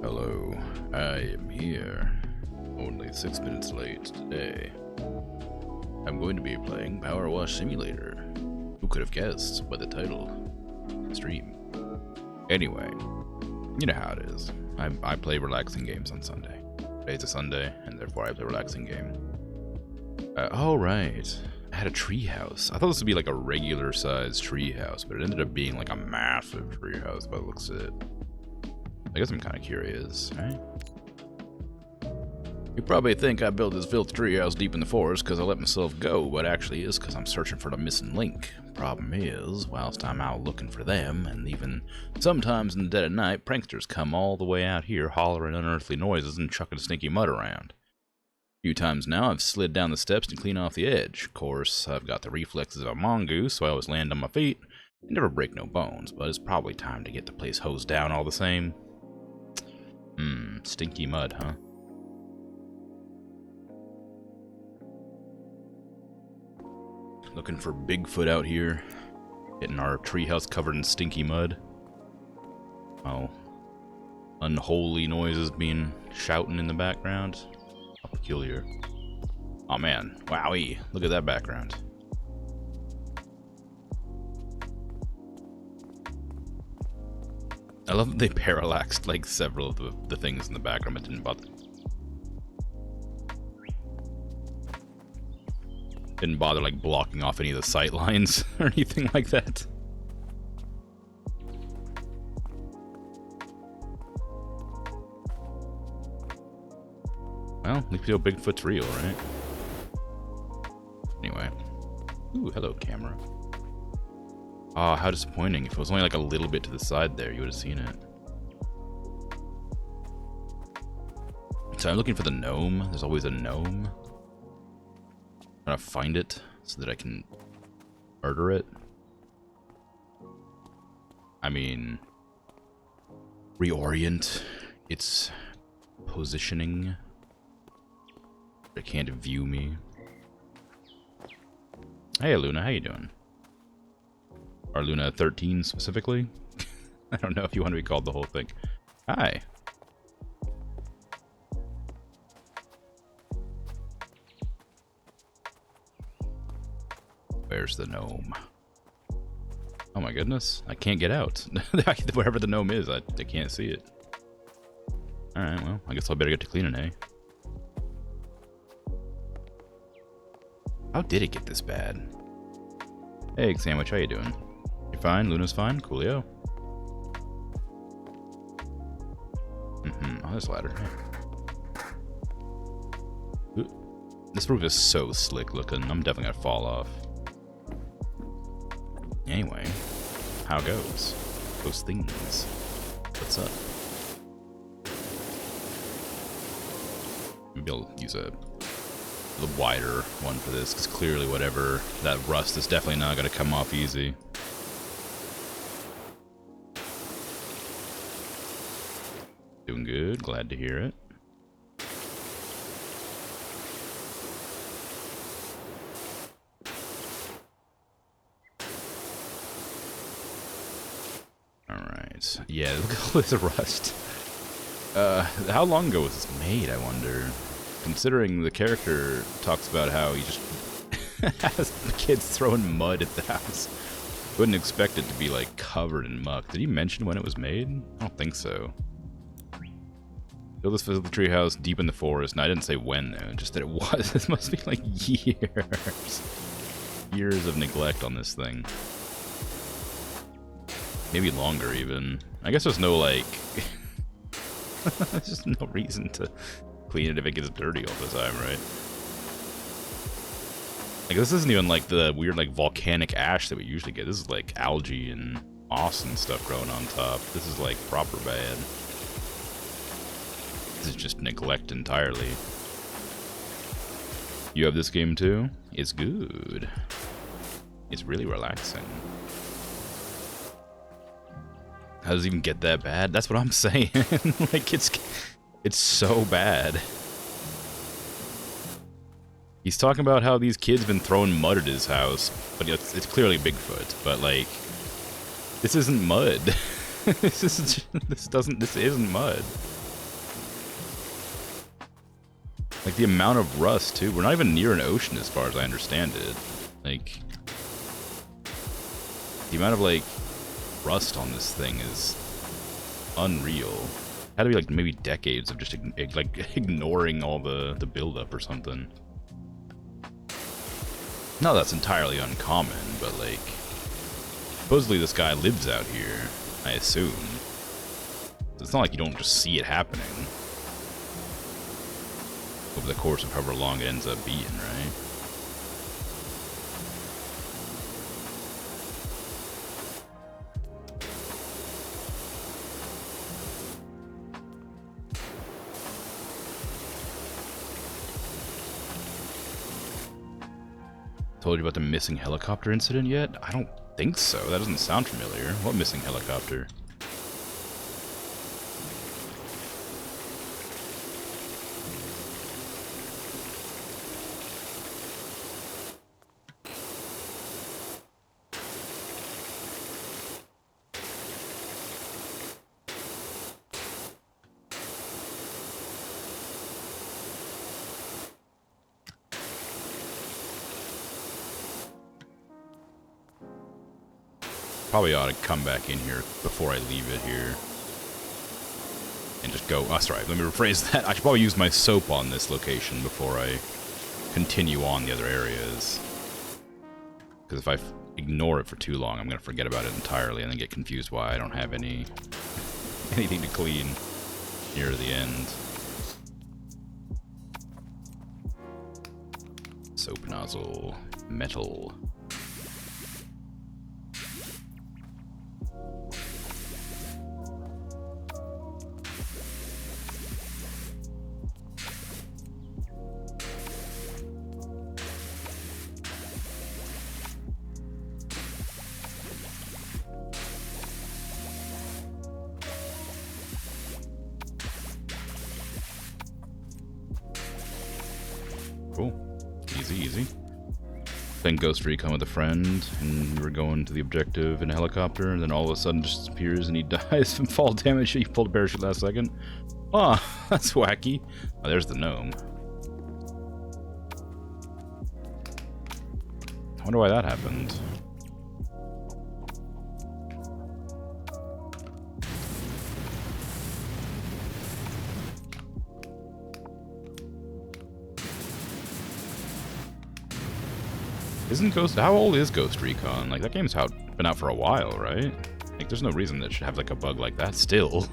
Hello, I am here. Only 6 minutes late today. I'm going to be playing PowerWash Simulator. Who could have guessed by the title? Stream. Anyway, you know how it is. I play relaxing games on Sunday. Today's a Sunday, and therefore I play a relaxing game. Oh right, I had a treehouse. I thought this would be like a regular sized treehouse, but it ended up being like a massive treehouse by the looks of it. I guess I'm kind of curious, right? You probably think I built this filth treehouse deep in the forest because I let myself go, but actually is because I'm searching for the missing link. Problem is, whilst I'm out looking for them, and even sometimes in the dead of night, pranksters come all the way out here hollering unearthly noises and chucking stinky mud around. A few times now I've slid down the steps to clean off the edge. Of course, I've got the reflexes of a mongoose, so I always land on my feet and never break no bones, but it's probably time to get the place hosed down all the same. Stinky mud, huh? Looking for Bigfoot out here, getting our treehouse covered in stinky mud. Oh, unholy noises being shouting in the background. How peculiar. Oh man, wowie, look at that background. I love that they parallaxed like several of the things in the background, but didn't bother like blocking off any of the sight lines or anything like that. Well, at least we know Bigfoot's real, right? Anyway. Ooh, hello, camera. Oh, how disappointing. If it was only like a little bit to the side there, you would have seen it. So I'm looking for the gnome. There's always a gnome. I'm trying to find it so that I can murder it. I mean, reorient its positioning. It can't view me. Hey, Luna, how you doing? Or Luna 13 specifically? I don't know if you want to be called the whole thing. Hi. Where's the gnome? Oh my goodness, I can't get out. Wherever the gnome is, I can't see it. Alright, well, I guess I better get to cleaning, eh? How did it get this bad? Hey, Egg Sandwich, how you doing? You fine? Luna's fine? Coolio. Oh, there's a ladder. Ooh. This roof is so slick looking. I'm definitely gonna fall off. Anyway, how goes? Those things. What's up? Maybe I'll use a wider one for this, because clearly whatever, that rust is definitely not going to come off easy. Doing good, glad to hear it. Alright, yeah, look at all this rust. How long ago was this made, I wonder? Considering the character talks about how he just has kids throwing mud at the house. Wouldn't expect it to be like covered in muck. Did he mention when it was made? I don't think so. Build this physical treehouse deep in the forest, and I didn't say when though, just that it was. This must be like years. Years of neglect on this thing. Maybe longer even. I guess there's no like there's just no reason to clean it if it gets dirty all the time, right? Like, this isn't even like the weird like volcanic ash that we usually get. This is like algae and moss and stuff growing on top. This is like proper bad. This is just neglect entirely. You have this game too? It's good. It's really relaxing. How does it even get that bad? That's what I'm saying. Like, it's so bad. He's talking about how these kids have been throwing mud at his house, but it's clearly Bigfoot. But like, this isn't mud. This isn't mud. Like, the amount of rust too. We're not even near an ocean as far as I understand it. Like, the amount of like rust on this thing is unreal. Had to be like maybe decades of just like ignoring all the buildup or something. No, that's entirely uncommon, but like, supposedly this guy lives out here, I assume. It's not like you don't just see it happening. over the course of however long it ends up being, right? Told you about the missing helicopter incident yet? I don't think so. That doesn't sound familiar. What missing helicopter? Probably ought to come back in here before I leave it here. And just go... Oh, sorry, let me rephrase that. I should probably use my soap on this location before I continue on the other areas. Because if I ignore it for too long, I'm going to forget about it entirely and then get confused why I don't have anything to clean near the end. Soap nozzle. Metal. Cool. Easy, easy. Playing Ghost Recon with a friend, and we were going to the objective in a helicopter, and then all of a sudden just disappears and he dies from fall damage. He pulled a parachute last second. Oh, that's wacky. Oh, there's the gnome. I wonder why that happened. Isn't Ghost... How old is Ghost Recon? Like, that game's been out for a while, right? Like, there's no reason that it should have, like, a bug like that still.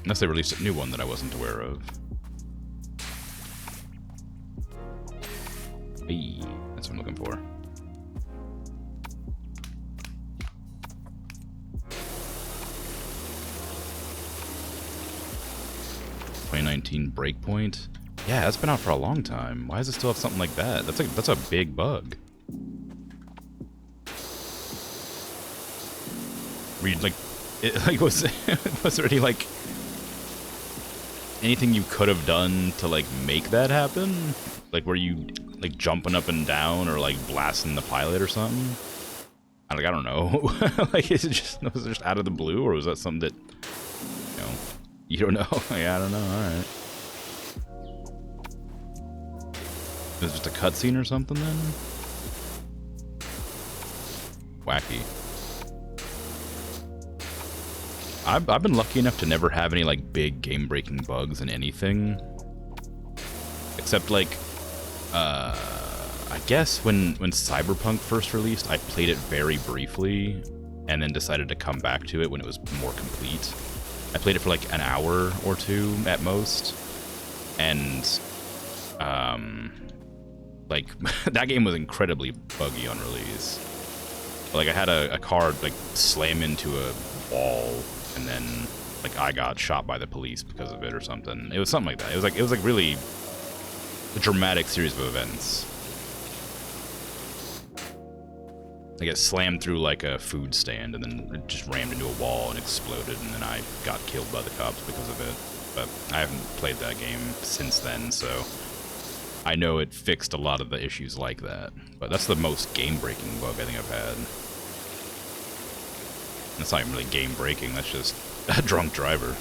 Unless they released a new one that I wasn't aware of. Hey, that's what I'm looking for. "2019 Breakpoint." Yeah, that's been out for a long time. Why does it still have something like that? That's a big bug. Was there any like anything you could have done to like make that happen? Like, were you like jumping up and down or like blasting the pilot or something? I don't know. Like, was it just out of the blue, or was that something that you don't know? Yeah, I don't know. All right. Is it just a cutscene or something then? Wacky. I've been lucky enough to never have any like big game-breaking bugs in anything, except like I guess when Cyberpunk first released, I played it very briefly and then decided to come back to it when it was more complete. I played it for like an hour or two at most, and like that game was incredibly buggy on release. Like, I had a car like slam into a wall, and then like I got shot by the police because of it or something. It was something like that. It was like really a dramatic series of events. Like, it slammed through like a food stand, and then it just rammed into a wall and exploded, and then I got killed by the cops because of it. But I haven't played that game since then, so I know it fixed a lot of the issues like that. But that's the most game-breaking bug I think I've had. That's not even really game-breaking, that's just a drunk driver.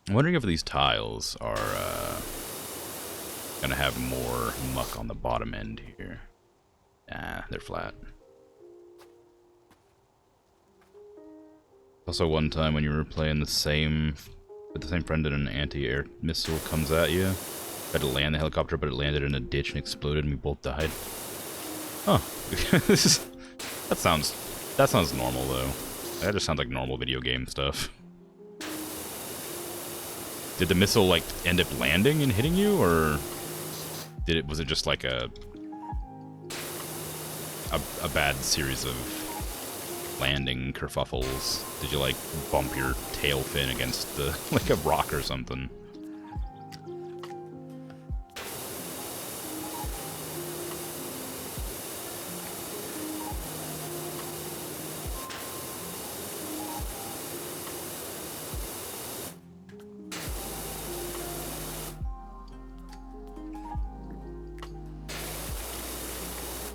I'm wondering if these tiles are gonna have more muck on the bottom end here. Nah, they're flat. Also, one time when you were playing with the same friend and an anti-air missile comes at you, Tried to land the helicopter, but it landed in a ditch and exploded, and we both died. Huh. that sounds normal though. That just sounds like normal video game stuff. Did the missile like end up landing and hitting you, or was it just like a bad series of landing kerfuffles? Did you like bump your tail fin against the like a rock or something?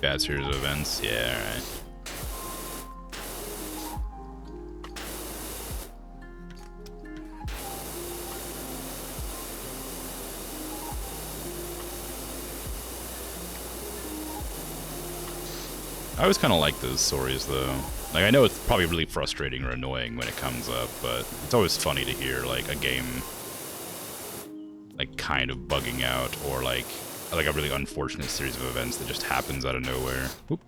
Bad series of events, yeah, alright. I always kind of like those stories, though. Like, I know it's probably really frustrating or annoying when it comes up, but it's always funny to hear, like, a game, like, kind of bugging out, or, like a really unfortunate series of events that just happens out of nowhere. Oop.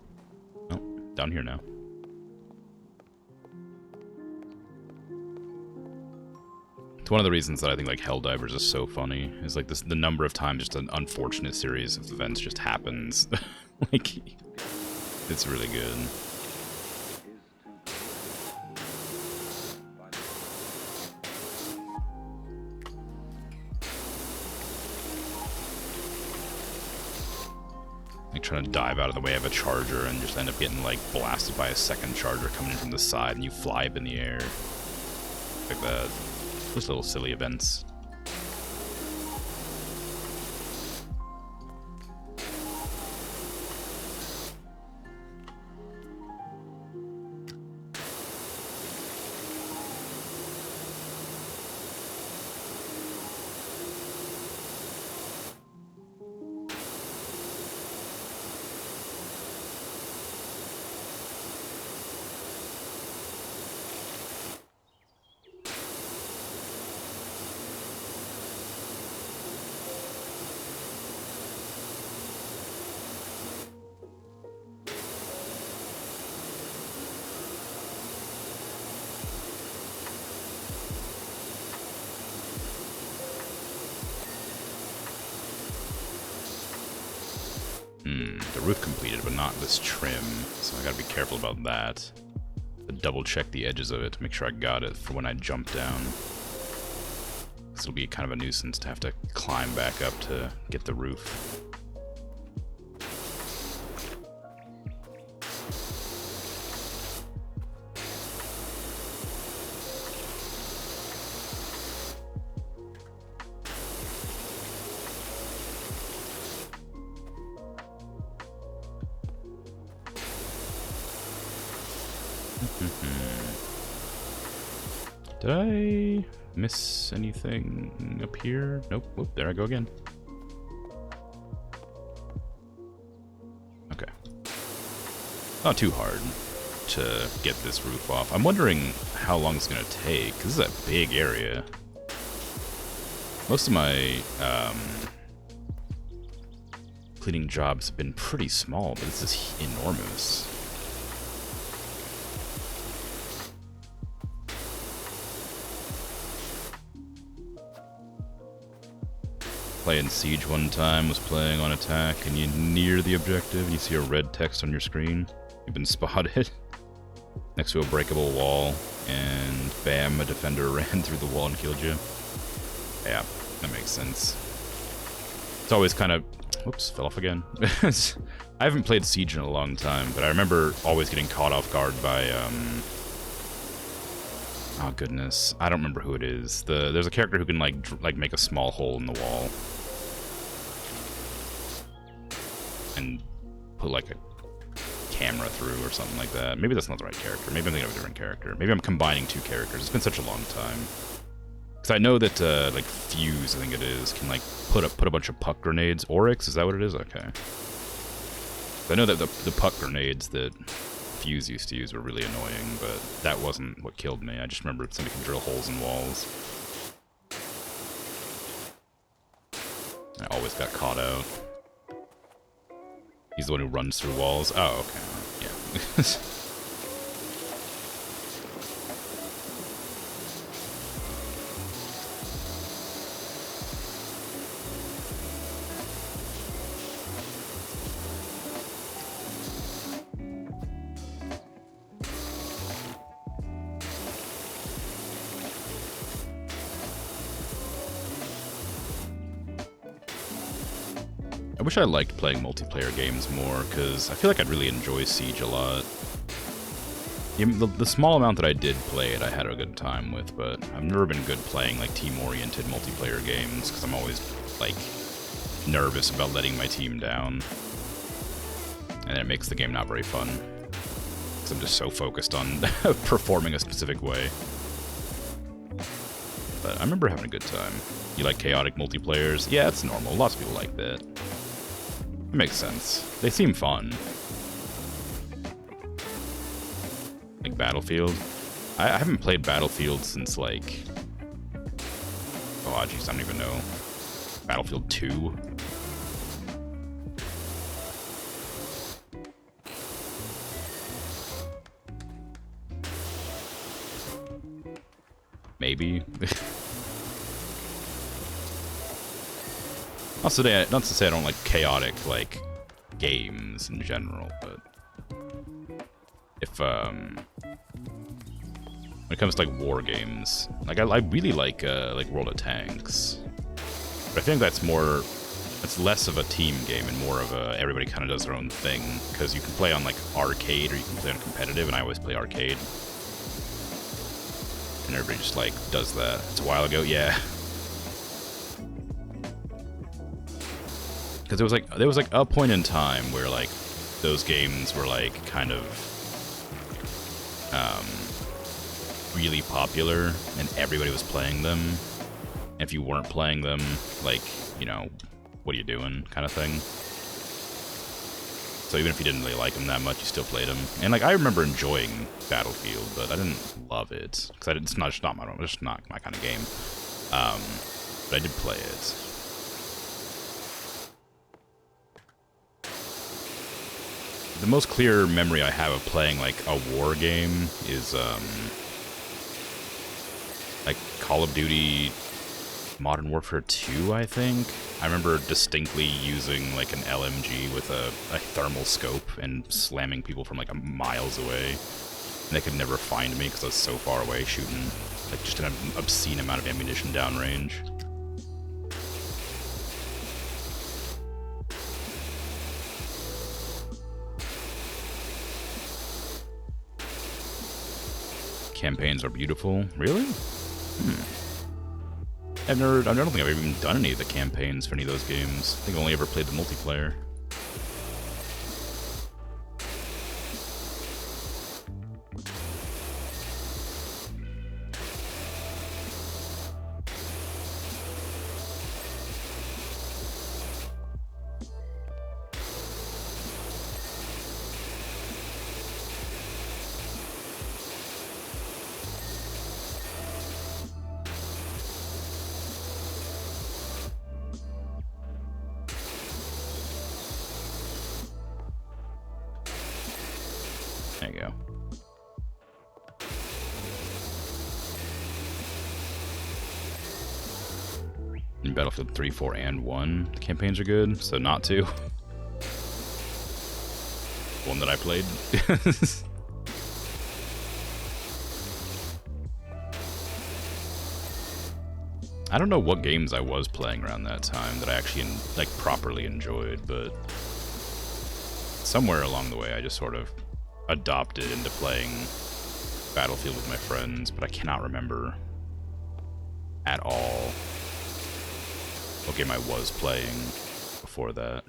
Oh, down here now. It's one of the reasons that I think, like, Helldivers is so funny, is, like, the number of times just an unfortunate series of events just happens. Like... It's really good. Like trying to dive out of the way of a charger and just end up getting like blasted by a second charger coming in from the side, and you fly up in the air. Like that. Just little silly events. The roof completed, but not this trim, so I gotta be careful about that. Double check the edges of it to make sure I got it for when I jump down. This will be kind of a nuisance to have to climb back up to get the roof. Did I miss anything up here? Nope. Whoop, there I go again. Okay. Not too hard to get this roof off. I'm wondering how long it's going to take, because this is a big area. Most of my cleaning jobs have been pretty small, but this is enormous. Playing Siege one time, was playing on attack, and you near the objective, and you see a red text on your screen. You've been spotted next to a breakable wall, and bam, a defender ran through the wall and killed you. Yeah, that makes sense. It's always kind of... Whoops, fell off again. I haven't played Siege in a long time, but I remember always getting caught off guard by, oh goodness, I don't remember who it is. There's a character who can like make a small hole in the wall and put like a camera through or something like that. Maybe that's not the right character. Maybe I'm thinking of a different character. Maybe I'm combining two characters. It's been such a long time. Because I know that like Fuse, I think it is, can like put a bunch of puck grenades. Oryx, is that what it is? Okay. I know that the puck grenades that Fuse used to use were really annoying, but that wasn't what killed me. I just remember somebody can drill holes in walls. always got caught out. He's the one who runs through walls. Oh, okay. Yeah. I wish I liked playing multiplayer games more, because I feel like I'd really enjoy Siege a lot. The small amount that I did play it, I had a good time with, but I've never been good playing like team-oriented multiplayer games, because I'm always like nervous about letting my team down. And it makes the game not very fun, because I'm just so focused on performing a specific way. But I remember having a good time. You like chaotic multiplayers? Yeah, it's normal. Lots of people like that. It makes sense. They seem fun. Like Battlefield. I haven't played Battlefield since like... Oh, jeez, I don't even know. Battlefield 2? Maybe. Not to say I don't like chaotic, like, games in general, but if, when it comes to, like, war games, like, I really like World of Tanks, but I think that's less of a team game and more of a, everybody kind of does their own thing, because you can play on, like, arcade or you can play on competitive, and I always play arcade, and everybody just, like, does that. It's a while ago, yeah. Because there was like a point in time where like those games were like kind of really popular and everybody was playing them. And if you weren't playing them, like, you know, what are you doing kind of thing. So even if you didn't really like them that much, you still played them. And like I remember enjoying Battlefield, but I didn't love it because it's just not my kind of game. But I did play it. The most clear memory I have of playing, like, a war game is, like, Call of Duty Modern Warfare 2, I think. I remember distinctly using, like, an LMG with a thermal scope and slamming people from, like, miles away. And they could never find me because I was so far away shooting, like, just an obscene amount of ammunition downrange. Campaigns are beautiful. Really? I don't think I've even done any of the campaigns for any of those games. I think I only ever played the multiplayer. There you go. In Battlefield 3, 4, and 1, the campaigns are good, so not 2. One that I played. I don't know what games I was playing around that time that I actually, like, properly enjoyed, but somewhere along the way I just sort of adopted into playing Battlefield with my friends, but I cannot remember at all what game I was playing before that.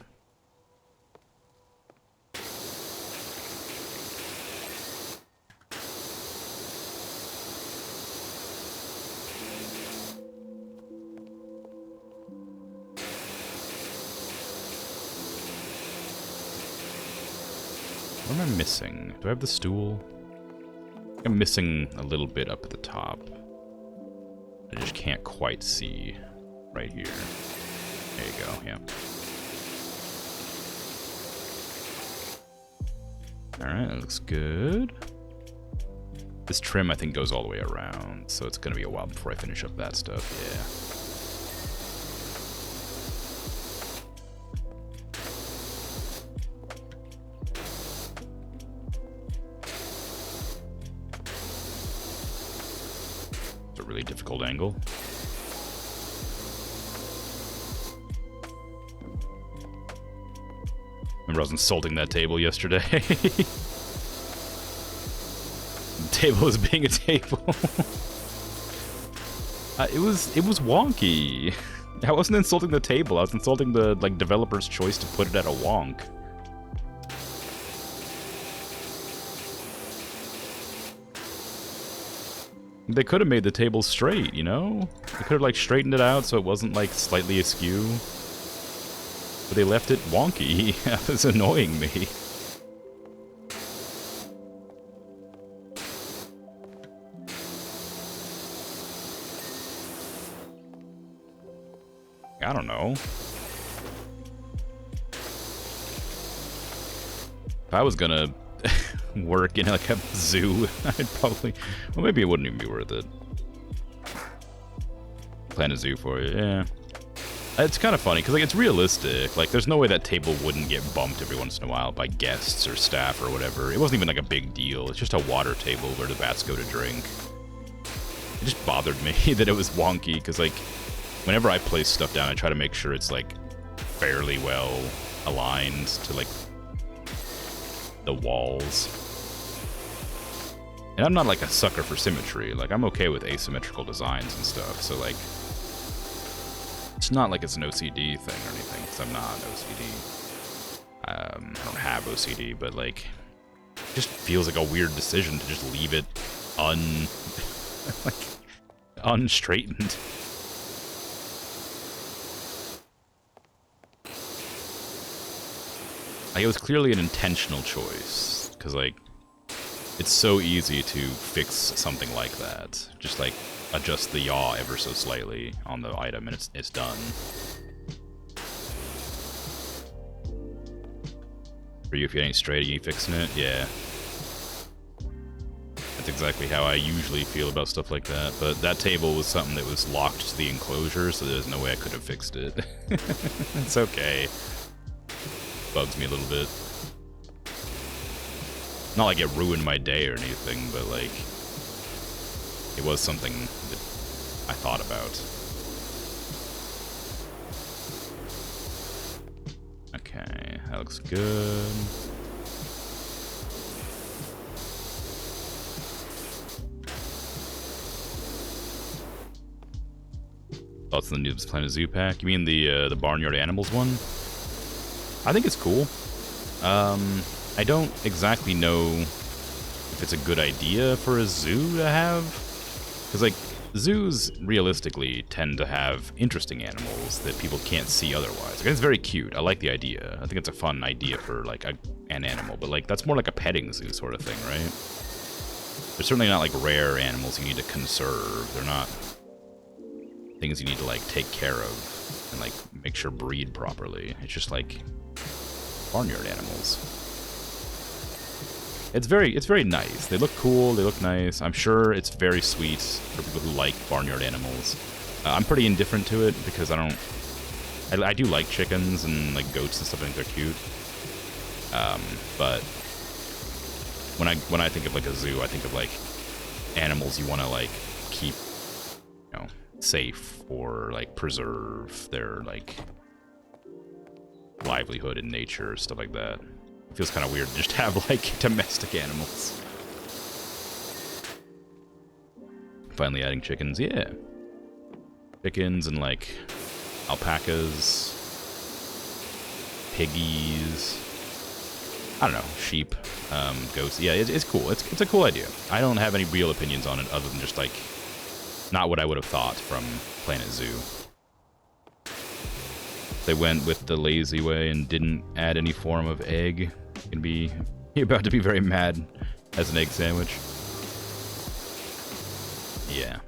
What am I missing? Do I have the stool? I'm missing a little bit up at the top. I just can't quite see right here. There you go, yeah. Alright, that looks good. This trim, I think, goes all the way around, so it's going to be a while before I finish up that stuff, yeah. It's a really difficult angle. Remember I was insulting that table yesterday? The table was being a table. It was wonky. I wasn't insulting the table, I was insulting the developer's choice to put it at a wonk. They could have made the table straight, you know? They could have straightened it out so it wasn't slightly askew. But they left it wonky. That was annoying me. I don't know. If I was gonna work in a zoo, I'd probably... Well, maybe it wouldn't even be worth it. Plan a zoo for you, yeah. It's kind of funny, because it's realistic. There's no way that table wouldn't get bumped every once in a while by guests or staff or whatever. It wasn't even a big deal. It's just a water table where the bats go to drink. It just bothered me that it was wonky, because, whenever I place stuff down, I try to make sure it's, fairly well aligned to, the walls. And I'm not, a sucker for symmetry. I'm okay with asymmetrical designs and stuff, so, it's not like it's an OCD thing or anything, because I'm not OCD. I don't have OCD, but, it just feels like a weird decision to just leave it unstraightened. It was clearly an intentional choice, because, it's so easy to fix something like that. Just, adjust the yaw ever so slightly on the item, and it's done. For you, if you ain't straight, are you fixing it? Yeah. That's exactly how I usually feel about stuff like that, but that table was something that was locked to the enclosure, so there's no way I could have fixed it. It's okay. Bugs me a little bit. Not like it ruined my day or anything, but it was something that I thought about. Okay, that looks good. Thoughts on the new Planet Zoo pack? You mean the Barnyard Animals one? I think it's cool. I don't exactly know if it's a good idea for a zoo to have. Because, zoos realistically tend to have interesting animals that people can't see otherwise. It's very cute. I like the idea. I think it's a fun idea for, an animal. But, that's more like a petting zoo sort of thing, right? They're certainly not, rare animals you need to conserve. They're not things you need to, take care of and, make sure breed properly. It's just, barnyard animals. It's very nice. They look cool, they look nice. I'm sure it's very sweet for people who like barnyard animals. I'm pretty indifferent to it because I do like chickens and goats and stuff. I think they're cute. But when I think of a zoo, I think of animals you want to keep, safe or preserve their livelihood in nature, stuff like that. It feels kind of weird to just have domestic animals. Finally adding chickens, yeah. Chickens and alpacas, piggies, I don't know, sheep, goats. Yeah, it's cool. It's a cool idea. I don't have any real opinions on it other than just not what I would have thought from Planet Zoo. They went with the lazy way and didn't add any form of egg. You're about to be very mad as an egg sandwich. Yeah.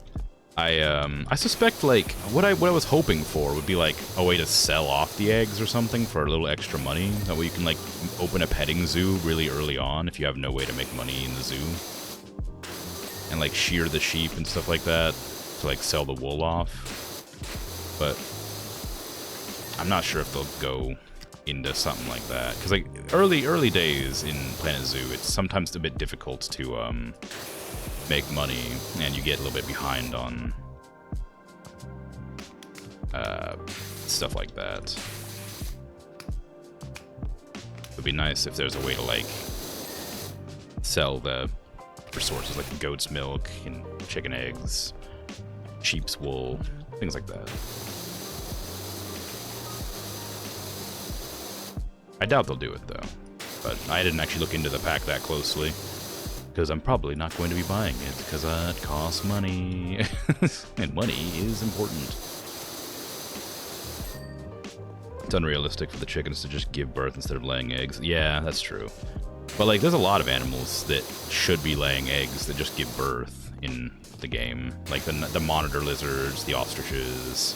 I suspect like what I was hoping for would be like a way to sell off the eggs or something for a little extra money. That way you can like open a petting zoo really early on if you have no way to make money in the zoo, and like shear the sheep and stuff like that to like sell the wool off. But I'm not sure if they'll go into something like that because like early days in Planet Zoo, it's sometimes a bit difficult to make money, and you get a little bit behind on stuff like that. It would be nice if there's a way to like sell the resources like the goat's milk and chicken eggs, sheep's wool, things like that. I doubt they'll do it though, but I didn't actually look into the pack that closely because I'm probably not going to be buying it because it costs money and money is important. It's unrealistic for the chickens to just give birth instead of laying eggs. Yeah, that's true. But like there's a lot of animals that should be laying eggs that just give birth in the game. Like the monitor lizards, the ostriches,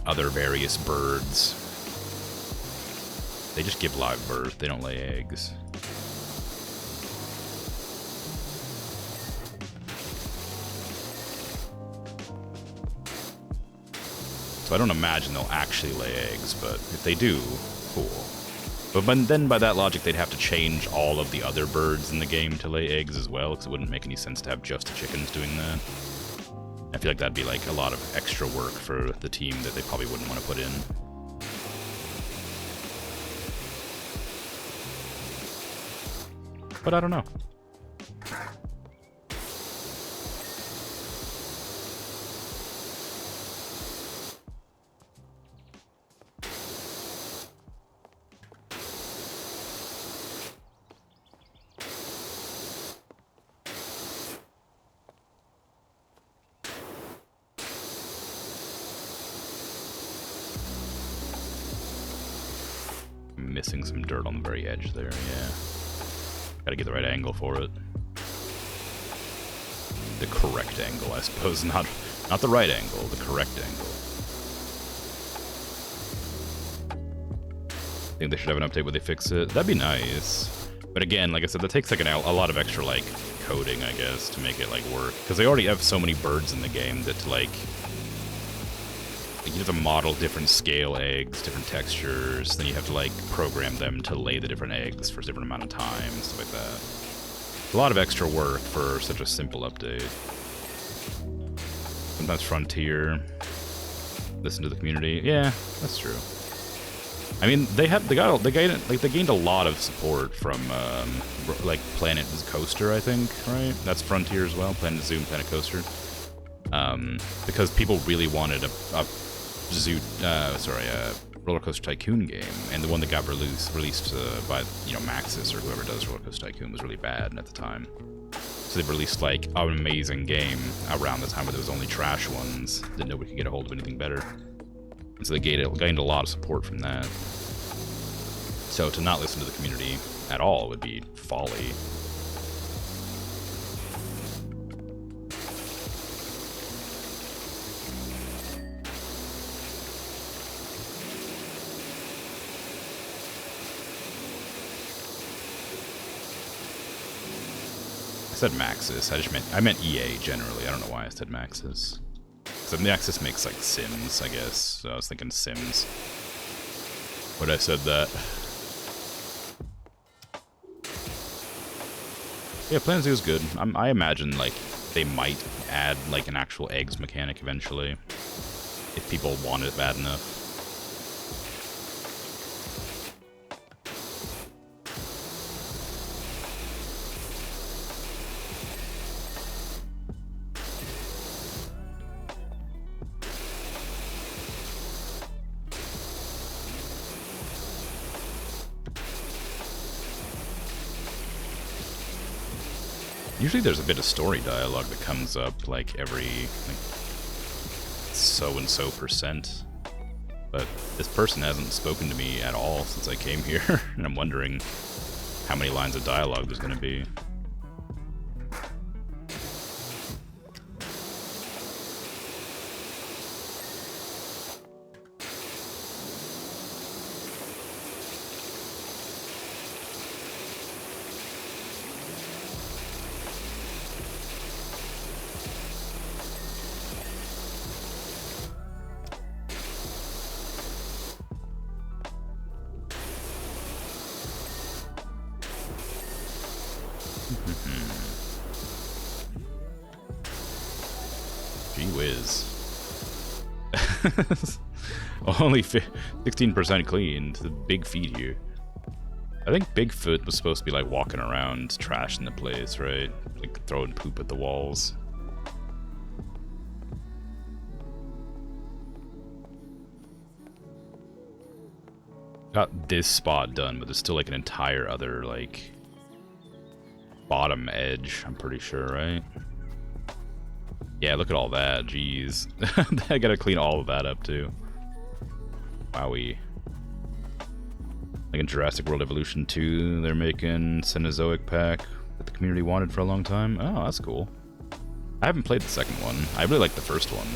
other various birds. They just give live birth, they don't lay eggs. So I don't imagine they'll actually lay eggs, but if they do, cool. But then by that logic, they'd have to change all of the other birds in the game to lay eggs as well, because it wouldn't make any sense to have just the chickens doing that. I feel like that'd be like a lot of extra work for the team that they probably wouldn't want to put in. But I don't know. I'm missing some dirt on the very edge there, yeah. Gotta get the right angle for it. The correct angle, I suppose. Not the right angle, the correct angle. Think they should have an update where they fix it. That'd be nice. But again, like I said, that takes like a lot of extra like coding, I guess, to make it like work. Because they already have so many birds in the game that like you have to model different scale eggs, different textures, then you have to like program them to lay the different eggs for a different amount of time, stuff like that. It's a lot of extra work for such a simple update. Sometimes Frontier, listen to the community. Yeah, that's true. I mean, they gained a lot of support from like Planet Coaster, I think, right? That's Frontier as well, Planet Zoo and Planet Coaster. Because people really wanted a Roller Coaster Tycoon game, and the one that got released by Maxis or whoever does Roller Coaster Tycoon was really bad at the time. So they released like an amazing game around the time where there was only trash ones that nobody could get a hold of anything better. And so they gained a lot of support from that. So to not listen to the community at all would be folly. I said Maxis. I meant EA generally. I don't know why I said Maxis. Because Maxis makes like Sims, I guess. So I was thinking Sims. But I said that. Yeah, Planet Zoo is good. I imagine like they might add like an actual eggs mechanic eventually, if people want it bad enough. Usually there's a bit of story dialogue that comes up like every so-and-so %. But this person hasn't spoken to me at all since I came here, and I'm wondering how many lines of dialogue there's going to be. Gee whiz. Only 16% cleaned. The big feet here. I think Bigfoot was supposed to be like walking around trashing the place, right? Like throwing poop at the walls. Got this spot done, but there's still like an entire other like bottom edge, I'm pretty sure, right? Yeah, look at all that, jeez. I gotta clean all of that up too. Wowie. Like in Jurassic World Evolution 2, they're making Cenozoic pack that the community wanted for a long time. Oh, that's cool. I haven't played the second one. I really like the first one.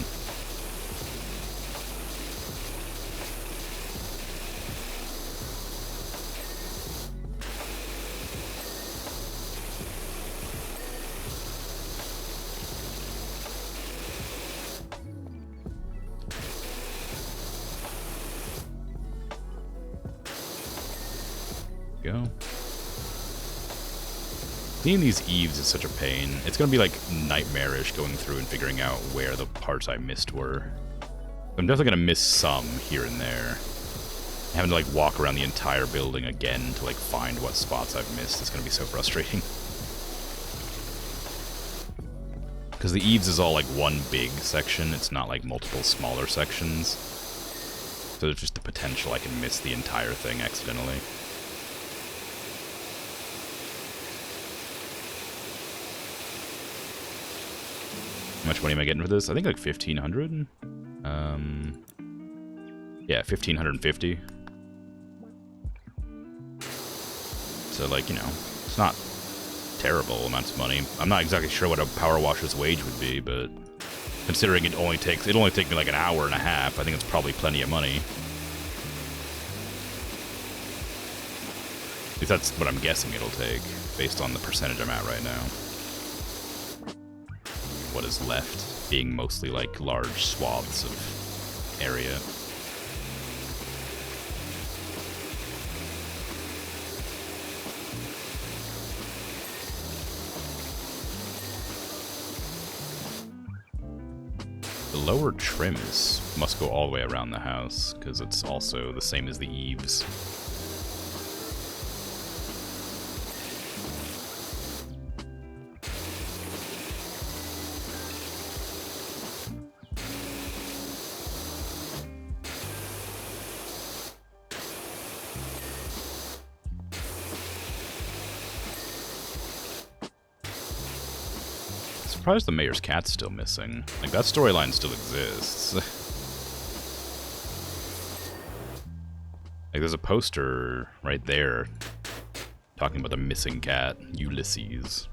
Go. Cleaning these eaves is such a pain. It's gonna be like nightmarish going through and figuring out where the parts I missed were. I'm definitely gonna miss some here and there. Having to like walk around the entire building again to like find what spots I've missed is gonna be so frustrating. Because the eaves is all like one big section, it's not like multiple smaller sections. So there's just the potential I can miss the entire thing accidentally. How much money am I getting for this? I think like 1,500. Yeah, 1,550. So like, you know, it's not terrible amounts of money. I'm not exactly sure what a power washer's wage would be, but considering it'll only take me like an hour and a half, I think it's probably plenty of money. At least that's what I'm guessing it'll take, based on the percentage I'm at right now. What is left being mostly like large swaths of area. The lower trim must go all the way around the house, because it's also the same as the eaves. Surprised the mayor's cat's still missing. Like, that storyline still exists. Like, there's a poster right there talking about the missing cat, Ulysses.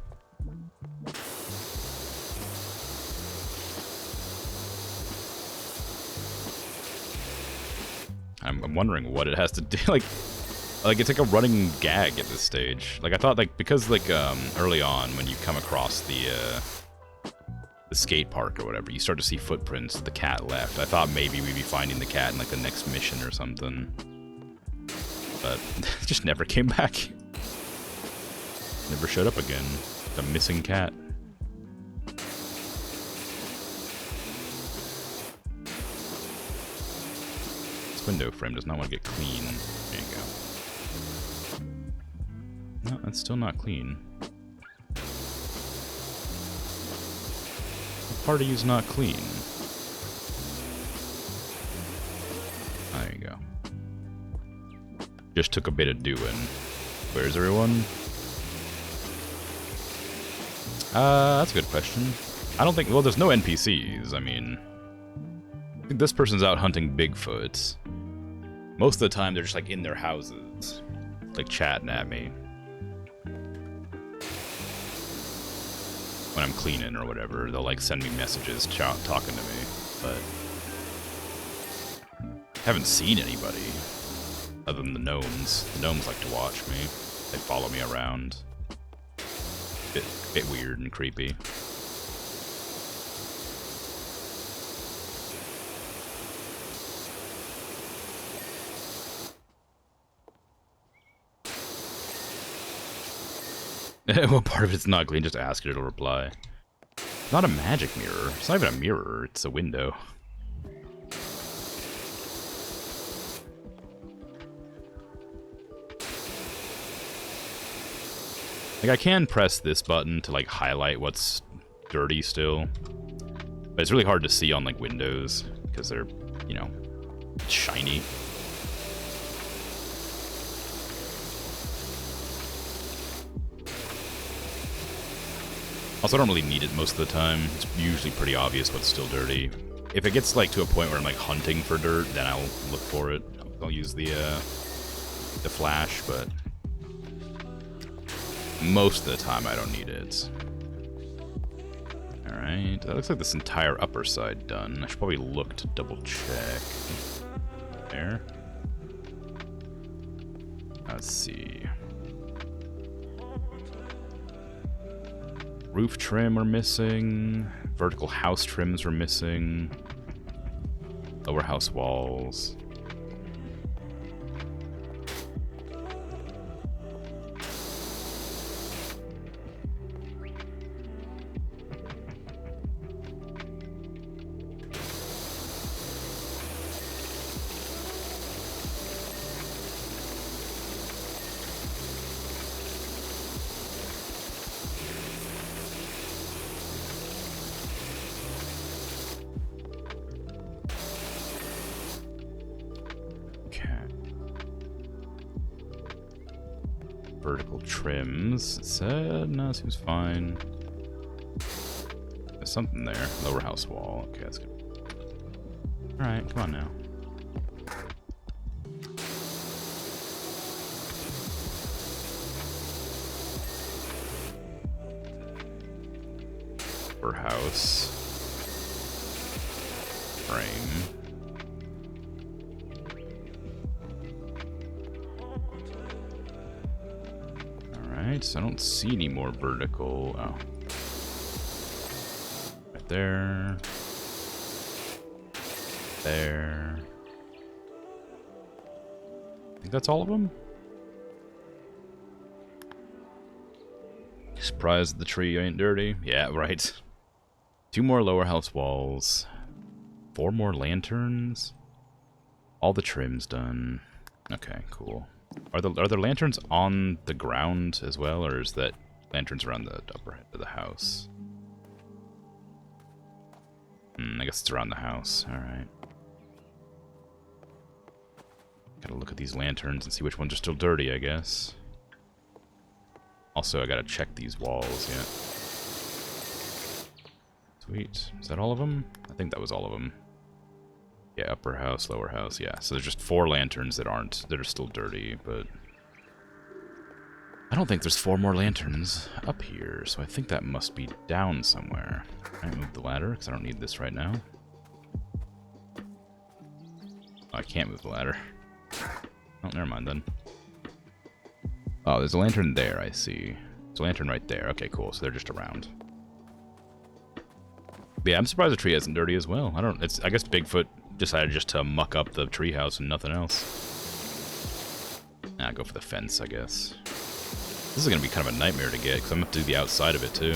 I'm wondering what it has to do. Like it's like a running gag at this stage. Like, I thought, like, because like early on when you come across the skate park or whatever, you start to see footprints. The cat left. I thought maybe we'd be finding the cat in like the next mission or something, but it just never came back. Never showed up again. The missing cat. This window frame does not want to get clean. There you go. No, that's still not clean. Part of you's not clean. There you go. Just took a bit of doing. Where's everyone? That's a good question. I don't think... Well, there's no NPCs. I mean... I think this person's out hunting Bigfoot. Most of the time, they're just, like, in their houses. Like, chatting at me. When I'm cleaning or whatever, they'll like send me messages talking to me, but I haven't seen anybody other than the gnomes. The gnomes like to watch me. They follow me around. Bit weird and creepy. What part of it's not clean? Just ask it, it'll reply. Not a magic mirror. It's not even a mirror, it's a window. Like, I can press this button to, like, highlight what's dirty still. But it's really hard to see on, like, windows, because they're, you know, shiny. Also, I don't really need it most of the time. It's usually pretty obvious what's still dirty. If it gets, like, to a point where I'm, like, hunting for dirt, then I'll look for it. I'll use the flash, but most of the time I don't need it. Alright, that looks like this entire upper side done. I should probably look to double check. There. Let's see. Roof trim are missing. Vertical house trims were missing. Lower house walls. Vertical trims. It said, no, it seems fine. There's something there. Lower house wall. Okay, that's good. Alright, come on now. Upper house. Frame. So I don't see any more vertical. Oh. Right there. There. I think that's all of them. Surprised the tree ain't dirty. Yeah, right. 2 more lower house walls. 4 more lanterns. All the trims done. Okay, cool. Are there lanterns on the ground as well, or is that lanterns around the upper head of the house? I guess it's around the house. Alright. Gotta look at these lanterns and see which ones are still dirty, I guess. Also, I gotta check these walls, yeah. Sweet. Is that all of them? I think that was all of them. Yeah, upper house, lower house, yeah. So there's just 4 lanterns that are still dirty, but I don't think there's 4 more lanterns up here, so I think that must be down somewhere. I move the ladder, because I don't need this right now. Oh, I can't move the ladder. Oh, never mind then. Oh, there's a lantern there, I see. There's a lantern right there. Okay, cool, so they're just around. But yeah, I'm surprised the tree isn't dirty as well. I guess Bigfoot decided just to muck up the treehouse and nothing else. Nah, go for the fence, I guess. This is going to be kind of a nightmare to get, because I'm going to have to do the outside of it, too.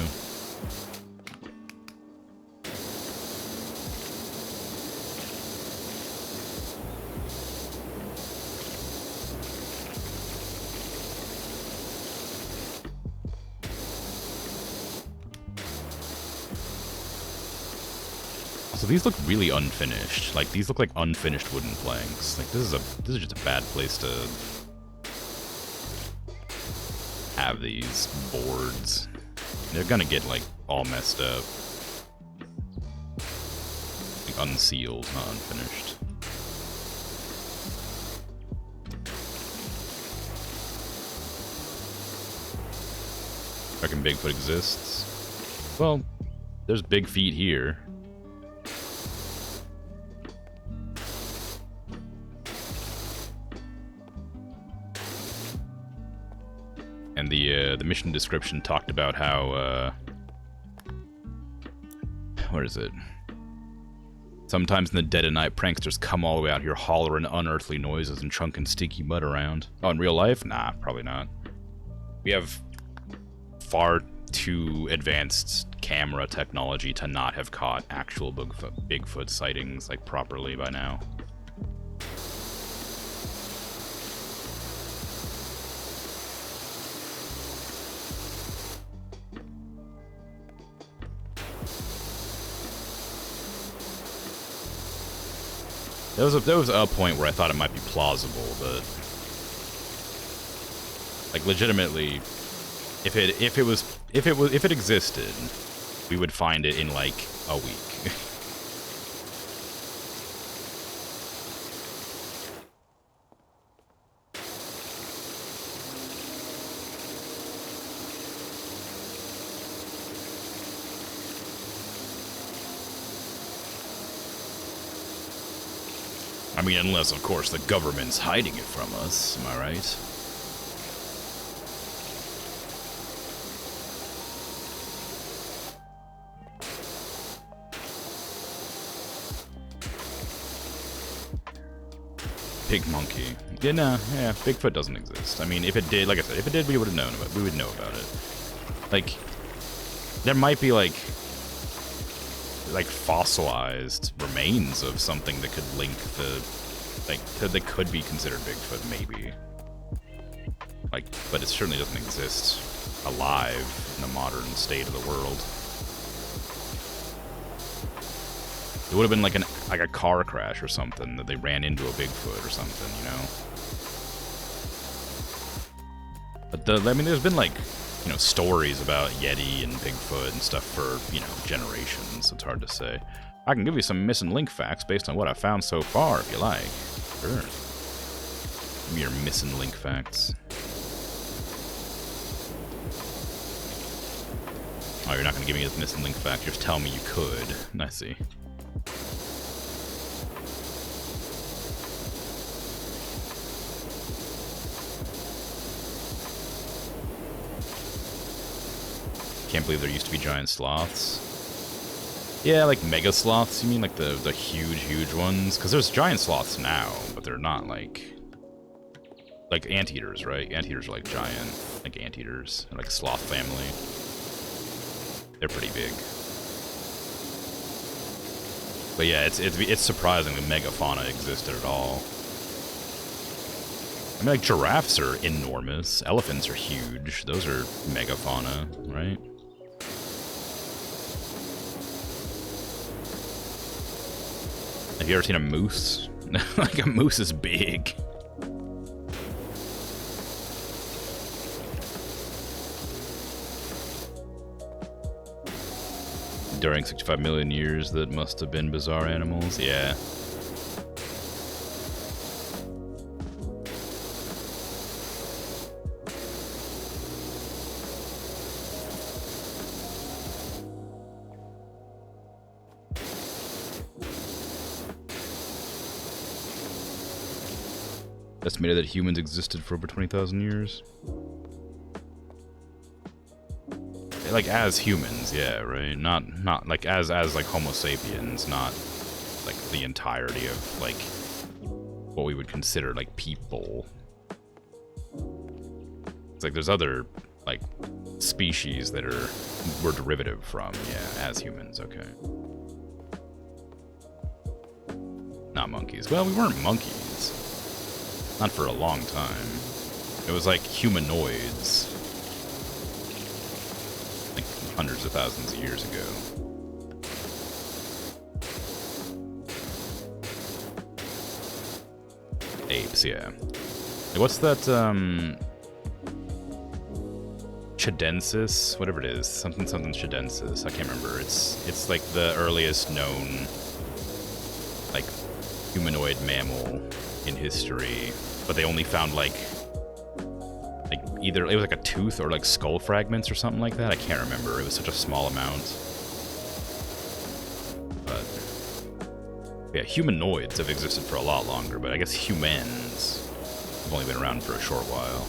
So these look really unfinished. Like, these look like unfinished wooden planks. Like, this is just a bad place to have these boards. They're gonna get, like, all messed up. Like, unsealed, not unfinished. Reckon Bigfoot exists? Well, there's big feet here. And the mission description talked about how, what is it? Sometimes in the dead of night, pranksters come all the way out here hollering unearthly noises and chunking sticky mud around. Oh, in real life? Nah, probably not. We have far too advanced camera technology to not have caught actual Bigfoot sightings like properly by now. There was a point where I thought it might be plausible, but like legitimately, if it existed, we would find it in like a week. I mean, unless, of course, the government's hiding it from us, am I right? Big monkey. Yeah, no, yeah, Bigfoot doesn't exist. I mean, if it did, like I said, if it did, we would have known about it. We would know about it. Like, there might be, like fossilized remains of something that could link the, like, that could be considered Bigfoot, maybe. Like, but it certainly doesn't exist alive in the modern state of the world. It would have been like a car crash or something that they ran into a Bigfoot or something, you know. But I mean, there's been like, you know, stories about Yeti and Bigfoot and stuff for, you know, generations. It's hard to say. I can give you some missing link facts based on what I've found so far, if you like. Sure. Give me your missing link facts. Oh, you're not going to give me a missing link fact. You're just telling me you could. I see. Can't believe there used to be giant sloths. Yeah, like mega sloths, you mean? Like the huge ones? Because there's giant sloths now, but they're not like anteaters, right? Anteaters are like giant, like anteaters, like a sloth family. They're pretty big. But yeah, it's surprising that megafauna existed at all. I mean, like giraffes are enormous. Elephants are huge. Those are megafauna, right? Have you ever seen a moose? Like, a moose is big. During 65 million years, that must have been bizarre animals. Yeah. Estimated that humans existed for over 20,000 years. Like, as humans, yeah, right? Not like as like Homo sapiens, not like the entirety of like what we would consider like people. It's like there's other like species that we're derivative from, yeah, as humans, okay. Not monkeys. Well, we weren't monkeys. Not for a long time. It was like humanoids. Like hundreds of thousands of years ago. Apes, yeah. What's that, Chidensis? Whatever it is. Something Chidensis. I can't remember. It's like the earliest known, like, humanoid mammal in history, but they only found like either it was like a tooth or like skull fragments or something like that. I can't remember. It was such a small amount. But yeah, humanoids have existed for a lot longer, but I guess humans have only been around for a short while.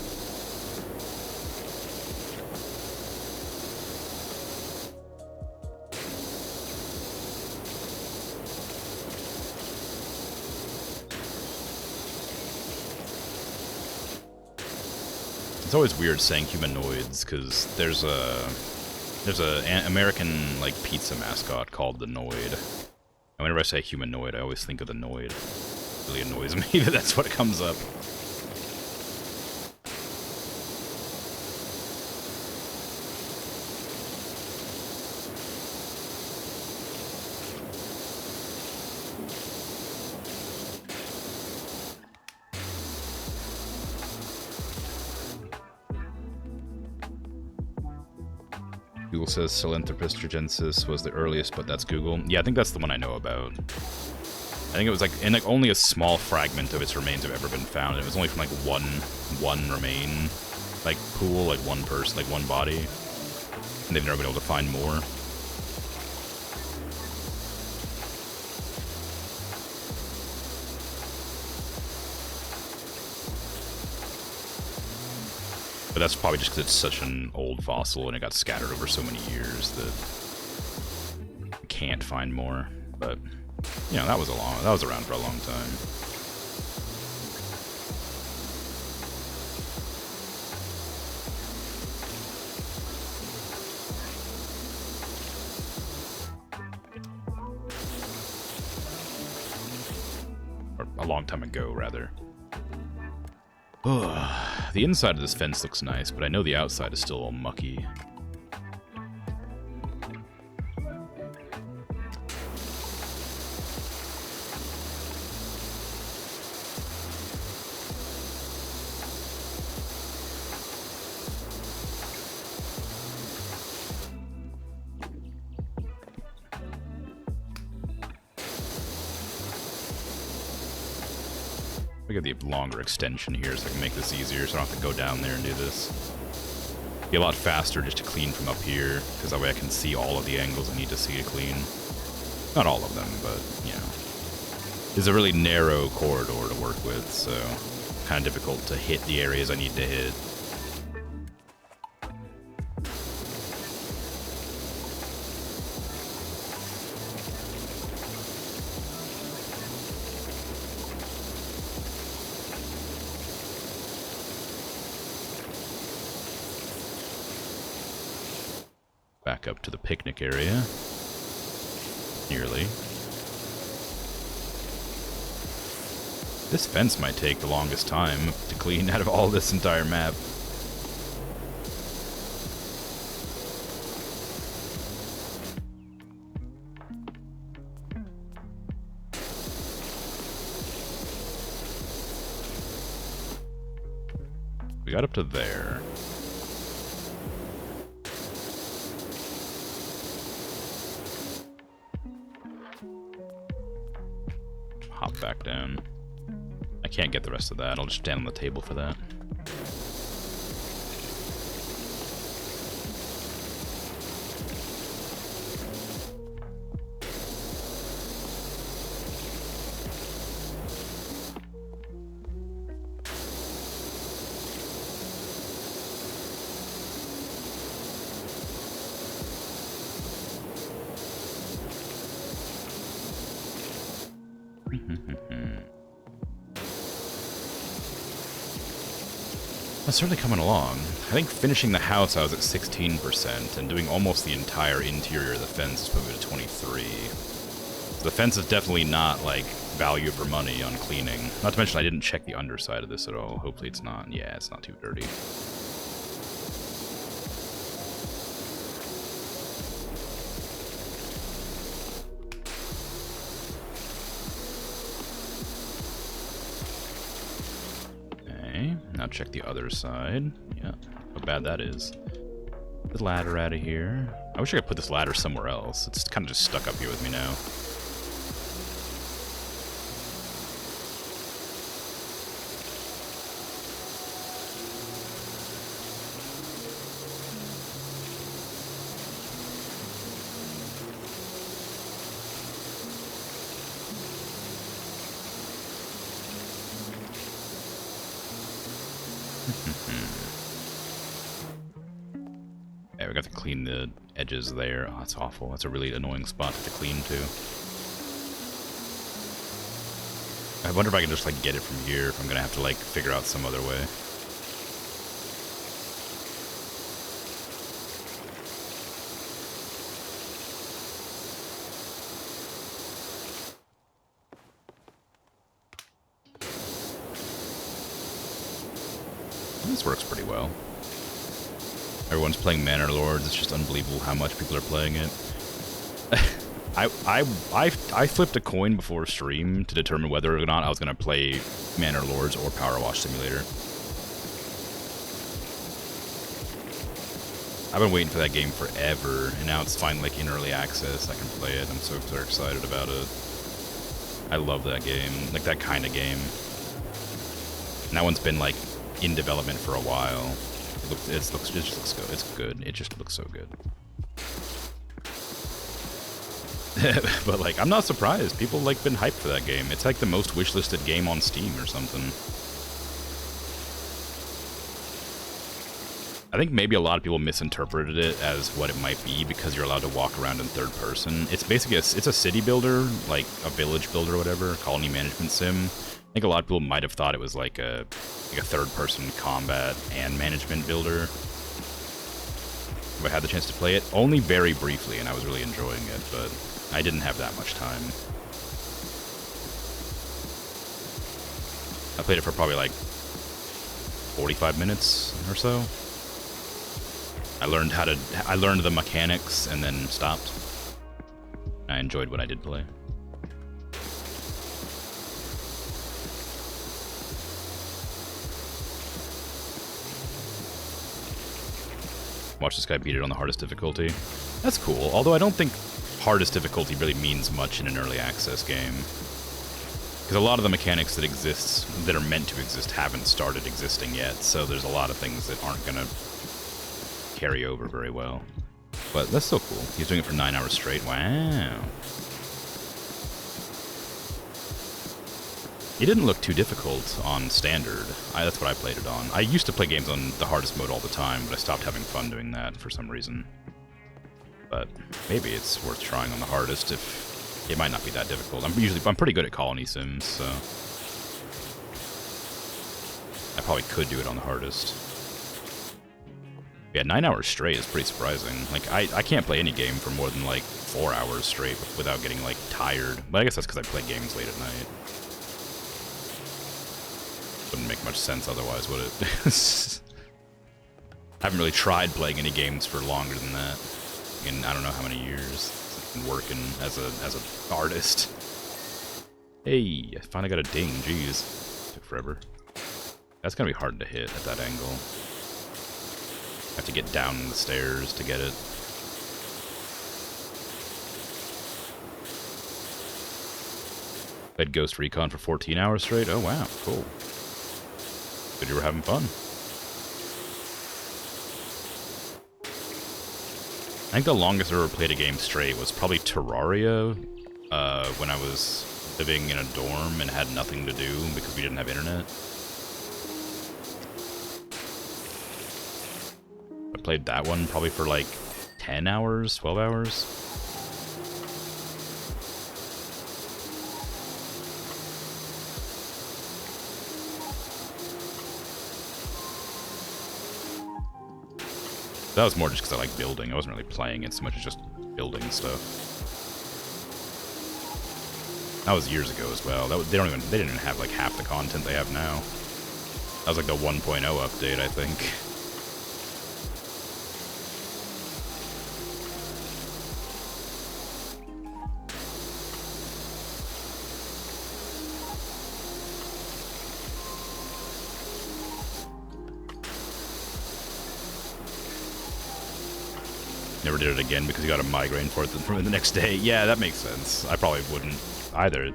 It's always weird saying humanoids, because there's a There's an American, like, pizza mascot called the Noid. And whenever I say humanoid, I always think of the Noid. It really annoys me that that's what comes up. Google says Sahelanthropus trugensis was the earliest, but that's Google. Yeah, I think that's the one I know about. I think it was like, and like only a small fragment of its remains have ever been found. It was only from like one remain, like pool, like one person, like one body, and they've never been able to find more. But that's probably just because it's such an old fossil and it got scattered over so many years that you can't find more. But you know, that was around for a long time. Or a long time ago, rather. The inside of this fence looks nice, but I know the outside is still all mucky. I get the longer extension here so I can make this easier so I don't have to go down there and do this. Be a lot faster just to clean from up here, because that way I can see all of the angles I need to see to clean. Not all of them, but, you know. It's a really narrow corridor to work with, so kind of difficult to hit the areas I need to hit. Back up to the picnic area. Nearly. This fence might take the longest time to clean out of all this entire map. We got up to there. Hop back down. I can't get the rest of that. I'll just stand on the table for that. That's certainly coming along. I think finishing the house I was at 16%, and doing almost the entire interior of the fence is put me to 23. So the fence is definitely not, like, value for money on cleaning. Not to mention I didn't check the underside of this at all. Hopefully it's not. Yeah, it's not too dirty. Now check the other side. Yeah, how bad that is. The ladder out of here. I wish I could put this ladder somewhere else. It's kind of just stuck up here with me now. Yeah, we got to clean the edges there. Oh, that's awful. That's a really annoying spot to clean too. I wonder if I can just like get it from here, if I'm gonna have to like figure out some other way. This works pretty well. Everyone's playing Manor Lords. It's just unbelievable how much people are playing it. I flipped a coin before stream to determine whether or not I was going to play Manor Lords or PowerWash Simulator. I've been waiting for that game forever, and now it's finally like in early access. I can play it. I'm so excited about it. I love that game, like that kind of game. And that one's been like in development for a while. It just looks good. It's good. It just looks so good. But like, I'm not surprised. People like been hyped for that game. It's like the most wishlisted game on Steam or something. I think maybe a lot of people misinterpreted it as what it might be because you're allowed to walk around in third person. It's basically it's a city builder, like a village builder or whatever, colony management sim. I think a lot of people might have thought it was like a third person combat and management builder. If I had the chance to play it, only very briefly, and I was really enjoying it, but I didn't have that much time. I played it for probably like 45 minutes or so. I learned the mechanics and then stopped. I enjoyed what I did play. Watch this guy beat it on the hardest difficulty. That's cool, although I don't think hardest difficulty really means much in an early access game. Because a lot of the mechanics that exist, that are meant to exist, haven't started existing yet, so there's a lot of things that aren't gonna carry over very well. But that's still cool. He's doing it for 9 hours straight. Wow. It didn't look too difficult on standard. That's what I played it on. I used to play games on the hardest mode all the time, but I stopped having fun doing that for some reason. But maybe it's worth trying on the hardest if it might not be that difficult. I'm pretty good at colony sims, so I probably could do it on the hardest. Yeah, 9 hours straight is pretty surprising. Like, I can't play any game for more than, like, 4 hours straight without getting, like, tired. But I guess that's because I play games late at night. Wouldn't make much sense otherwise, would it? I haven't really tried playing any games for longer than that. In I don't know how many years. I've been working as an artist. Hey, I finally got a ding. Jeez. Took forever. That's gonna be hard to hit at that angle. I have to get down the stairs to get it. Played Ghost Recon for 14 hours straight. Oh wow, cool. Good you were having fun. I think the longest I ever played a game straight was probably Terraria, when I was living in a dorm and had nothing to do because we didn't have internet. I played that one probably for like 10 hours, 12 hours. That was more just because I like building. I wasn't really playing it so much as just building stuff. That was years ago as well. They didn't even have like half the content they have now. That was like the 1.0 update, I think. Never did it again because you got a migraine for it the next day. Yeah, that makes sense. I probably wouldn't either.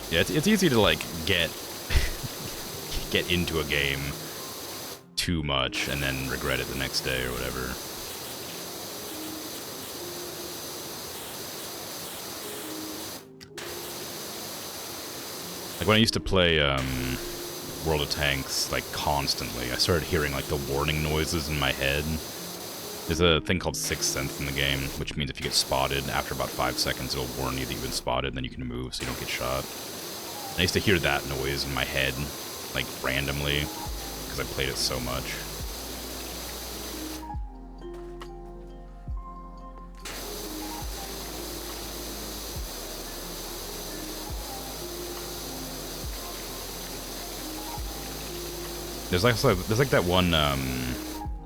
Yeah, it's easy to like get into a game too much and then regret it the next day or whatever. Like when I used to play World of Tanks, like, constantly, I started hearing, like, the warning noises in my head. There's a thing called Sixth Sense in the game, which means if you get spotted, after about 5 seconds, it'll warn you that you've been spotted, and then you can move so you don't get shot. And I used to hear that noise in my head, like, randomly, because I played it so much. There's like that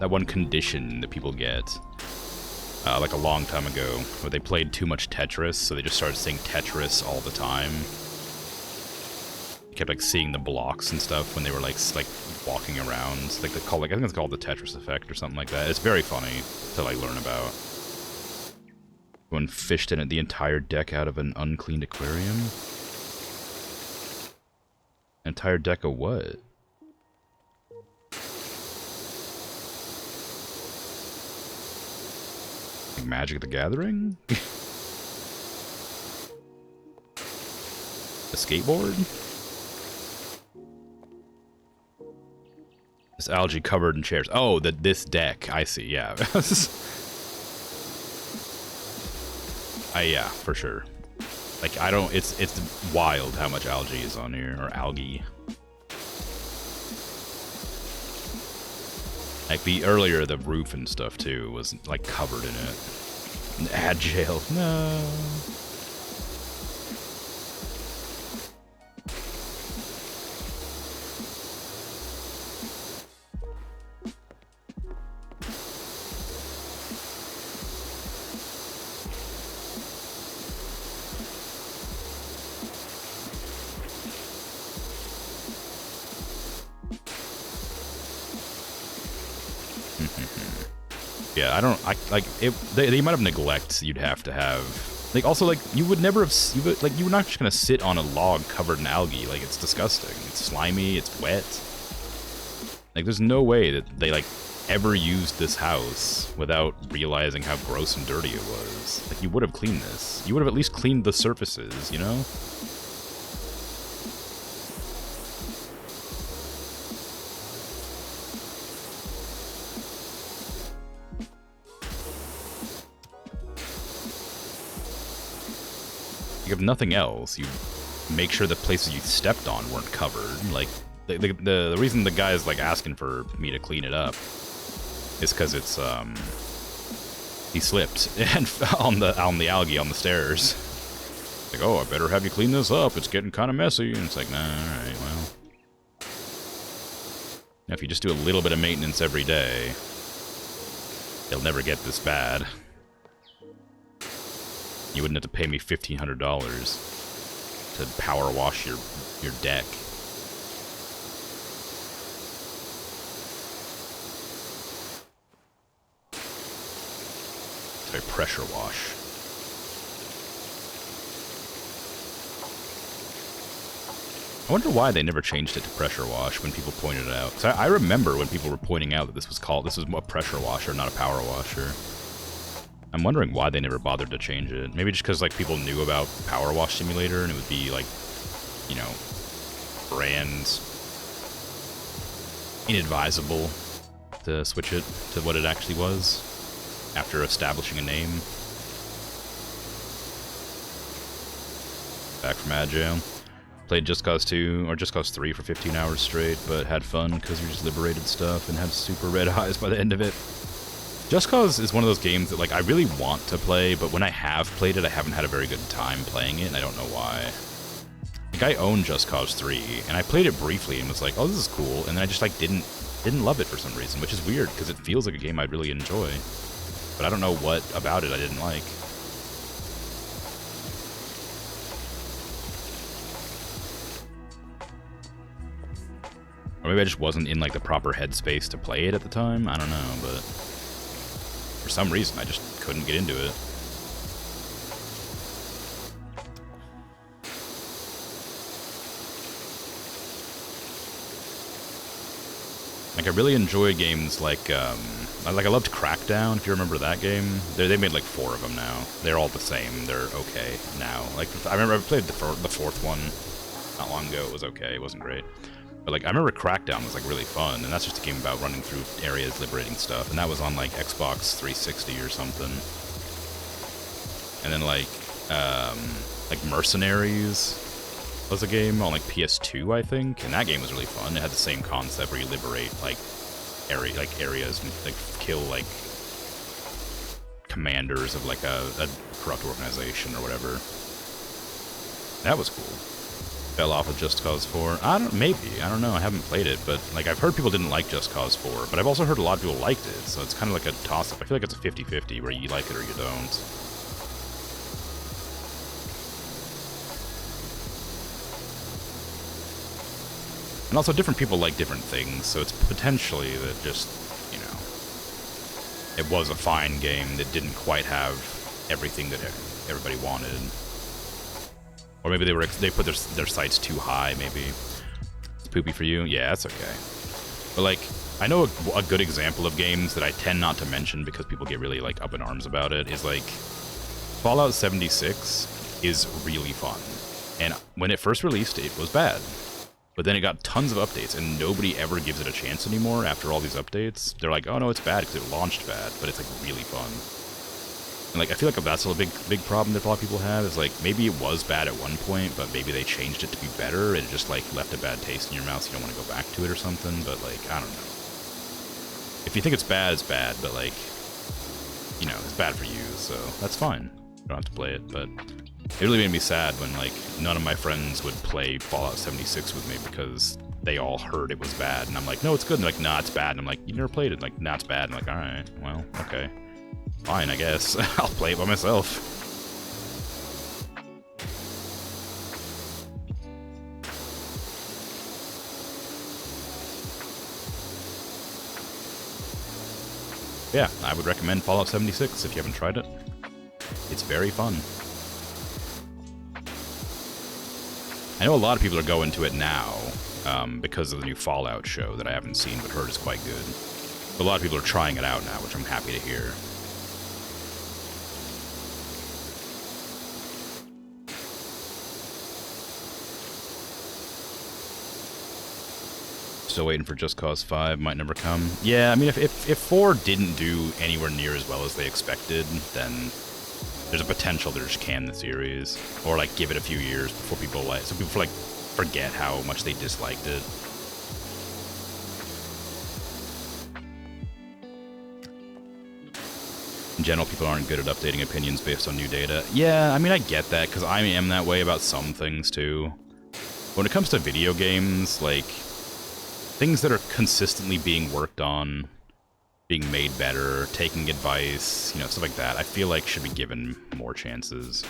one condition that people get like a long time ago where they played too much Tetris, so they just started saying Tetris all the time. Kept like seeing the blocks and stuff when they were like walking around. Like they call, like I think it's called the Tetris effect or something like that. It's very funny to like learn about. One fished in it the entire deck out of an uncleaned aquarium. Entire deck of what? Like Magic the Gathering? A skateboard? This algae covered in chairs. Oh, this deck. I see, yeah. Yeah, for sure. Like, I don't... It's wild how much algae is on here. Or algae. Like, earlier, the roof and stuff, too, was, like, covered in it. Ad jail. No. Yeah, the amount of neglect you'd have to have. Like, also, like, you would never have, you were not just gonna sit on a log covered in algae. Like, it's disgusting. It's slimy, it's wet. Like, there's no way that they, like, ever used this house without realizing how gross and dirty it was. Like, you would have cleaned this. You would have at least cleaned the surfaces, you know? If nothing else, you make sure the places you stepped on weren't covered. Like, the reason the guy's like asking for me to clean it up is because it's he slipped and on the algae on the stairs. Like, oh, I better have you clean this up. It's getting kind of messy. And it's like, nah, all right, well. Now, if you just do a little bit of maintenance every day, it'll never get this bad. You wouldn't have to pay me $1,500 to power wash your deck. Sorry, pressure wash. I wonder why they never changed it to pressure wash when people pointed it out. 'Cause I remember when people were pointing out that this was a pressure washer, not a power washer. I'm wondering why they never bothered to change it. Maybe just because, like, people knew about PowerWash Simulator and it would be, like, you know, brand inadvisable to switch it to what it actually was after establishing a name. Back from ad jail. Played Just Cause 2, or Just Cause 3 for 15 hours straight, but had fun because we just liberated stuff and had super red eyes by the end of it. Just Cause is one of those games that, like, I really want to play, but when I have played it, I haven't had a very good time playing it, and I don't know why. Like, I own Just Cause 3, and I played it briefly and was like, oh, this is cool, and then I just, like, didn't love it for some reason, which is weird, because it feels like a game I'd really enjoy. But I don't know what about it I didn't like. Or maybe I just wasn't in, like, the proper headspace to play it at the time? I don't know, but for some reason, I just couldn't get into it. Like, I really enjoy games like, I loved Crackdown, if you remember that game. They made, like, 4 of them now. They're all the same. They're okay now. Like, I remember I played the 4th one not long ago. It was okay. It wasn't great. But, like, I remember Crackdown was, like, really fun, and that's just a game about running through areas, liberating stuff, and that was on, like, Xbox 360 or something. And then, like Mercenaries was a game on, like, PS2, I think, and that game was really fun. It had the same concept where you liberate, like, areas and, like, kill, like, commanders of, like, a corrupt organization or whatever. That was cool. fell off with Just Cause 4. I don't know. I haven't played it, but like I've heard people didn't like Just Cause 4, but I've also heard a lot of people liked it, so it's kind of like a toss-up. I feel like it's a 50-50 where you like it or you don't. And also different people like different things, so it's potentially that just, you know, it was a fine game that didn't quite have everything that everybody wanted. Or maybe they put their sights too high, maybe. It's poopy for you? Yeah, that's okay. But, like, I know a good example of games that I tend not to mention because people get really, like, up in arms about it is, like, Fallout 76 is really fun. And when it first released, it was bad. But then it got tons of updates, and nobody ever gives it a chance anymore after all these updates. They're like, oh, no, it's bad because it launched bad, but it's, like, really fun. And, like, I feel like that's a big problem that a lot of people have, is, like, maybe it was bad at one point, but maybe they changed it to be better, and it just, like, left a bad taste in your mouth, so you don't want to go back to it or something, but, like, I don't know. If you think it's bad, but, like, you know, it's bad for you, so that's fine. You don't have to play it, but it really made me sad when, like, none of my friends would play Fallout 76 with me because they all heard it was bad, and I'm like, no, it's good, and they're like, nah, it's bad, and I'm like, you never played it, like, nah, it's bad, and I'm like, alright, well, okay. Fine, I guess. I'll play it by myself. Yeah, I would recommend Fallout 76 if you haven't tried it. It's very fun. I know a lot of people are going to it now because of the new Fallout show that I haven't seen but heard is quite good. But a lot of people are trying it out now, which I'm happy to hear. Still waiting for Just Cause 5, might never come. Yeah, I mean, if 4 didn't do anywhere near as well as they expected, then there's a potential to just can the series. Or, like, give it a few years before people, like, so people, like, forget how much they disliked it. In general, people aren't good at updating opinions based on new data. Yeah, I mean, I get that, because I am that way about some things, too. When it comes to video games, like, things that are consistently being worked on, being made better, taking advice, you know, stuff like that, I feel like should be given more chances.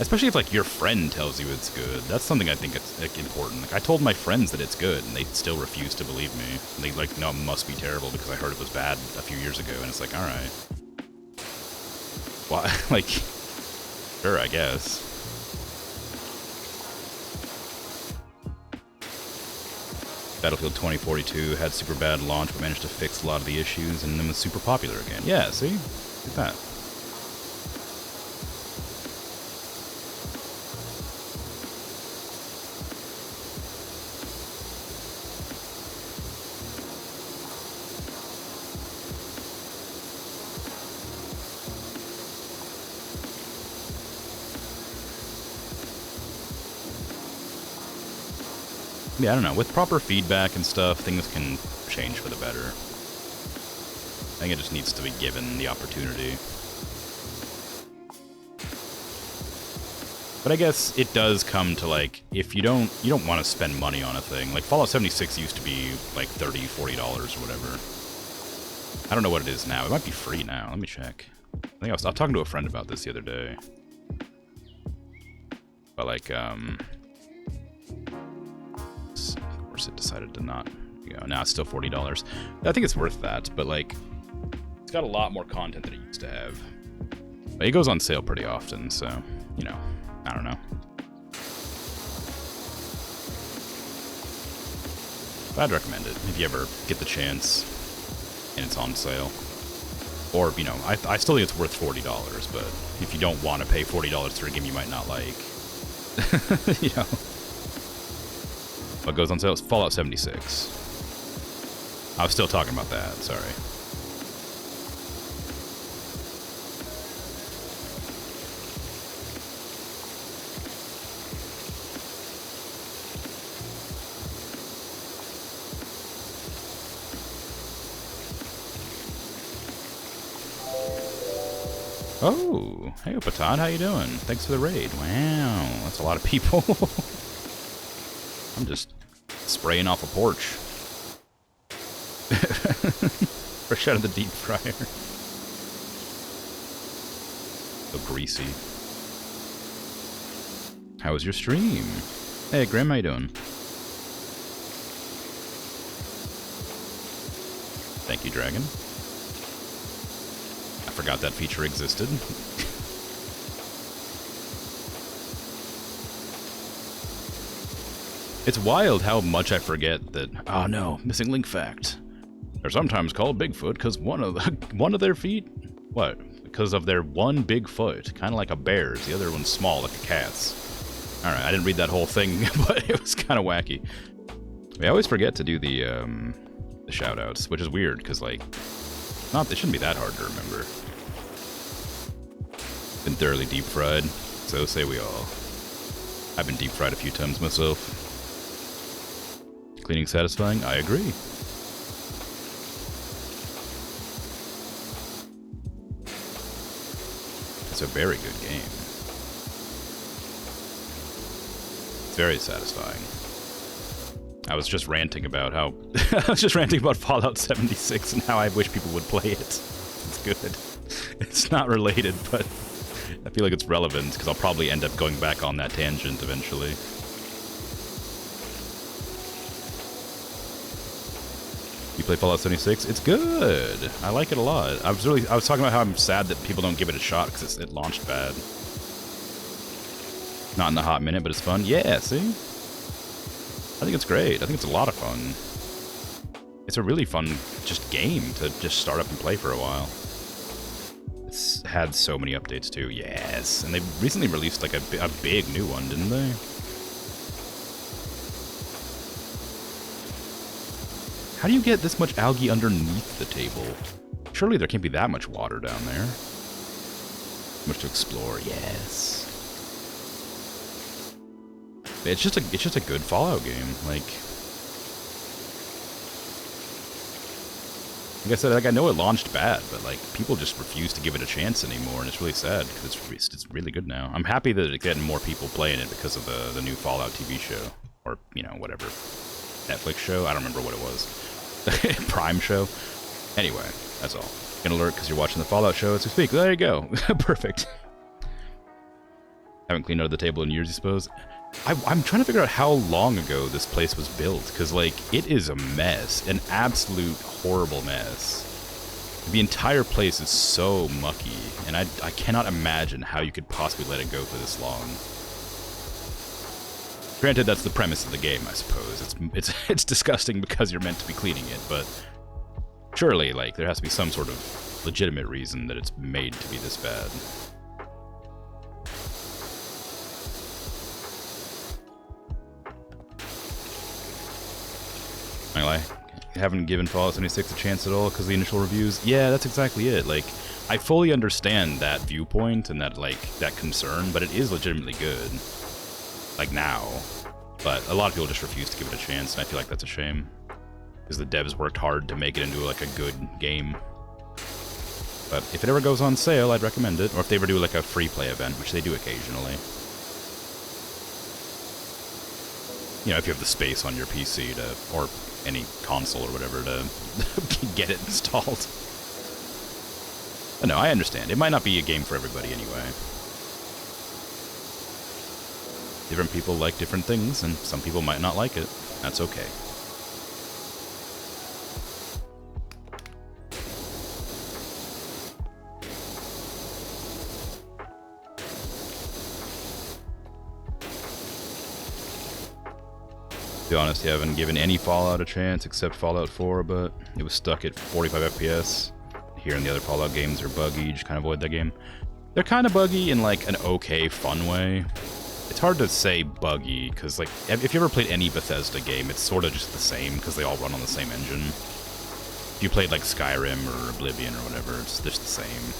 Especially if, like, your friend tells you it's good. That's something I think it's, like, important. Like, I told my friends that it's good, and they still refuse to believe me. They, like, no, it must be terrible because I heard it was bad a few years ago, and it's like, alright. Well, like, sure, I guess. Battlefield 2042 had super bad launch, but managed to fix a lot of the issues, and then was super popular again. Yeah, see? Look at that. Yeah, I don't know. With proper feedback and stuff, things can change for the better. I think it just needs to be given the opportunity. But I guess it does come to, like, if you don't want to spend money on a thing. Like, Fallout 76 used to be, like, $30, $40 or whatever. I don't know what it is now. It might be free now. Let me check. I think I was talking to a friend about this the other day. But, like, it decided to not, you know, now it's still $40. I think it's worth that, but, like, it's got a lot more content than it used to have. But it goes on sale pretty often, so, you know, I don't know. But I'd recommend it if you ever get the chance and it's on sale. Or, you know, I still think it's worth $40, but if you don't want to pay $40 for a game you might not like, you know. What goes on sale is Fallout 76. I was still talking about that, sorry. Oh, hey Patan, how you doing? Thanks for the raid. Wow, that's a lot of people. I'm just spraying off a porch. Fresh out of the deep fryer. So greasy. How was your stream? Hey, Graham, how you doing? Thank you, Dragon. I forgot that feature existed. It's wild how much I forget that. Oh no, missing link fact. They're sometimes called Bigfoot because one of their feet. What? Because of their one big foot, kind of like a bear's. The other one's small, like a cat's. All right, I didn't read that whole thing, but it was kind of wacky. I always forget to do the shoutouts, which is weird because like, they shouldn't be that hard to remember. Been thoroughly deep fried, so say we all. I've been deep fried a few times myself. Cleaning satisfying? I agree. It's a very good game. It's very satisfying. I was just ranting about how Fallout 76 and how I wish people would play it. It's good. It's not related, but I feel like it's relevant because I'll probably end up going back on that tangent eventually. You play Fallout 76? It's good. I like it a lot. I was talking about how I'm sad that people don't give it a shot because it launched bad. Not in a hot minute, but it's fun. Yeah, see? I think it's great. I think it's a lot of fun. It's a really fun just game to just start up and play for a while. It's had so many updates too. Yes, and they recently released like a big new one, didn't they? How do you get this much algae underneath the table? Surely there can't be that much water down there. Much to explore. Yes. It's just a good Fallout game. Like I said, I know it launched bad, but like people just refuse to give it a chance anymore, and it's really sad because it's really good now. I'm happy that it's getting more people playing it because of the new Fallout TV show, or whatever Netflix show. I don't remember what it was. Prime show. Anyway, that's all. An alert because you're watching the Fallout show as we speak. There you go. Perfect. Haven't cleaned out of the table in years, I suppose. I'm trying to figure out how long ago this place was built, because, like, it is a mess. An absolute horrible mess. The entire place is so mucky, and I cannot imagine how you could possibly let it go for this long. Granted, that's the premise of the game, I suppose. It's disgusting because you're meant to be cleaning it, but surely, like, there has to be some sort of legitimate reason that it's made to be this bad. I haven't given Fallout 76 a chance at all because of the initial reviews. Yeah, that's exactly it. Like, I fully understand that viewpoint and that, like, that concern, but it is legitimately good. Like, now. But a lot of people just refuse to give it a chance, and I feel like that's a shame. Because the devs worked hard to make it into, like, a good game. But if it ever goes on sale, I'd recommend it. Or if they ever do, like, a free play event, which they do occasionally. If you have the space on your PC to, or any console or whatever, to get it installed. But no, I understand. It might not be a game for everybody anyway. Different people like different things, and some people might not like it. That's okay. To be honest, I haven't given any Fallout a chance except Fallout 4, but it was stuck at 45 FPS. Here and the other Fallout games are buggy, you just kind of avoid that game. They're kind of buggy in like an okay, fun way. It's hard to say buggy, because like, if you ever played any Bethesda game, it's sort of just the same, because they all run on the same engine. If you played like Skyrim or Oblivion or whatever, it's just the same.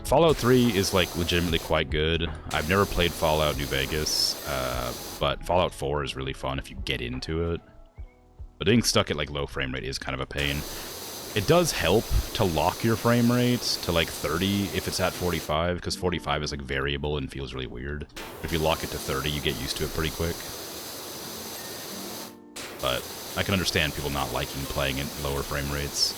Fallout 3 is like legitimately quite good. I've never played Fallout New Vegas, but Fallout 4 is really fun if you get into it. But being stuck at like low frame rate is kind of a pain. It does help to lock your frame rate to like 30 if it's at 45, because 45 is like variable and feels really weird. If you lock it to 30, you get used to it pretty quick. But I can understand people not liking playing at lower frame rates.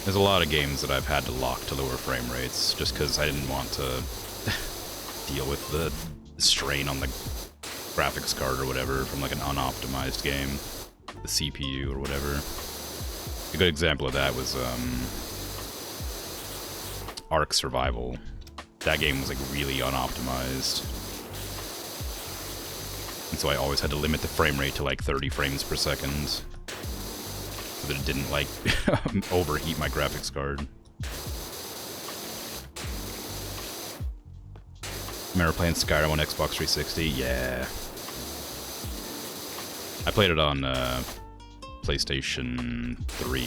There's a lot of games that I've had to lock to lower frame rates just because I didn't want to deal with the strain on the graphics card or whatever from like an unoptimized game, the CPU or whatever. A good example of that was Ark Survival. That game was like really unoptimized, and so I always had to limit the frame rate to like 30 frames per second so that it didn't like overheat my graphics card. Remember playing Skyrim on Xbox 360? Yeah. I played it on PlayStation 3.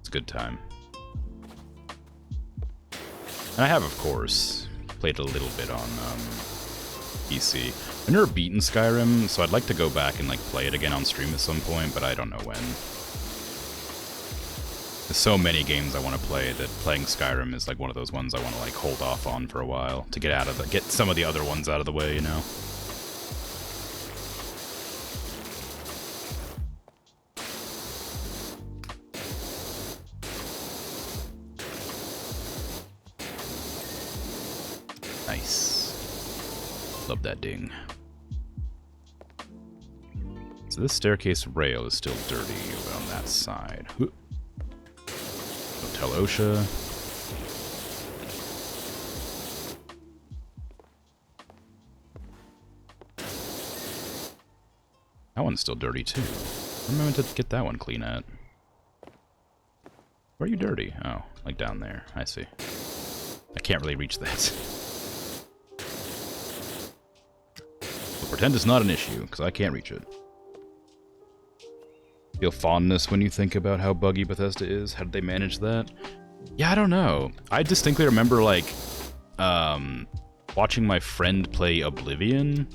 It's a good time. And I have, of course, played a little bit on PC. I've never beaten Skyrim, so I'd like to go back and like play it again on stream at some point, but I don't know when. There's so many games I want to play that playing Skyrim is like one of those ones I want to like hold off on for a while to get some of the other ones out of the way, you know. Nice. Love that ding. So this staircase rail is still dirty over on that side. Hotel OSHA. That one's still dirty too. Where am I meant to get that one clean at? Where are you dirty? Oh, like down there. I see. I can't really reach that. But pretend it's not an issue, because I can't reach it. Feel fondness when you think about how buggy Bethesda is? How did they manage that? Yeah, I don't know. I distinctly remember, like, watching my friend play Oblivion,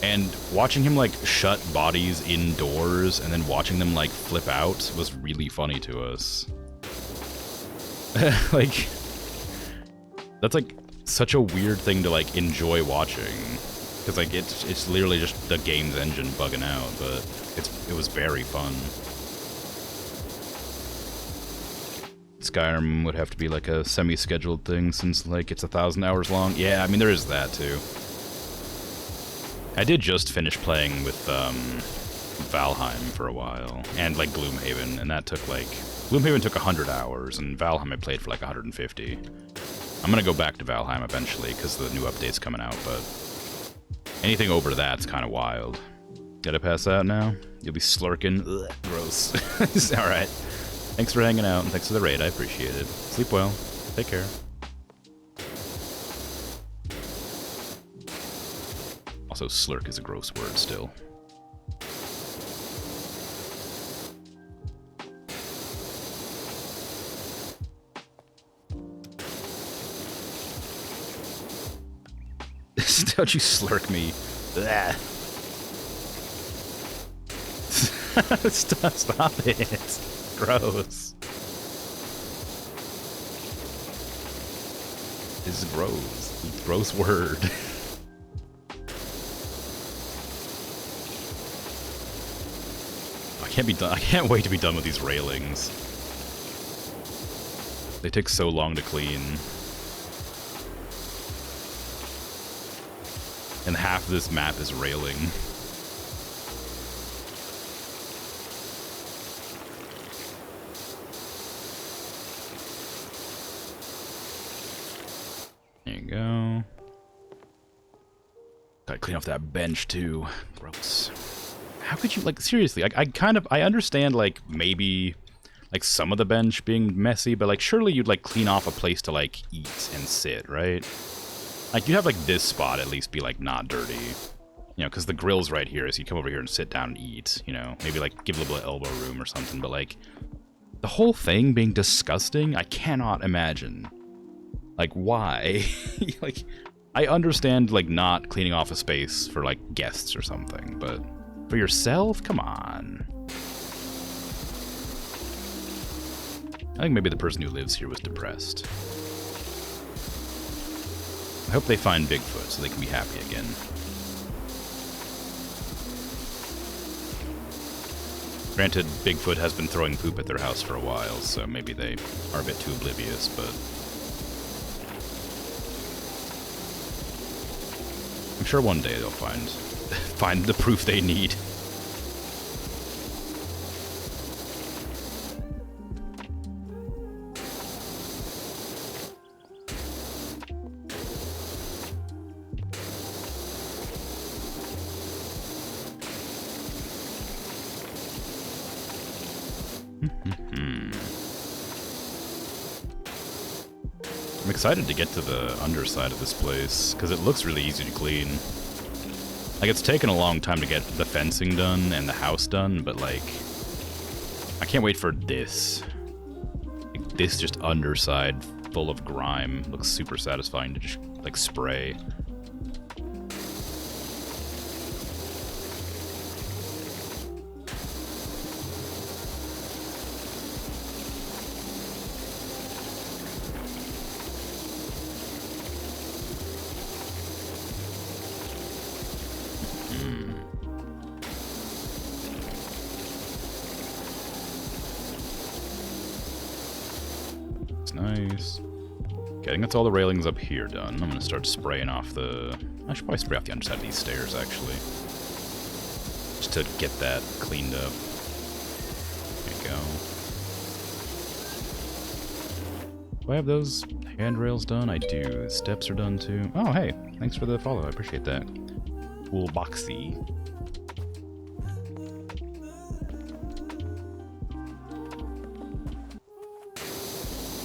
and watching him, like, shut bodies indoors, and then watching them, like, flip out was really funny to us. Like, that's, like, such a weird thing to, like, enjoy watching. Because, like, it's literally just the game's engine bugging out, but it was very fun. Skyrim would have to be, like, a semi-scheduled thing since, like, it's 1,000 hours long. Yeah, I mean, there is that, too. I did just finish playing with, Valheim for a while, and, like, Gloomhaven, and that took, like... Gloomhaven took 100 hours, and Valheim I played for, like, 150. I'm gonna go back to Valheim eventually, because the new update's coming out, but... anything over that's kind of wild. Gotta pass out now? You'll be slurking. Ugh, gross. Alright. Thanks for hanging out, and thanks for the raid. I appreciate it. Sleep well. Take care. Also, slurk is a gross word still. Don't you slurk me. Stop it. Gross. It's gross. It's a gross word. I can't be done. I can't wait to be done with these railings. They take so long to clean. And half of this map is railing. There you go. Gotta clean off that bench too. Gross. How could you, like, seriously, I understand, like, maybe, like, some of the bench being messy, but, like, surely you'd, like, clean off a place to, like, eat and sit, right? Like, you'd have, like, this spot at least be, like, not dirty. You You know, because the grill's right here, so you come over here and sit down and eat, you know. Maybe, like, give a little bit of elbow room or something, but, like, the whole thing being disgusting, I cannot imagine. Like, why? Like, I understand, like, not cleaning off a space for, like, guests or something, but for yourself? Come on. I think maybe the person who lives here was depressed. I hope they find Bigfoot so they can be happy again. Granted, Bigfoot has been throwing poop at their house for a while, so maybe they are a bit too oblivious, but I'm sure one day they'll find the proof they need. I'm excited to get to the underside of this place, because it looks really easy to clean. Like, it's taken a long time to get the fencing done and the house done, but, like, I can't wait for this. Like, this just underside full of grime looks super satisfying to just, like, spray. Nice. Okay, I think that's all the railings up here done. I'm gonna start spraying off the... I should probably spray off the underside of these stairs, actually. Just to get that cleaned up. There you go. Do I have those handrails done? I do. The steps are done, too. Oh, hey. Thanks for the follow. I appreciate that. Cool boxy.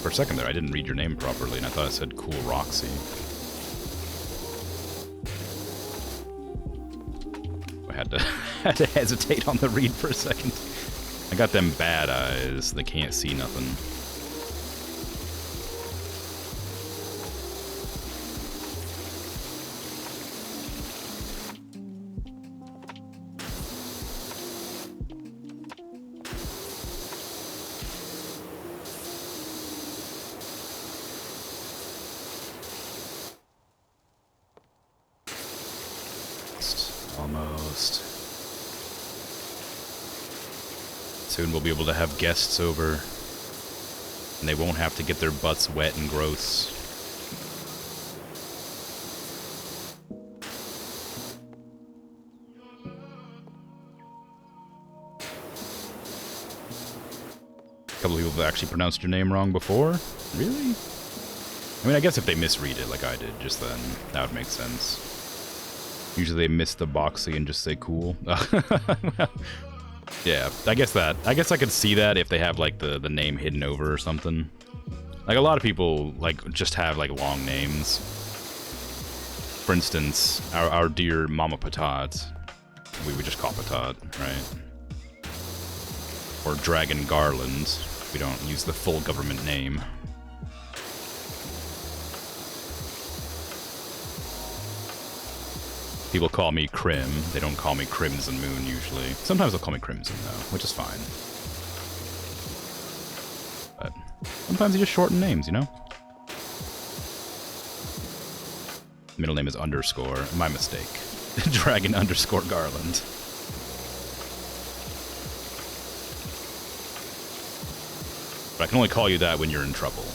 For a second there, I didn't read your name properly, and I thought it said Cool Roxy. I had to hesitate on the read for a second. I got them bad eyes. They can't see nothing. Almost. Soon we'll be able to have guests over, and they won't have to get their butts wet and gross. A couple of people have actually pronounced your name wrong before? Really? I mean, I guess if they misread it like I did just then, that would make sense. Usually they miss the boxy and just say cool. Yeah, I guess I could see that if they have like the name hidden over or something. Like a lot of people like just have like long names. For instance, our dear Mama Patat, we would just call Patat, right? Or Dragon Garland. We don't use the full government name. People call me Crim. They don't call me Crimson Moon, usually. Sometimes they'll call me Crimson, though, which is fine. But sometimes you just shorten names, you know? Middle name is underscore. My mistake. Dragon underscore Garland. But I can only call you that when you're in trouble.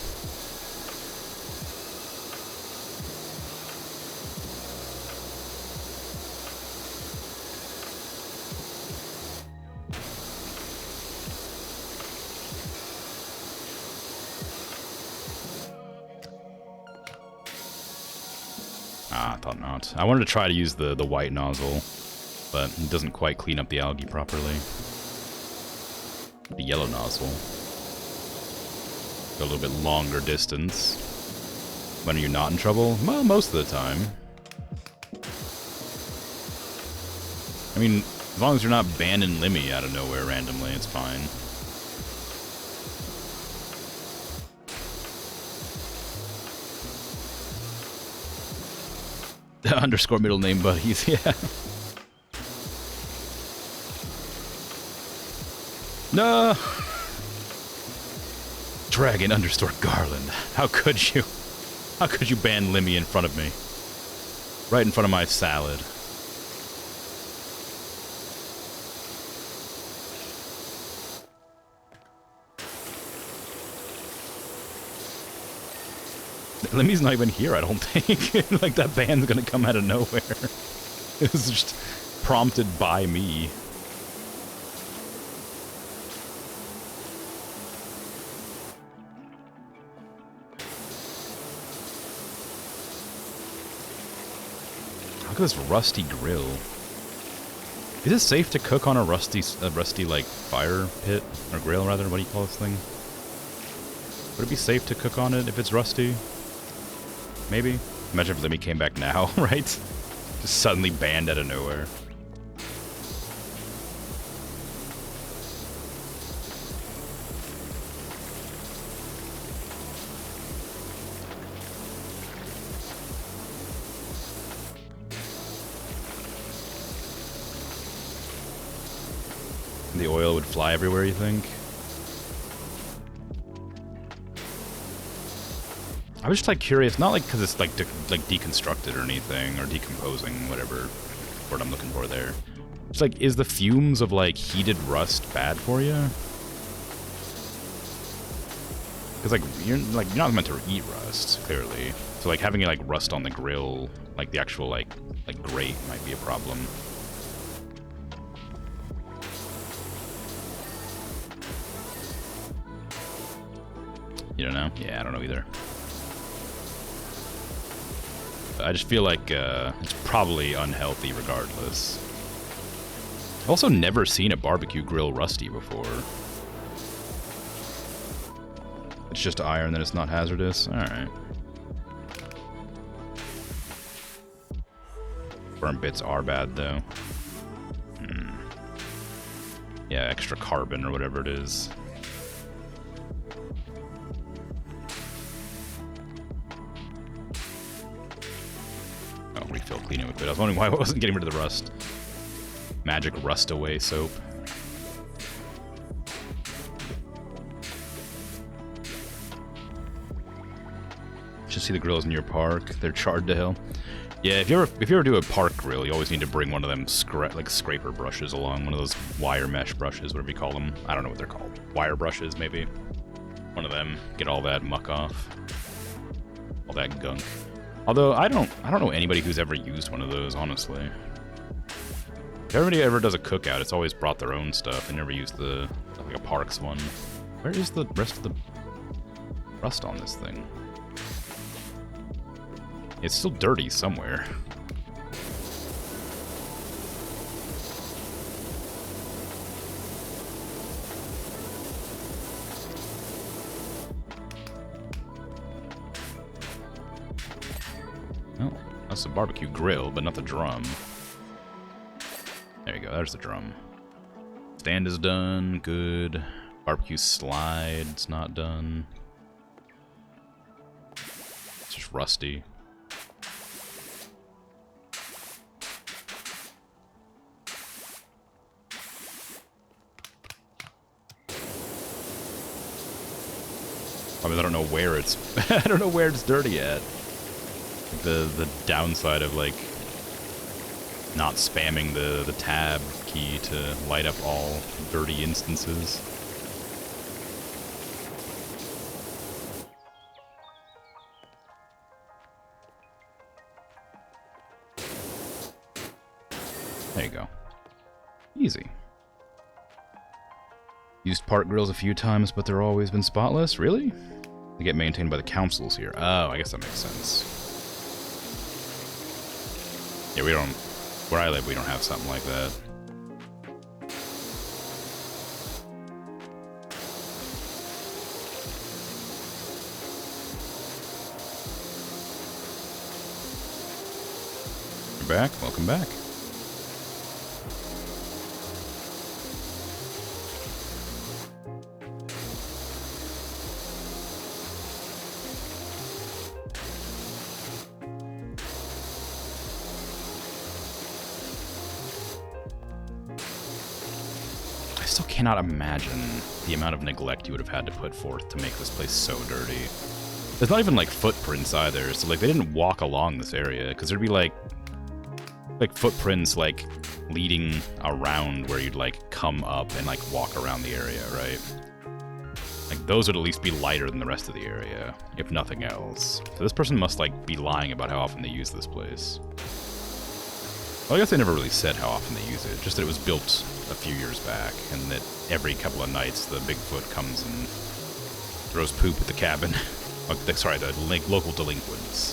Ah, I thought not. I wanted to try to use the white nozzle, but it doesn't quite clean up the algae properly. The yellow nozzle. Go a little bit longer distance. When are you not in trouble? Well, most of the time. I mean, as long as you're not banning Limmy out of nowhere randomly, it's fine. Underscore middle name buddies, yeah. No! Dragon underscore Garland. How could you? How could you ban Limmy in front of me? Right in front of my salad. Limmy's not even here, I don't think. Like, that ban's gonna come out of nowhere. It was just prompted by me. Look at this rusty grill. Is it safe to cook on a rusty like fire pit or grill rather? What do you call this thing? Would it be safe to cook on it if it's rusty? Maybe. Imagine if Limmy came back now, right? Just suddenly banned out of nowhere. The oil would fly everywhere, you think? I was just like curious, not like because it's like deconstructed or anything, or decomposing, whatever word I'm looking for there. It's like, is the fumes of like heated rust bad for you? Because like you're not meant to eat rust, clearly. So like having like rust on the grill, like the actual like grate, might be a problem. You don't know? Yeah, I don't know either. I just feel like it's probably unhealthy regardless. I've also never seen a barbecue grill rusty before. It's just iron, then it's not hazardous? Alright. Burn bits are bad, though. Yeah, extra carbon or whatever it is. Refill cleaning liquid. I was wondering why I wasn't getting rid of the rust. Magic rust away soap. Should see the grills in your park. They're charred to hell. Yeah, if you ever do a park grill, you always need to bring one of them scraper brushes along. One of those wire mesh brushes, whatever you call them. I don't know what they're called. Wire brushes, maybe. One of them. Get all that muck off. All that gunk. Although, I don't know anybody who's ever used one of those, honestly. If everybody ever does a cookout, it's always brought their own stuff. They never use like a Parks one. Where is the rest of the rust on this thing? It's still dirty somewhere. Oh, that's the barbecue grill, but not the drum. There you go, there's the drum. Stand is done, good. Barbecue slide's not done. It's just rusty. I mean, I don't know where it's I don't know where it's dirty at. The downside of like not spamming the tab key to light up all dirty instances. There you go. Easy. Used park grills a few times, but they're always been spotless? Really? They get maintained by the councils here. Oh, I guess that makes sense. Yeah, we don't... Where I live, we don't have something like that. You're back? Welcome back. I still cannot imagine the amount of neglect you would have had to put forth to make this place so dirty. There's not even, like, footprints either, so, like, they didn't walk along this area, because there'd be, like footprints, like, leading around where you'd, like, come up and, like, walk around the area, right? Like, those would at least be lighter than the rest of the area, if nothing else. So this person must, like, be lying about how often they use this place. Well, I guess they never really said how often they use it, just that it was built a few years back, and that every couple of nights the Bigfoot comes and throws poop at the cabin. Sorry, the local delinquents.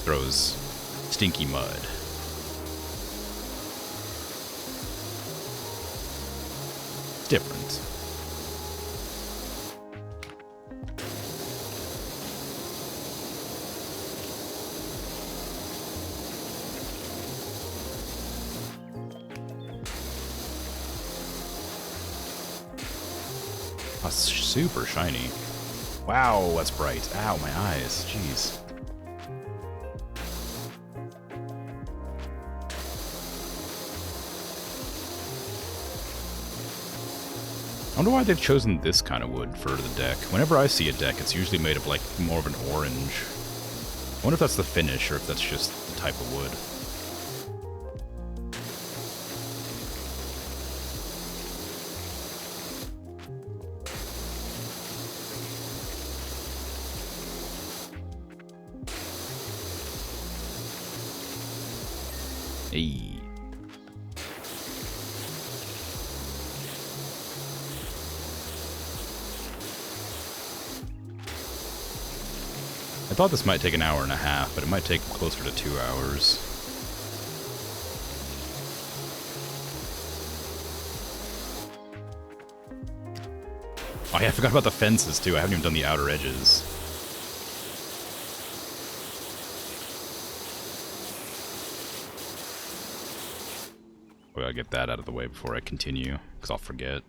Throws stinky mud. It's different. Oh, it's super shiny. Wow, that's bright. Ow, my eyes. Jeez. I wonder why they've chosen this kind of wood for the deck. Whenever I see a deck, it's usually made of, like, more of an orange. I wonder if that's the finish or if that's just the type of wood. Hey. I thought this might take an hour and a half, but it might take closer to 2 hours. Oh yeah, I forgot about the fences too. I haven't even done the outer edges. We gotta get that out of the way before I continue, because I'll forget.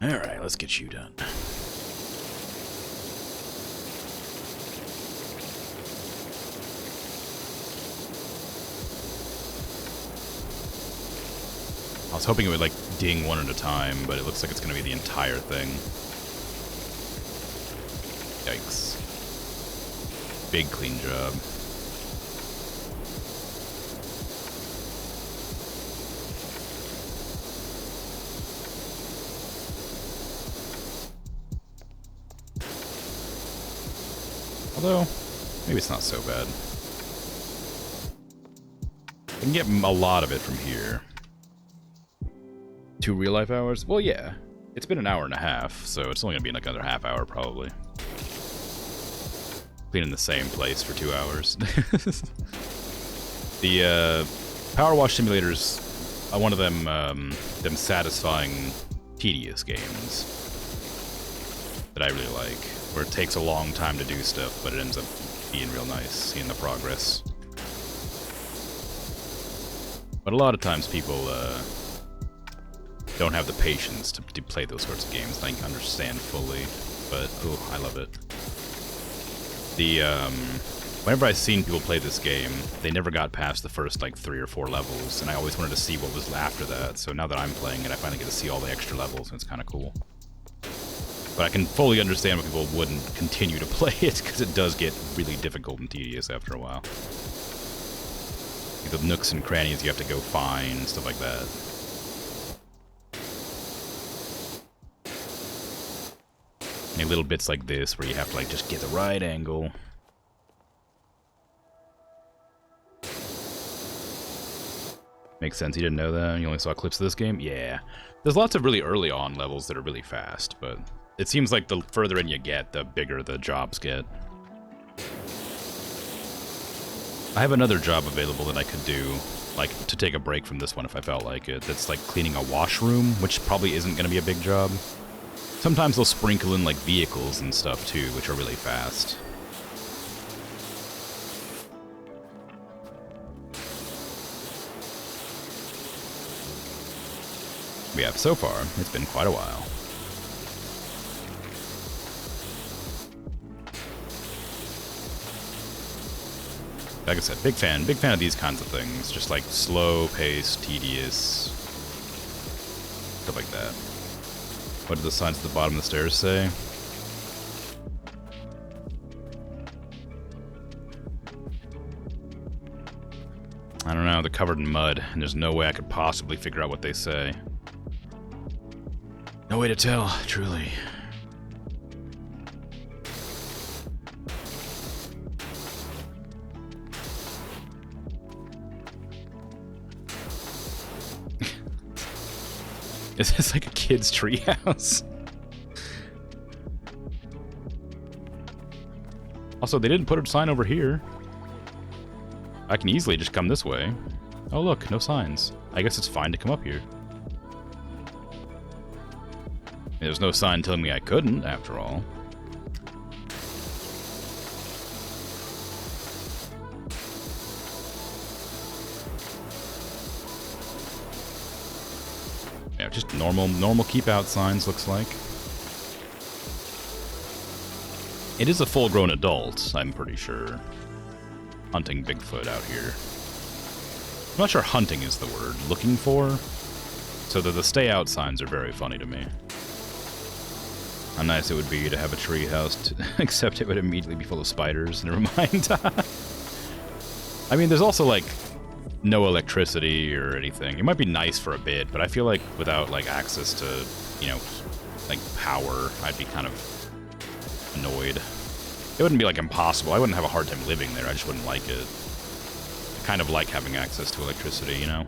Alright, let's get you done. I was hoping it would, like, ding one at a time, but it looks like it's gonna be the entire thing. Yikes. Big clean job. Although, maybe it's not so bad. I can get a lot of it from here. 2 real-life hours? Well, yeah. It's been an hour and a half, so it's only gonna be like another half hour, probably. Cleaning the same place for 2 hours. The PowerWash Simulator's one of them satisfying, tedious games that I really like, where it takes a long time to do stuff, but it ends up being real nice, seeing the progress. But a lot of times people don't have the patience to play those sorts of games, and I understand fully, but ooh, I love it. Whenever I've seen people play this game, they never got past the first, like, 3 or 4 levels, and I always wanted to see what was after that, so now that I'm playing it, I finally get to see all the extra levels, and it's kind of cool. But I can fully understand why people wouldn't continue to play it, because it does get really difficult and tedious after a while. Like the nooks and crannies you have to go find, stuff like that. Any little bits like this where you have to, like, just get the right angle. Makes sense, you didn't know that? You only saw clips of this game? Yeah. There's lots of really early on levels that are really fast, but it seems like the further in you get, the bigger the jobs get. I have another job available that I could do, like, to take a break from this one if I felt like it. That's like cleaning a washroom, which probably isn't going to be a big job. Sometimes they'll sprinkle in, like, vehicles and stuff too, which are really fast. Yeah, so far, it's been quite a while. Like I said, big fan of these kinds of things. Just like slow paced, tedious, stuff like that. What do the signs at the bottom of the stairs say? I don't know, they're covered in mud, and there's no way I could possibly figure out what they say. No way to tell, truly. Is this like a kid's treehouse? Also, they didn't put a sign over here. I can easily just come this way. Oh look, no signs. I guess it's fine to come up here. There's no sign telling me I couldn't, after all. Yeah, just normal keep out signs, looks like. It is a full-grown adult, I'm pretty sure. Hunting Bigfoot out here. I'm not sure hunting is the word. Looking for? So the stay out signs are very funny to me. How nice it would be to have a tree house, except it would immediately be full of spiders. Never mind. I mean, there's also, like, no electricity or anything. It might be nice for a bit, but I feel like without, like, access to, you know, like, power, I'd be kind of annoyed. It wouldn't be, like, impossible. I wouldn't have a hard time living there. I just wouldn't like it. I kind of like having access to electricity, you know?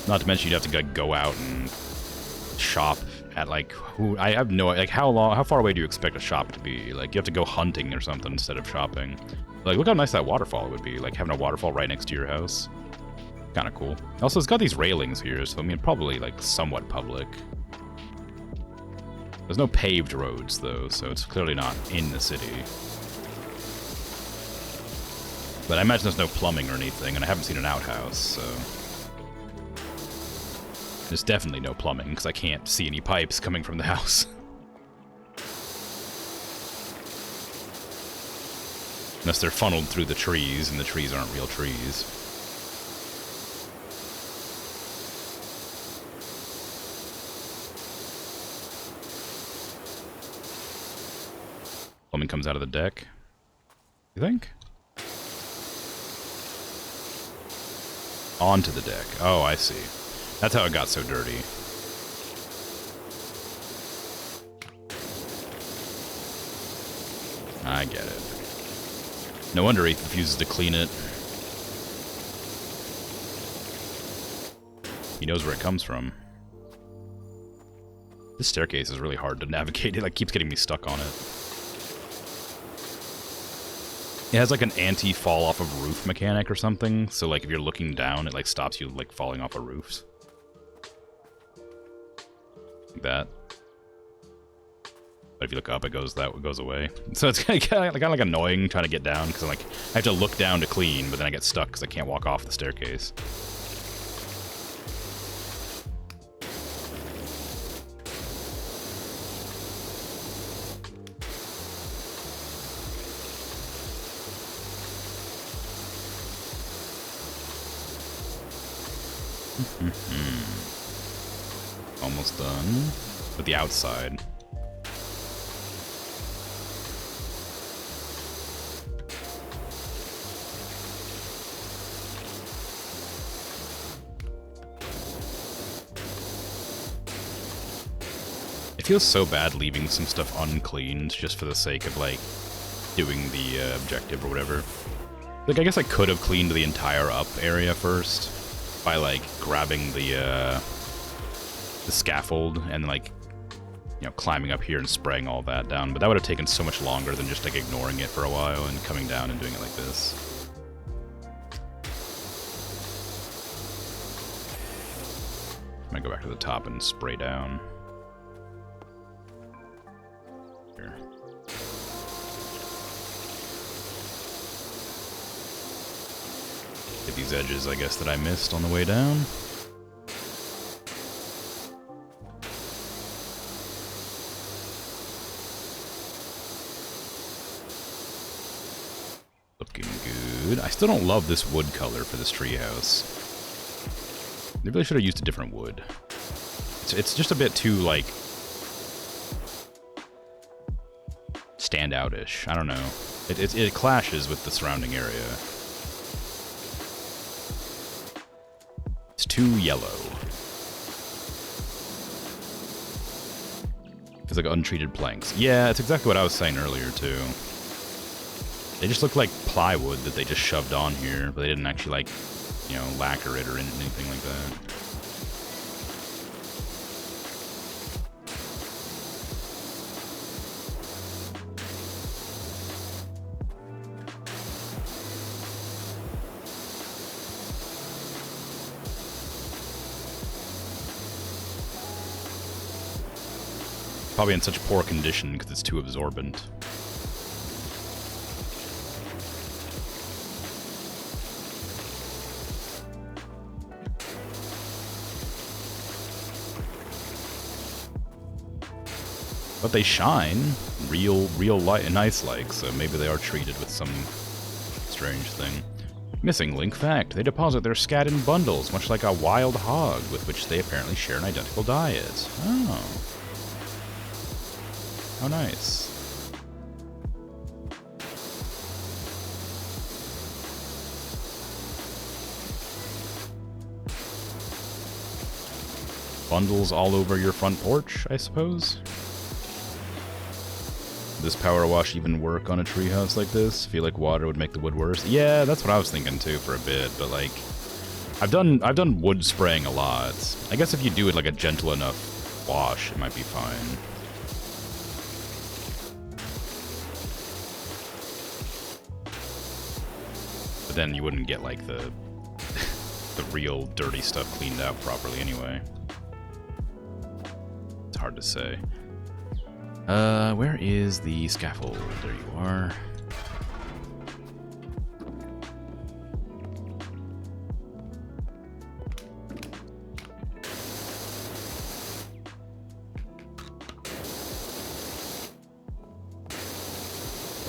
Not to mention you'd have to like, go out and shop at like I have no like how far away do you expect a shop to be? Like you have to go hunting or something instead of shopping. Like look how nice that waterfall would be. Like having a waterfall right next to your house. Kind of cool. Also, it's got these railings here, so I mean probably like somewhat public. There's no paved roads though, so it's clearly not in the city. But I imagine there's no plumbing or anything, and I haven't seen an outhouse, so... There's definitely no plumbing, because I can't see any pipes coming from the house. Unless they're funneled through the trees, and the trees aren't real trees. Plumbing comes out of the deck. You think? Onto the deck. Oh, I see. That's how it got so dirty. I get it. No wonder he refuses to clean it. He knows where it comes from. This staircase is really hard to navigate. It like keeps getting me stuck on it. It has like an anti-fall off of roof mechanic or something, so like if you're looking down, it like stops you like falling off of roofs. Like that. But if you look up, it goes away. So it's kind of like annoying trying to get down because like I have to look down to clean, but then I get stuck because I can't walk off the staircase. Almost done with the outside. It feels so bad leaving some stuff uncleaned just for the sake of like doing the objective or whatever. Like I guess I could have cleaned the entire up area first by like grabbing the scaffold and like, you know, climbing up here and spraying all that down, but that would have taken so much longer than just like ignoring it for a while and coming down and doing it like this. I'm gonna go back to the top and spray down. Here. Get these edges, I guess, that I missed on the way down. Looking good. I still don't love this wood color for this treehouse. They really should have used a different wood. It's just a bit too, like, standout-ish. I don't know. It clashes with the surrounding area. It's too yellow. Feels like untreated planks. Yeah, it's exactly what I was saying earlier, too. They just look like plywood that they just shoved on here, but they didn't actually, like, you know, lacquer it or anything like that. Probably in such poor condition because it's too absorbent. But they shine real light and ice-like, so maybe they are treated with some strange thing. Missing link fact: they deposit their scat in bundles, much like a wild hog, with which they apparently share an identical diet. Oh. How nice. Bundles all over your front porch, I suppose? Does power wash even work on a treehouse like this? Feel like water would make the wood worse? Yeah, that's what I was thinking too for a bit, but like, I've done wood spraying a lot. I guess if you do it like a gentle enough wash, it might be fine. But then you wouldn't get like the real dirty stuff cleaned out properly anyway. It's hard to say. Where is the scaffold? There you are.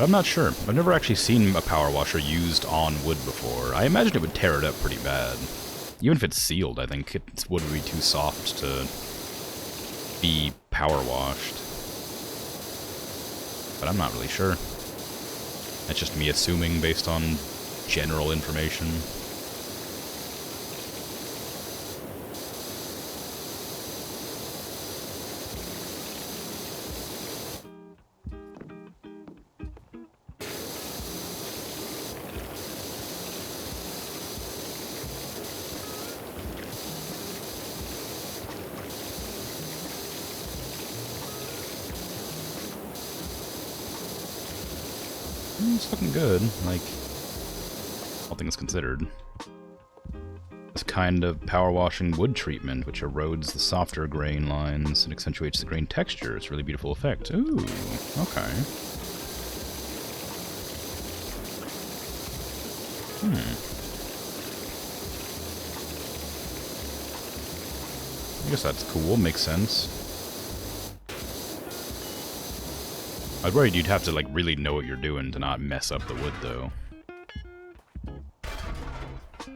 I'm not sure. I've never actually seen a power washer used on wood before. I imagine it would tear it up pretty bad. Even if it's sealed, I think wood would be too soft to be power washed. But I'm not really sure. That's just me assuming based on general information. It's looking good, like, all things considered. This kind of power washing wood treatment, which erodes the softer grain lines and accentuates the grain texture. It's a really beautiful effect. Ooh, okay. I guess that's cool, makes sense. I'd worried you'd have to, like, really know what you're doing to not mess up the wood, though. Do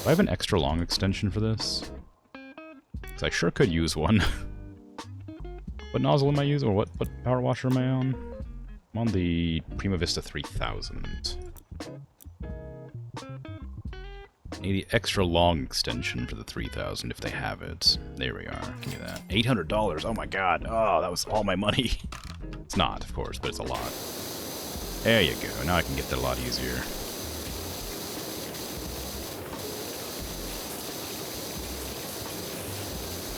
I have an extra long extension for this? Because I sure could use one. What nozzle am I using, or what power washer am I on? I'm on the Prima Vista 3000. Need the extra long extension for the 3000 if they have it. There we are. Give me that. $800. Oh my god. Oh, that was all my money. It's not, of course, but it's a lot. There you go. Now I can get that a lot easier.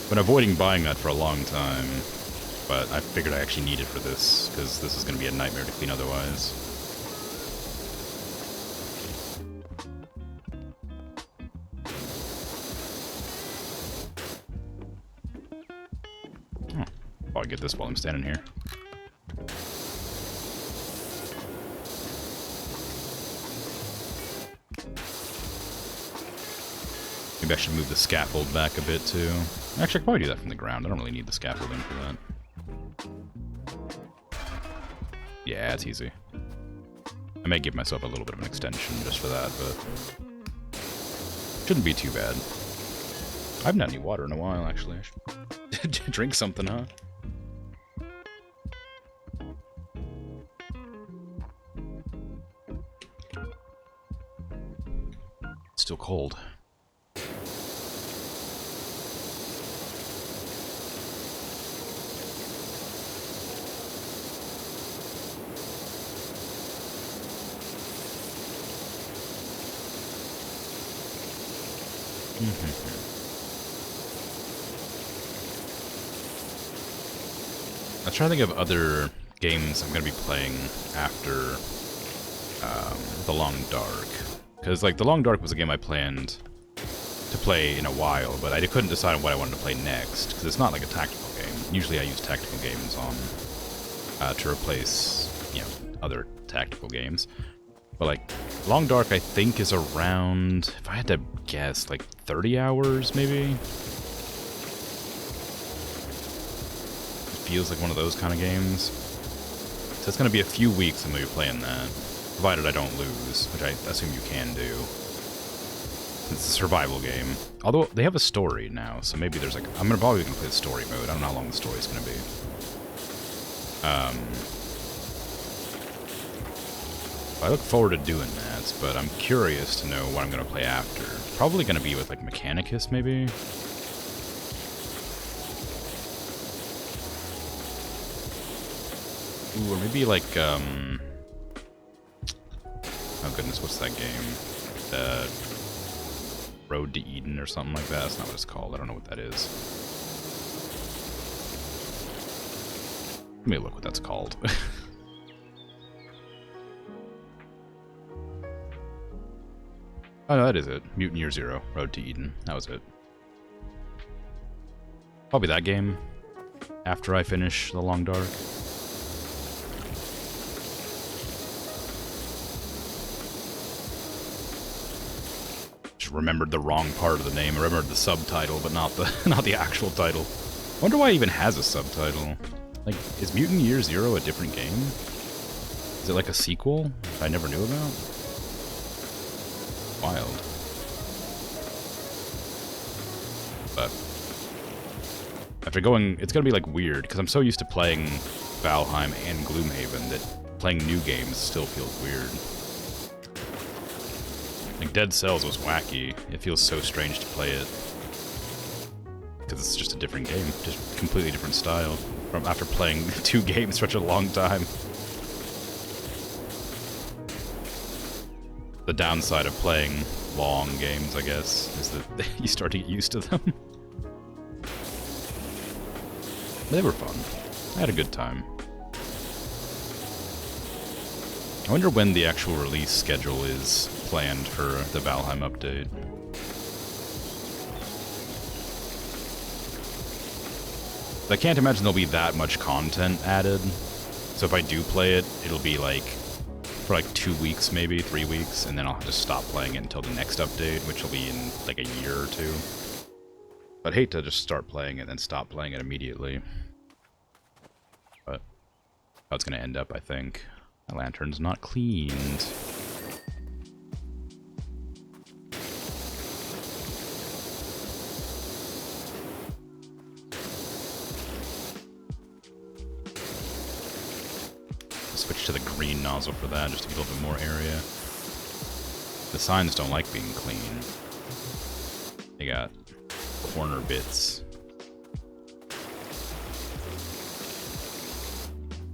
Been avoiding buying that for a long time, but I figured I actually need it for this, because this is going to be a nightmare to clean otherwise. I'll get this while I'm standing here. Maybe I should move the scaffold back a bit too. Actually, I could probably do that from the ground. I don't really need the scaffolding for that. Yeah, it's easy. I may give myself a little bit of an extension just for that, but shouldn't be too bad. I haven't had any water in a while, actually. I should drink something, huh? It's still cold. I'm trying to think of other games I'm going to be playing after The Long Dark. Because, like, The Long Dark was a game I planned to play in a while, but I couldn't decide on what I wanted to play next, because it's not like a tactical game. Usually I use tactical games on to replace, you know, other tactical games. But, like, Long Dark, I think, is around, if I had to guess, like 30 hours, maybe? Feels like one of those kind of games. So it's going to be a few weeks I'm going to be playing that, provided I don't lose, which I assume you can do. It's a survival game. Although, they have a story now, so maybe there's like... I'm probably going to play the story mode. I don't know how long the story's going to be. I look forward to doing that, but I'm curious to know what I'm going to play after. Probably going to be with, like, Mechanicus, maybe? Ooh, or maybe, like, oh goodness, what's that game? Road to Eden or something like that? That's not what it's called. I don't know what that is. Let me look what that's called. Oh, no, that is it. Mutant Year Zero, Road to Eden. That was it. Probably that game after I finish The Long Dark. Just remembered the wrong part of the name. I remembered the subtitle, but not the actual title. I wonder why it even has a subtitle. Like, is Mutant Year Zero a different game? Is it like a sequel I never knew about? Wild. But after going, it's gonna be like weird because I'm so used to playing Valheim and Gloomhaven that playing new games still feels weird. Like Dead Cells was wacky. It feels so strange to play it because it's just a different game, just completely different style. From after playing 2 games for such a long time. The downside of playing long games, I guess, is that you start to get used to them. They were fun. I had a good time. I wonder when the actual release schedule is planned for the Valheim update. I can't imagine there'll be that much content added. So if I do play it, it'll be like for like 2 weeks, maybe 3 weeks, and then I'll have to stop playing it until the next update, which will be in like a year or 2. I'd hate to just start playing it and then stop playing it immediately. But how it's gonna end up, I think. My lantern's not cleaned. Switch to the green nozzle for that, just to get a little bit more area. The signs don't like being clean. They got corner bits.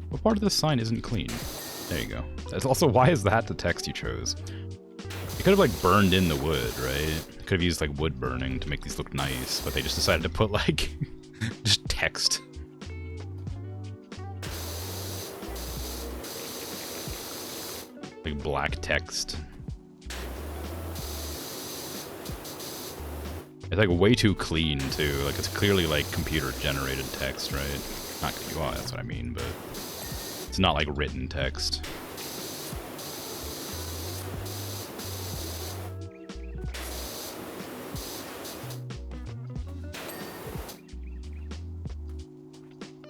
What part of this sign isn't clean? There you go. That's also, why is that the text you chose? You could have, like, burned in the wood, right? Could have used, like, wood burning to make these look nice, but they just decided to put, like, just text. Like black text. It's like way too clean too. Like it's clearly like computer generated text, right? Not well, that's what I mean, but it's not like written text.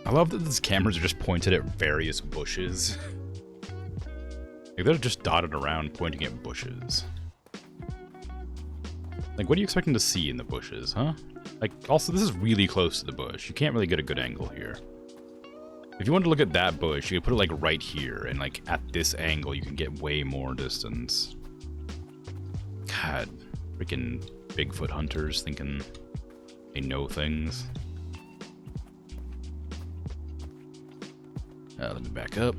I love that these cameras are just pointed at various bushes. Like, they're just dotted around pointing at bushes. Like, what are you expecting to see in the bushes, huh? Like, also, this is really close to the bush. You can't really get a good angle here. If you wanted to look at that bush, you could put it, like, right here, and, like, at this angle, you can get way more distance. God, freaking Bigfoot hunters thinking they know things. Let me back up.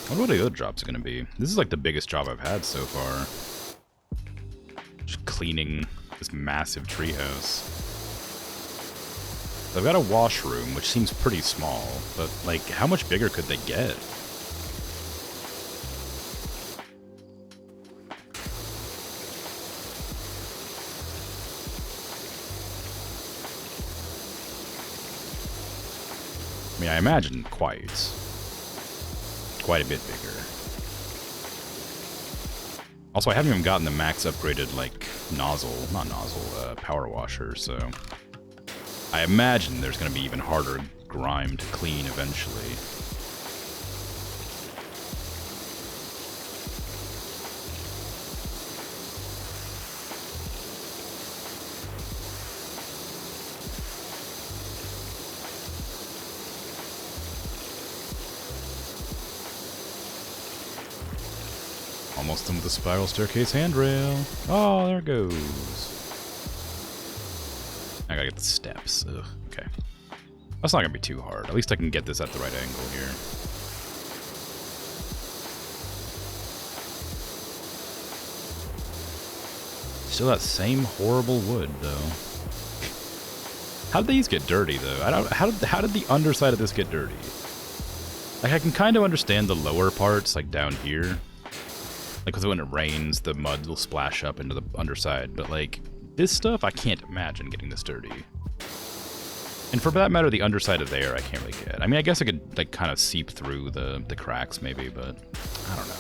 I wonder what the other job's gonna be. This is like the biggest job I've had so far. Just cleaning this massive treehouse. I've got a washroom, which seems pretty small, but like, how much bigger could they get? I mean, I imagine quite a bit bigger. Also, I haven't even gotten the max upgraded, like, power washer, so I imagine there's going to be even harder grime to clean eventually. Almost done with the spiral staircase handrail. Oh, there it goes. I gotta get the steps. Ugh, okay. That's not gonna be too hard. At least I can get this at the right angle here. Still that same horrible wood, though. How did these get dirty, though? How did the underside of this get dirty? Like, I can kind of understand the lower parts, like down here. Like, because when it rains, the mud will splash up into the underside. But, like, this stuff, I can't imagine getting this dirty. And for that matter, the underside of there, I can't really get. I mean, I guess I could, like, kind of seep through the cracks, maybe, but I don't know.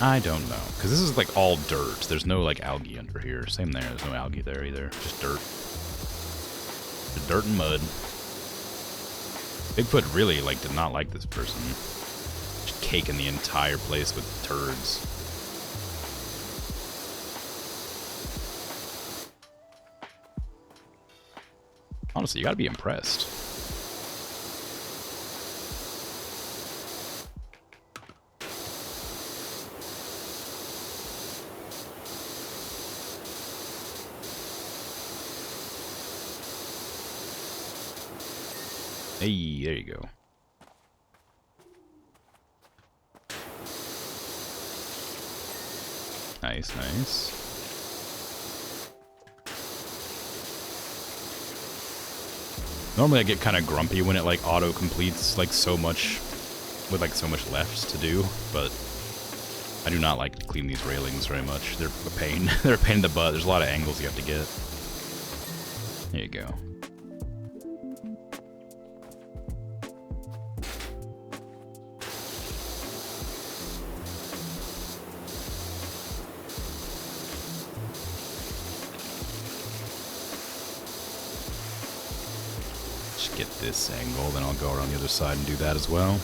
I don't know. Because this is, like, all dirt. There's no, like, algae under here. Same there. There's no algae there either. Just dirt. The dirt and mud. Bigfoot really, like, did not like this person. Just caking the entire place with turds. Honestly, you gotta be impressed. Hey, there you go. Nice, nice. Normally I get kind of grumpy when it like auto completes like so much with like so much left to do, but I do not like to clean these railings very much. They're a pain. They're a pain in the butt. There's a lot of angles you have to get. There you go. Get this angle, then I'll go around the other side and do that as well.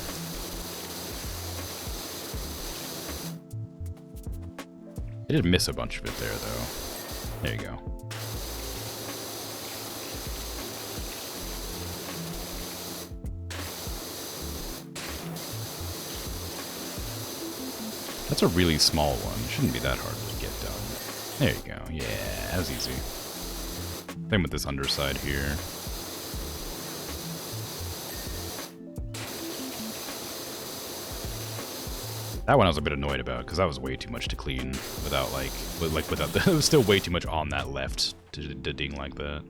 I did miss a bunch of it there, though. There you go. That's a really small one. It shouldn't be that hard to get done. There you go. Yeah, that was easy. Same with this underside here. That one I was a bit annoyed about, because that was way too much to clean without, without the... It was still way too much on that left to ding like that.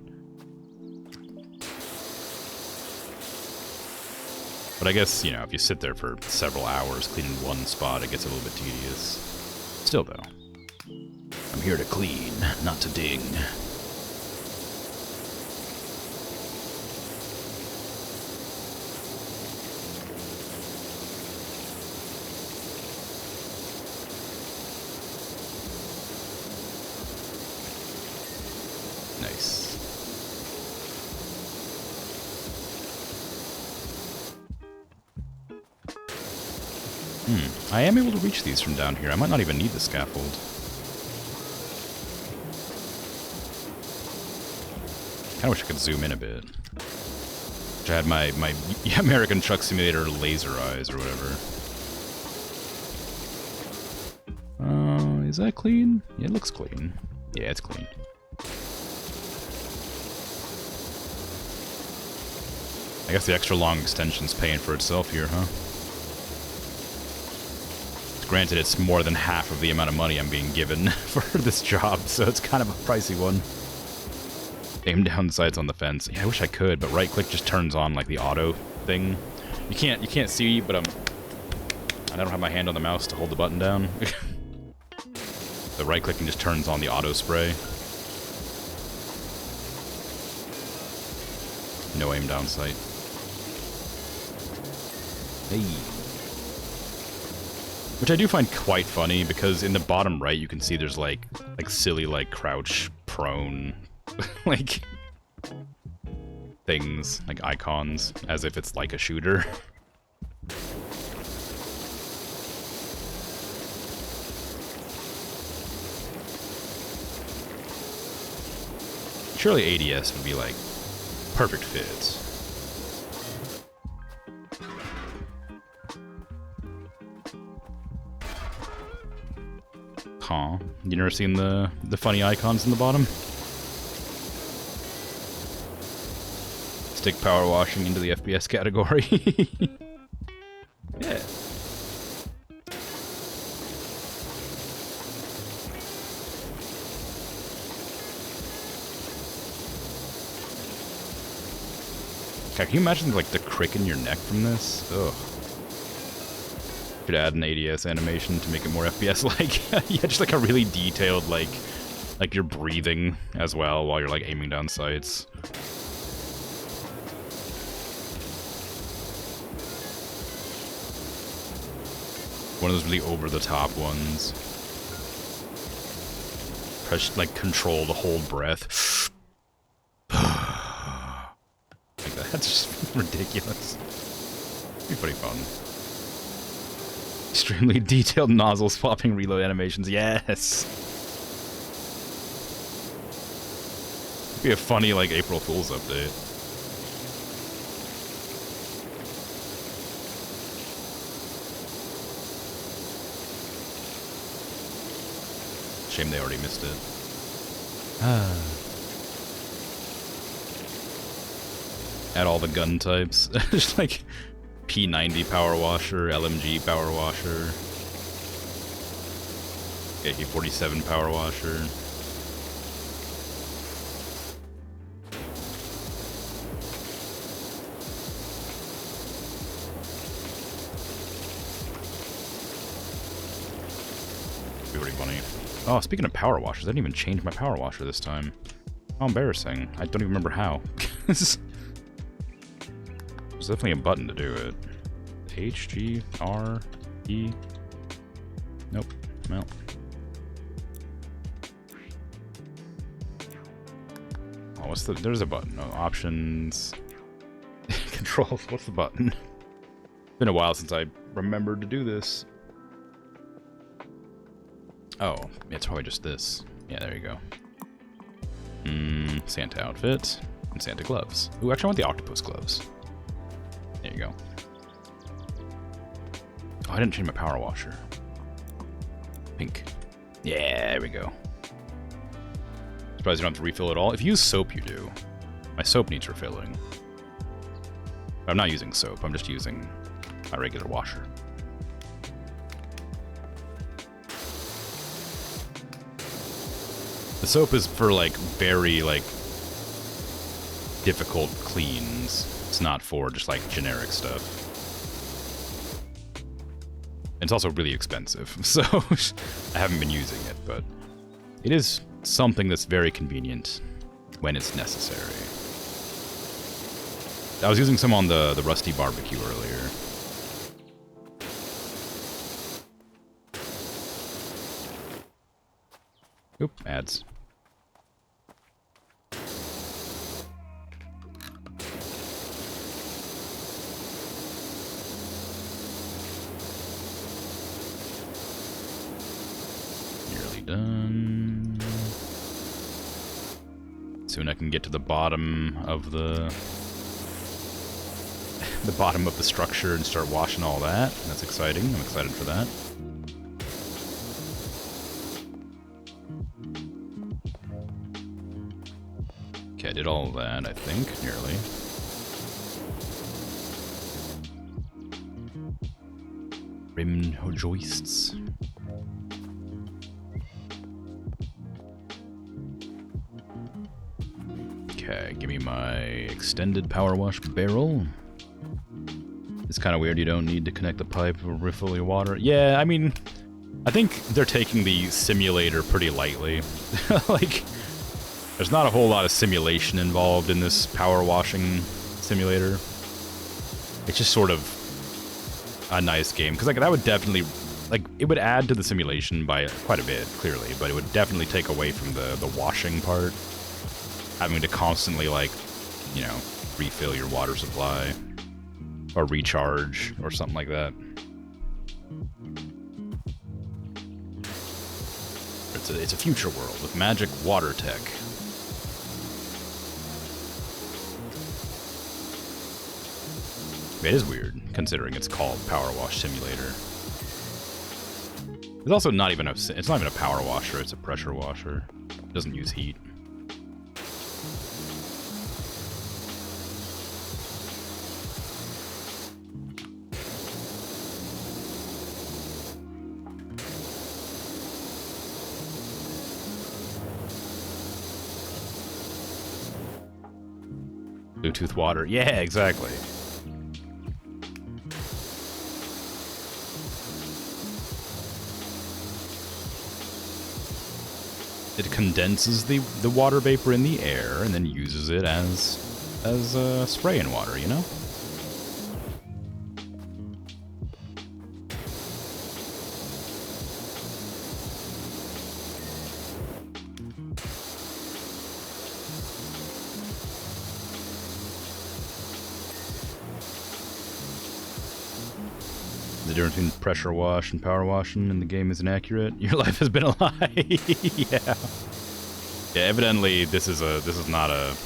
But I guess, you know, if you sit there for several hours cleaning one spot, it gets a little bit tedious. Still, though, I'm here to clean, not to ding. Nice. I am able to reach these from down here. I might not even need the scaffold. Kinda wish I could zoom in a bit. Wish I had my American Truck Simulator laser eyes or whatever. Is that clean? Yeah, it looks clean. Yeah, it's clean. I guess the extra long extension's paying for itself here, huh? Granted, it's more than half of the amount of money I'm being given for this job, so it's kind of a pricey one. Aim down sights on the fence. Yeah, I wish I could, but right-click just turns on like the auto thing. You can't see, but I don't have my hand on the mouse to hold the button down. The right-clicking just turns on the auto spray. No aim down sight. Hey. Which I do find quite funny, because in the bottom right you can see there's like silly like crouch prone like things, like icons, as if it's like a shooter. Surely ADS would be like perfect fits. Huh. You never seen the funny icons in the bottom? Stick power washing into the FPS category. Yeah. God, can you imagine like the crick in your neck from this? Ugh. Could add an ADS animation to make it more FPS-like. Yeah, just like a really detailed, like you're breathing as well while you're like aiming down sights. One of those really over-the-top ones. Press, like, control the whole breath. Like that. That's just ridiculous. It'd be pretty fun. Extremely detailed nozzle swapping reload animations. Yes! It'd be a funny, like, April Fool's update. Shame they already missed it. Add all the gun types. Just like P90 power washer, LMG power washer, AK-47 power washer. Be pretty funny. Oh, speaking of power washers, I didn't even change my power washer this time. How embarrassing. I don't even remember how. There's definitely a button to do it. H, G, R, E. Nope. Well. Oh, what's the... There's a button. Oh, options. Controls. What's the button? It's been a while since I remembered to do this. Oh, it's probably just this. Yeah, there you go. Santa outfit and Santa gloves. Ooh, actually I want the octopus gloves. There you go. Oh, I didn't change my power washer. Pink. Yeah, there we go. Surprised you don't have to refill it all. If you use soap, you do. My soap needs refilling. I'm not using soap, I'm just using my regular washer. The soap is for, like, very, like, difficult cleans. It's not for just, like, generic stuff. It's also really expensive, so I haven't been using it, but it is something that's very convenient when it's necessary. I was using some on the Rusty Barbecue earlier. Oop, ads. Nearly done. Soon I can get to the bottom of the bottom of the structure and start washing all that. That's exciting. I'm excited for that. Okay, I did all of that, I think, nearly. Rim joists. Okay, give me my extended power wash barrel. It's kind of weird you don't need to connect the pipe or refill your water. Yeah, I mean, I think they're taking the simulator pretty lightly. Like, there's not a whole lot of simulation involved in this power washing simulator. It's just sort of a nice game. Because, like, that would definitely, like, it would add to the simulation by quite a bit, clearly. But it would definitely take away from the washing part. Having to constantly, like, you know, refill your water supply. Or recharge, or something like that. It's a future world with magic water tech. It is weird, considering it's called PowerWash Simulator. It's also not even it's not even a power washer, it's a pressure washer. It doesn't use heat. Bluetooth water. Yeah, exactly. It condenses the water vapor in the air and then uses it as spray in water, you know? The difference between pressure wash and power washing in the game is inaccurate. Your life has been a lie. Yeah. Yeah, evidently this is not a...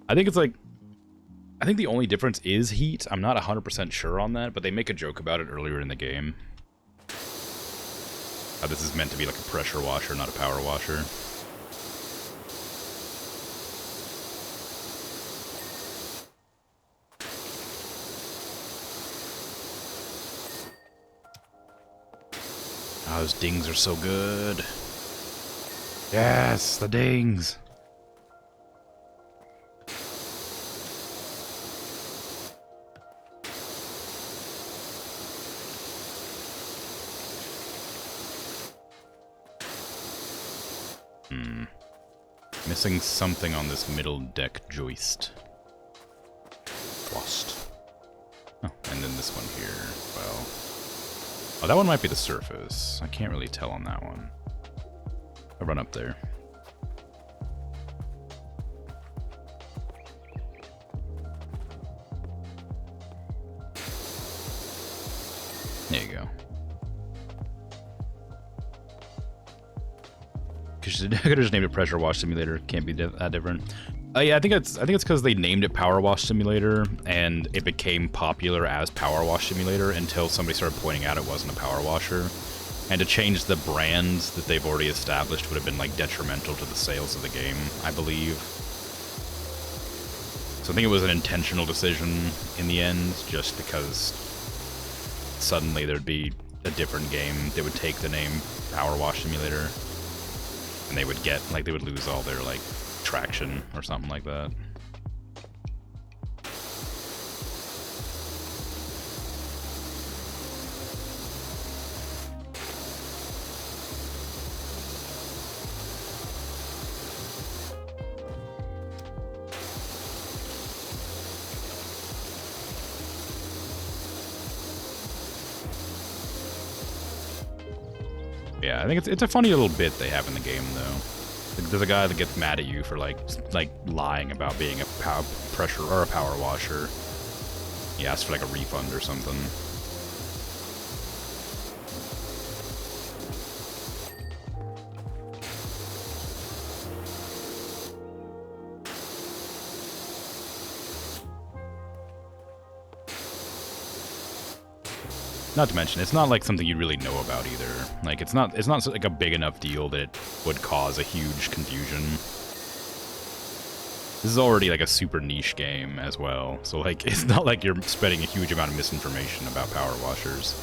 I think it's like... I think the only difference is heat. I'm not 100% sure on that, but they make a joke about it earlier in the game. How this is meant to be like a pressure washer, not a power washer. Oh, those dings are so good. Yes, the dings. Missing something on this middle deck joist. Lost. Oh, and then this one here. Well. Oh, that one might be the surface. I can't really tell on that one. I'll run up there. There you go. I could have just named it Pressure Wash Simulator. Can't be that different. Yeah, I think it's because they named it Power Wash Simulator, and it became popular as Power Wash Simulator until somebody started pointing out it wasn't a power washer. And to change the brand that they've already established would have been like detrimental to the sales of the game, I believe. So I think it was an intentional decision in the end, just because suddenly there'd be a different game that would take the name Power Wash Simulator. And they would get, like, they would lose all their, like, traction or something like that. Yeah, I think it's a funny little bit they have in the game, though. Like, there's a guy that gets mad at you for like lying about being a power washer. He asks for like a refund or something. Not to mention, it's not like something you really know about either. Like, it's not like a big enough deal that it would cause a huge confusion. This is already like a super niche game as well, so like it's not like you're spreading a huge amount of misinformation about power washers.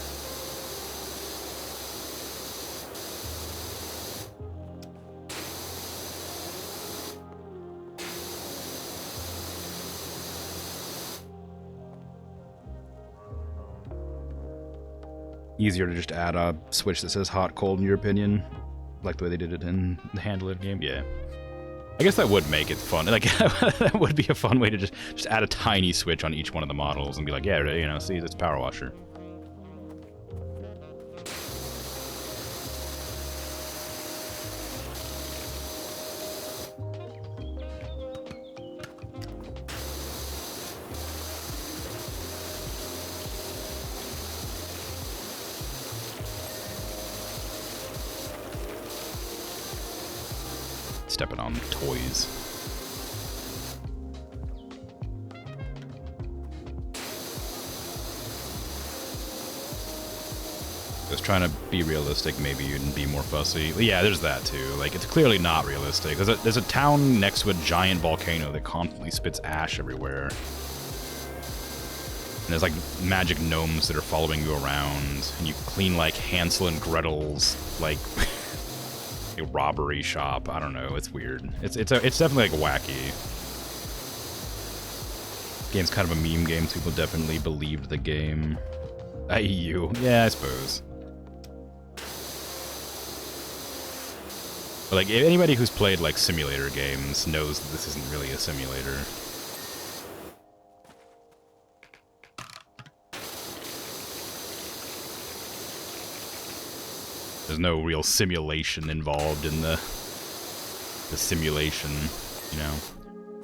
Easier to just add a switch that says hot, cold, in your opinion? Like the way they did it in the Handle It game? Yeah. I guess that would make it fun. Like, that would be a fun way to just add a tiny switch on each one of the models and be like, yeah, you know, see, it's a power washer. Stepping on toys. Just trying to be realistic, maybe you'd be more fussy. But yeah, there's that too. Like, it's clearly not realistic. There's a town next to a giant volcano that constantly spits ash everywhere. And there's like magic gnomes that are following you around, and you clean like Hansel and Gretel's like a robbery shop. I don't know. It's weird. It's definitely like wacky. Game's kind of a meme game, so people definitely believed the game. IEU. Yeah, I suppose. But like, anybody who's played like simulator games knows that this isn't really a simulator. There's no real simulation involved in the simulation, you know.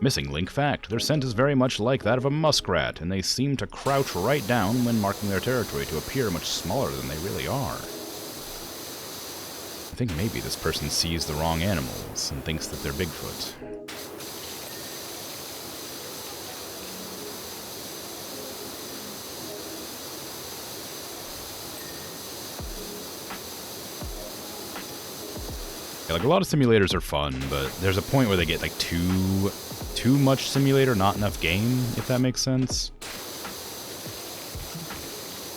Missing link fact. Their scent is very much like that of a muskrat, and they seem to crouch right down when marking their territory to appear much smaller than they really are. I think maybe this person sees the wrong animals and thinks that they're Bigfoot. Yeah, like, a lot of simulators are fun, but there's a point where they get like too much simulator, not enough game, if that makes sense.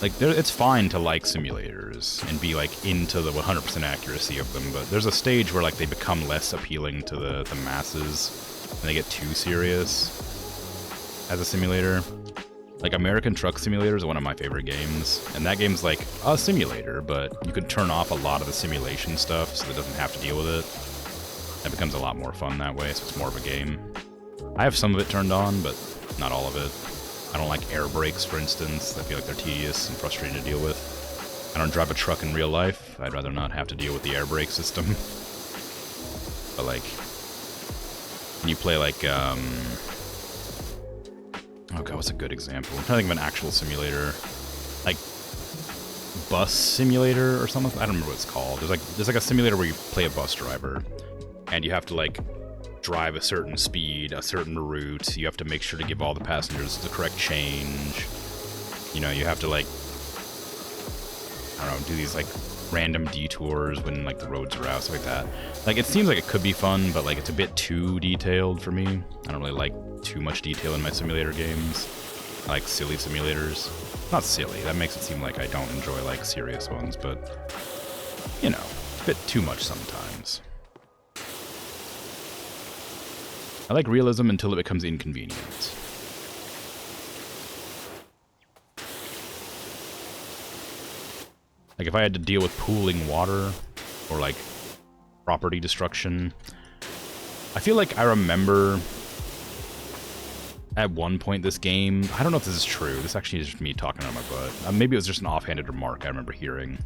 Like, it's fine to like simulators and be like into the 100% accuracy of them, but there's a stage where like they become less appealing to the masses and they get too serious as a simulator. Like, American Truck Simulator is one of my favorite games, and that game's like a simulator, but you could turn off a lot of the simulation stuff so it doesn't have to deal with it. That becomes a lot more fun that way, so it's more of a game. I have some of it turned on, but not all of it. I don't like air brakes, for instance. I feel like they're tedious and frustrating to deal with. I don't drive a truck in real life. I'd rather not have to deal with the air brake system. But like, when you play like, oh god, what's a good example? I'm trying to think of an actual simulator. Like, Bus Simulator or something? I don't remember what it's called. There's like a simulator where you play a bus driver, and you have to like drive a certain speed, a certain route. You have to make sure to give all the passengers the correct change. You know, you have to like, I don't know, do these like random detours when like the roads are out, stuff like that. Like, it seems like it could be fun, but like it's a bit too detailed for me. I don't really like too much detail in my simulator games. I like silly simulators. Not silly, that makes it seem like I don't enjoy like serious ones, but you know, a bit too much sometimes. I like realism until it becomes inconvenient. Like, if I had to deal with pooling water or like property destruction, I feel like I remember at one point this game, I don't know if this is true, this actually is just me talking out of my butt. Maybe it was just an offhanded remark I remember hearing.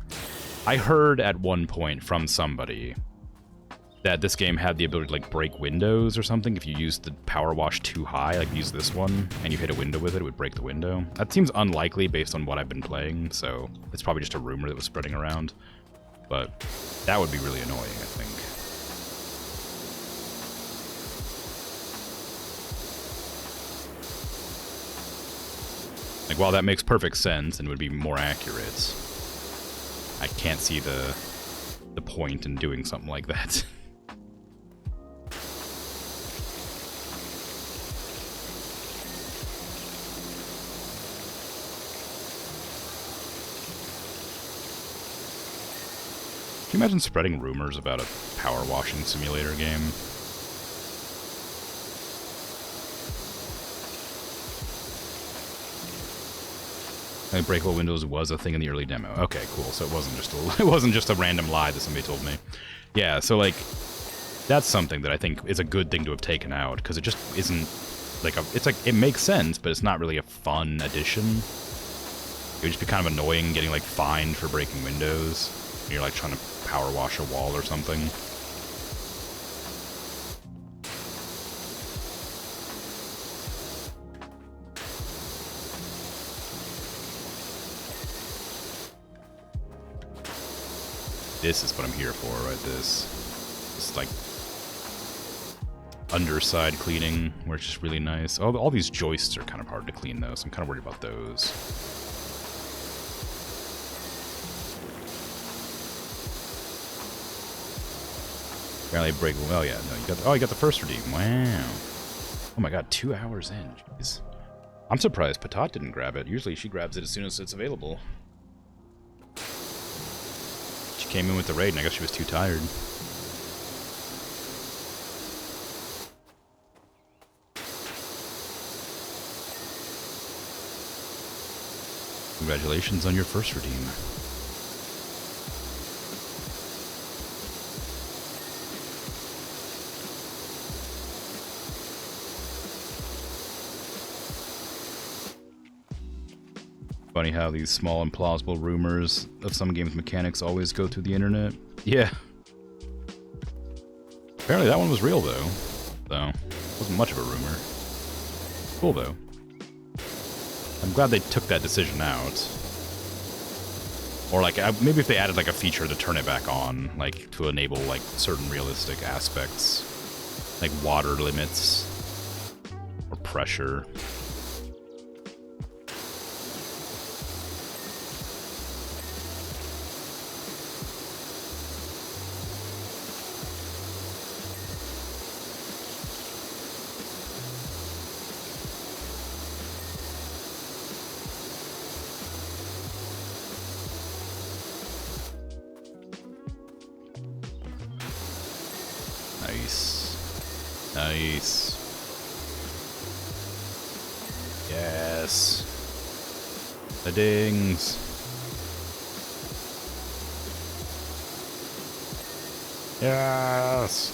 I heard at one point from somebody that this game had the ability to like break windows or something. If you used the PowerWash too high, like use this one, and you hit a window with it, it would break the window. That seems unlikely based on what I've been playing, so it's probably just a rumor that was spreading around. But that would be really annoying, I think. Like, while that makes perfect sense and would be more accurate, I can't see the point in doing something like that. Can you imagine spreading rumors about a power washing simulator game? Like breakable windows was a thing in the early demo. Okay, cool. So it wasn't just a random lie that somebody told me. Yeah, so like that's something that I think is a good thing to have taken out, because it just isn't like it's like it makes sense, but it's not really a fun addition. It would just be kind of annoying getting like fined for breaking windows when you're like trying to power wash a wall or something. This is what I'm here for, right? This like underside cleaning, where it's just really nice. Oh, all these joists are kind of hard to clean though, so I'm kind of worried about those. Apparently break. Oh yeah, no, you got the first redeem. Wow. Oh my god, 2 hours in. Jeez. I'm surprised Patat didn't grab it. Usually she grabs it as soon as it's available. She came in with the raid, and I guess she was too tired. Congratulations on your first redeem. Funny how these small implausible rumors of some games' mechanics always go through the internet. Yeah. Apparently that one was real, though. So, wasn't much of a rumor. Cool, though. I'm glad they took that decision out. Or, like, maybe if they added, like, a feature to turn it back on, like, to enable, like, certain realistic aspects. Like water limits. Or pressure. Nice. Yes. The dings. Yes.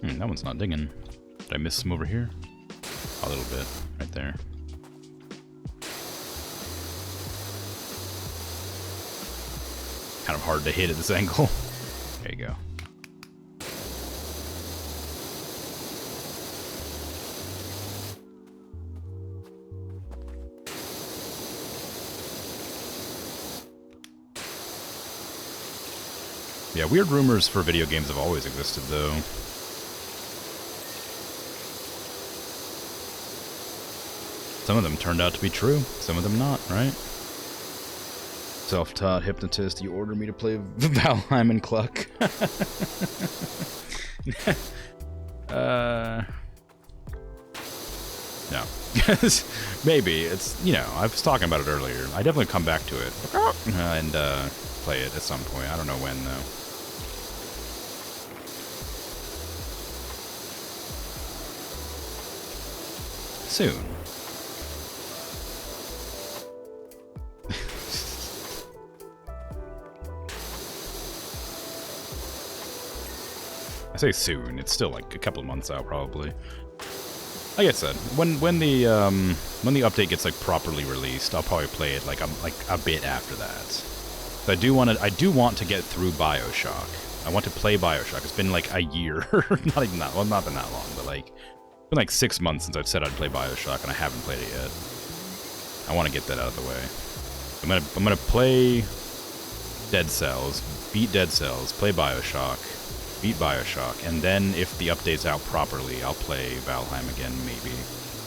That one's not dinging. Did I miss some over here? A little bit, right there. Kind of hard to hit at this angle. There you go. Yeah, weird rumors for video games have always existed, though. Some of them turned out to be true, some of them not, right? Self-taught hypnotist, you order me to play Valheim and Cluck. No. Maybe. It's, you know, I was talking about it earlier. I definitely come back to it and play it at some point. I don't know when, though. Soon. I say soon. It's still like a couple of months out, probably. Like I said, when the update gets like properly released, I'll probably play it like a bit after that. So I do want to get through BioShock. I want to play BioShock. It's been like a year, not even that. Well, not been that long, but like it's been like 6 months since I've said I'd play BioShock, and I haven't played it yet. I want to get that out of the way. I'm gonna play Dead Cells, beat Dead Cells, play BioShock. Beat BioShock, and then if the update's out properly, I'll play Valheim again, maybe.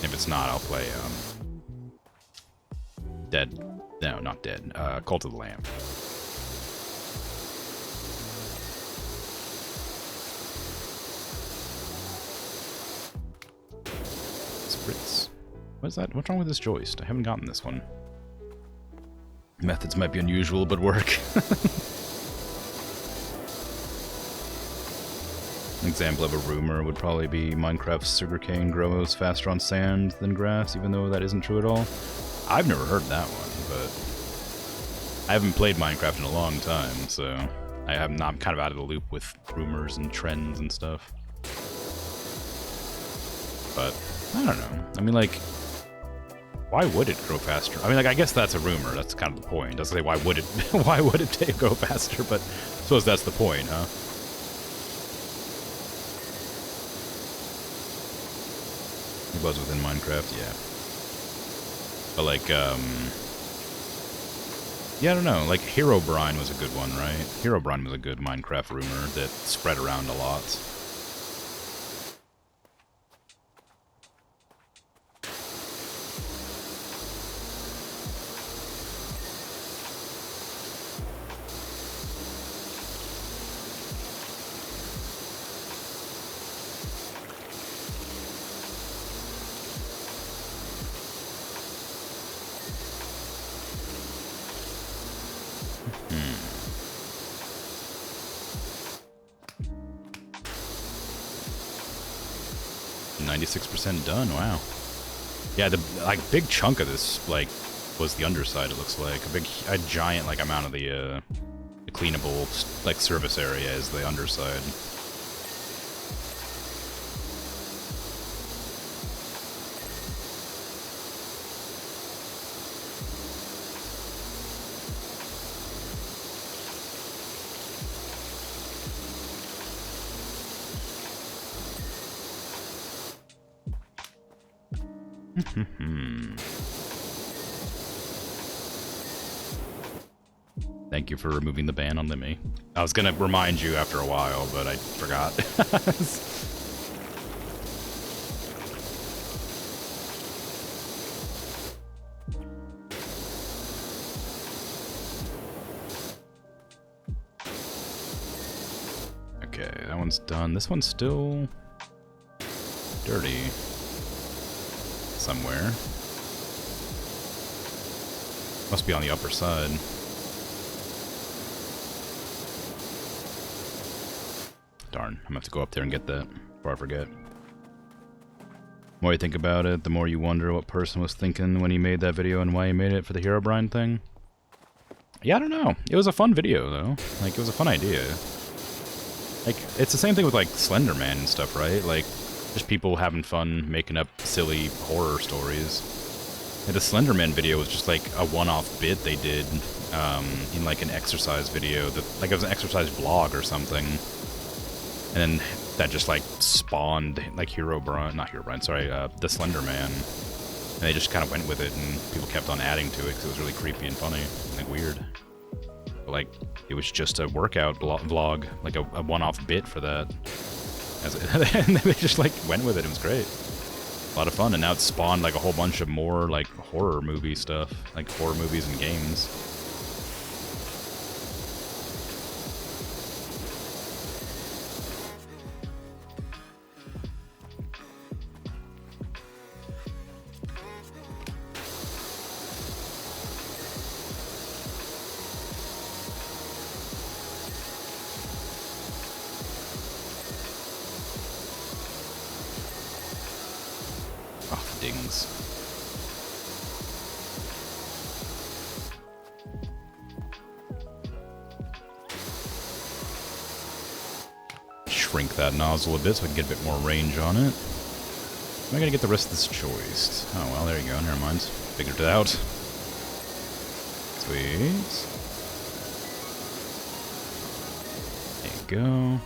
If it's not, I'll play, not Dead, Cult of the Lamb. Spritz. What is that? What's wrong with this joist? I haven't gotten this one. Methods might be unusual, but work. An example of a rumor would probably be Minecraft's sugarcane grows faster on sand than grass, even though that isn't true at all. I've never heard that one, but I haven't played Minecraft in a long time, so I'm kind of out of the loop with rumors and trends and stuff. But I don't know. I mean, like, why would it grow faster? I mean, like, I guess that's a rumor. That's kind of the point. It doesn't say why would it go faster, but I suppose that's the point, huh? It was within Minecraft, yeah. But like, yeah, I don't know. Like, Herobrine was a good one, right? Herobrine was a good Minecraft rumor that spread around a lot. Hmm. 96% done, wow. Yeah, the big chunk of this was the underside, it looks like. A giant amount of the cleanable surface area is the underside. Thank you for removing the ban on Limmy. I was gonna remind you after a while, but I forgot. Okay, that one's done. This one's still dirty somewhere. Must be on the upper side. Darn, I'm gonna have to go up there and get that before I forget. The more you think about it, the more you wonder what person was thinking when he made that video and why he made it for the Herobrine thing. Yeah, I don't know. It was a fun video, though. It was a fun idea. It's the same thing with, Slender Man and stuff, right? Just people having fun making up silly horror stories. The Slender Man video was just, a one-off bit they did in, an exercise video. It was an exercise vlog or something. And then that just, spawned, Herobrine, not Herobrine, sorry, the Slender Man. And they just kind of went with it, and people kept on adding to it because it was really creepy and funny, weird. But, it was just a workout vlog, a one-off bit for that. And they just, went with it. It was great. A lot of fun, and now it's spawned, a whole bunch of more, horror movie stuff. Horror movies and games. Dings. shrink that nozzle a bit so I can get a bit more range on it. Am I gonna get the rest of this joist? Oh, well, there you go. Never mind. Figured it out. Sweet. There you go.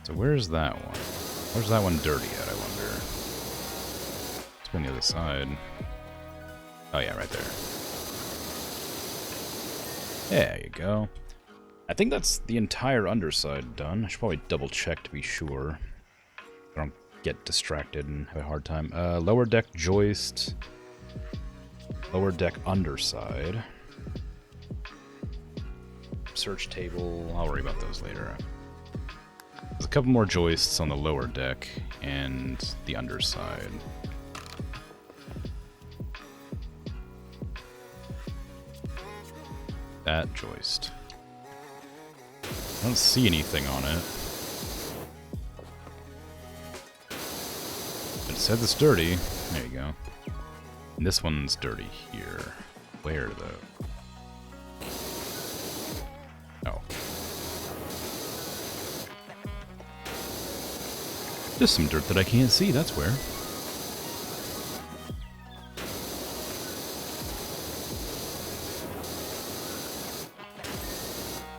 So where's that one? Where's that one dirty at, I wonder? It's on the other side. Oh yeah, right there. There you go. I think that's the entire underside done. I should probably double check to be sure. I don't get distracted and have a hard time. Lower deck joist. Lower deck underside. Search table. I'll worry about those later. There's a couple more joists on the lower deck and the underside. That joist. I don't see anything on it. It says it's dirty. There you go. And this one's dirty here. Where, though? Oh. Just some dirt that I can't see, that's where.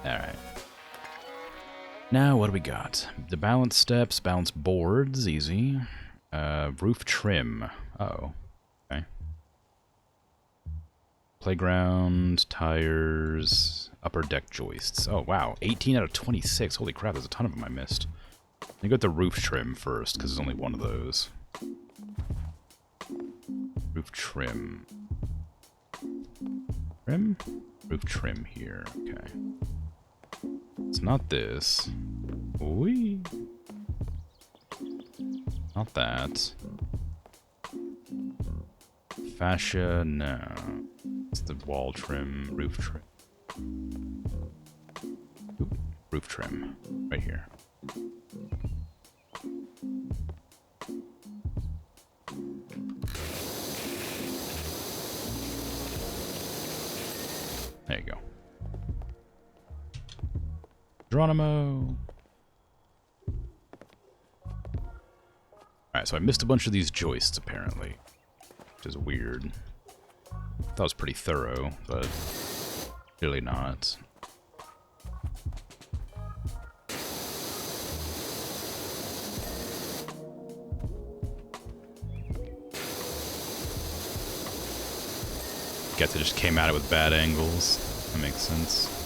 Alright. Now, what do we got? The balance steps, balance boards, easy. Roof trim. Uh-oh. Okay. Playground, tires, upper deck joists. Oh, wow. 18 out of 26. Holy crap, there's a ton of them I missed. Let me go with the roof trim first, because there's only one of those. Roof trim. Trim? Roof trim here. Okay. It's not this. Whee! Not that. Fascia, no. It's the wall trim, roof trim. Oop, roof trim. Right here. There you go. Geronimo! Alright, so I missed a bunch of these joists, apparently. Which is weird. Thought it was pretty thorough, but really not. Guess it just came at it with bad angles. That makes sense.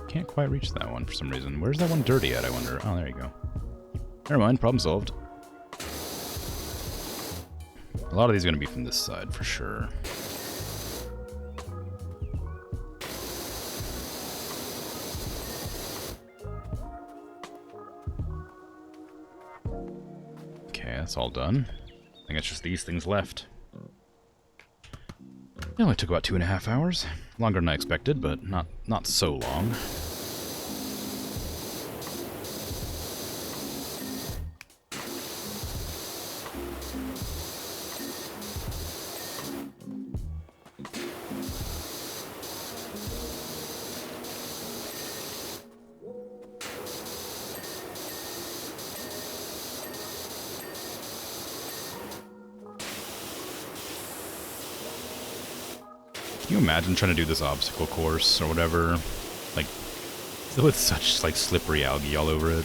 Can't quite reach that one for some reason. Where's that one dirty at, I wonder? Oh, there you go. Never mind, problem solved. A lot of these are going to be from this side, for sure. Okay, that's all done. I think it's just these things left. It only took about 2.5 hours. Longer than I expected, but not so long. Can you imagine trying to do this obstacle course or whatever? Like, with such, like, slippery algae all over it.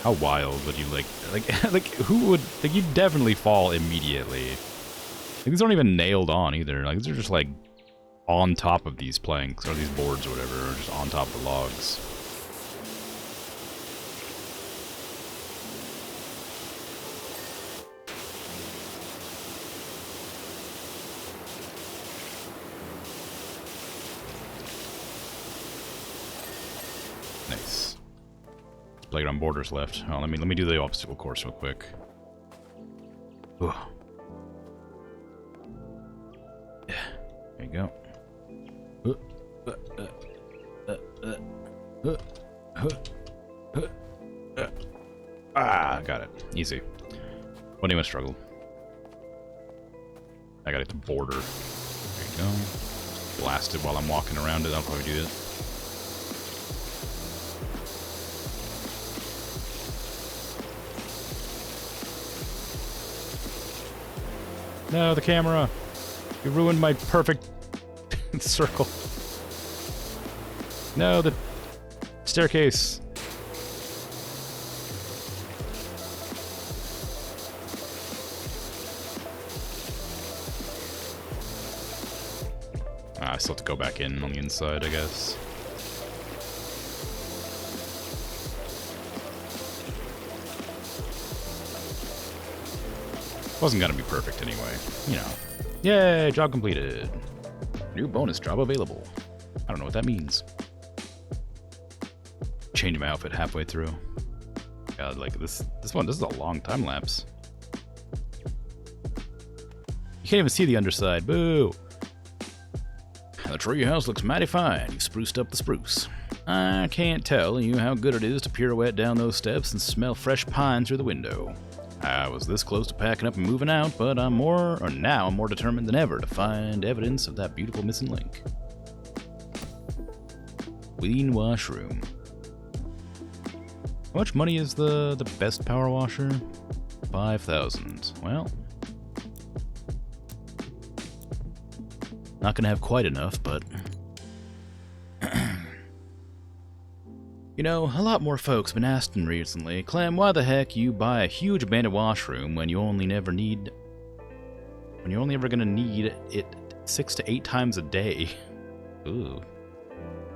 How wild would you, like, who would, like, you'd definitely fall immediately. Like, these aren't even nailed on either. Like, these are just, like, on top of these planks, or these boards or whatever, or just on top of the logs. Nice. Playground borders left. Oh, let me do the obstacle course real quick. Ugh. Yeah, there you go. Got it. Easy. What do you want to struggle? I gotta hit the border. There you go. Blast it while I'm walking around it. I'll probably do it. No, the camera. You ruined my perfect circle. No, the staircase. I still have to go back in on the inside, I guess. Wasn't gonna be perfect anyway, you know. Yay, job completed. New bonus job available. I don't know what that means. Change my outfit halfway through. God, like this is a long time lapse. You can't even see the underside. Boo! The tree house looks mighty fine. You've spruced up the spruce. I can't tell you how good it is to pirouette down those steps and smell fresh pine through the window. I was this close to packing up and moving out, but now I'm more determined than ever to find evidence of that beautiful missing link. Clean washroom. How much money is the best power washer? 5,000. Well, not gonna have quite enough, but you know, a lot more folks been asking recently, Clem, why the heck you buy a huge abandoned washroom when you're only ever gonna need it 6 to 8 times a day? Ooh.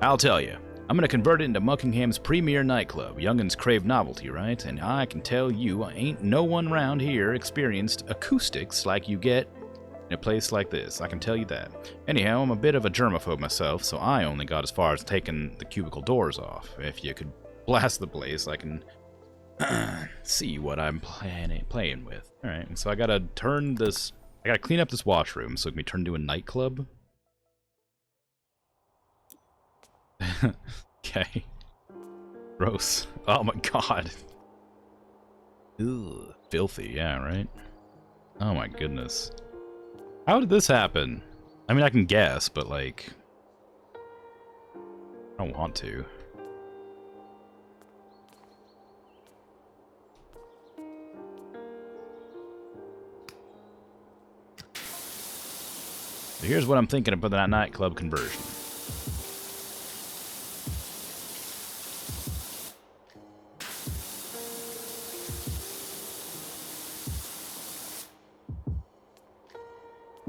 I'll tell you, I'm gonna convert it into Muckingham's premier nightclub. Young'uns crave novelty, right? And I can tell you, ain't no one round here experienced acoustics like you get in a place like this. I can tell you that. Anyhow, I'm a bit of a germaphobe myself, so I only got as far as taking the cubicle doors off. If you could blast the place, I can see what I'm playing with. Alright, so I gotta clean up this washroom so it can be turned into a nightclub. Okay. Gross. Oh my god. Ugh. Filthy, yeah, right? Oh my goodness. How did this happen? I mean, I can guess, but like, I don't want to. So here's what I'm thinking about that nightclub conversion.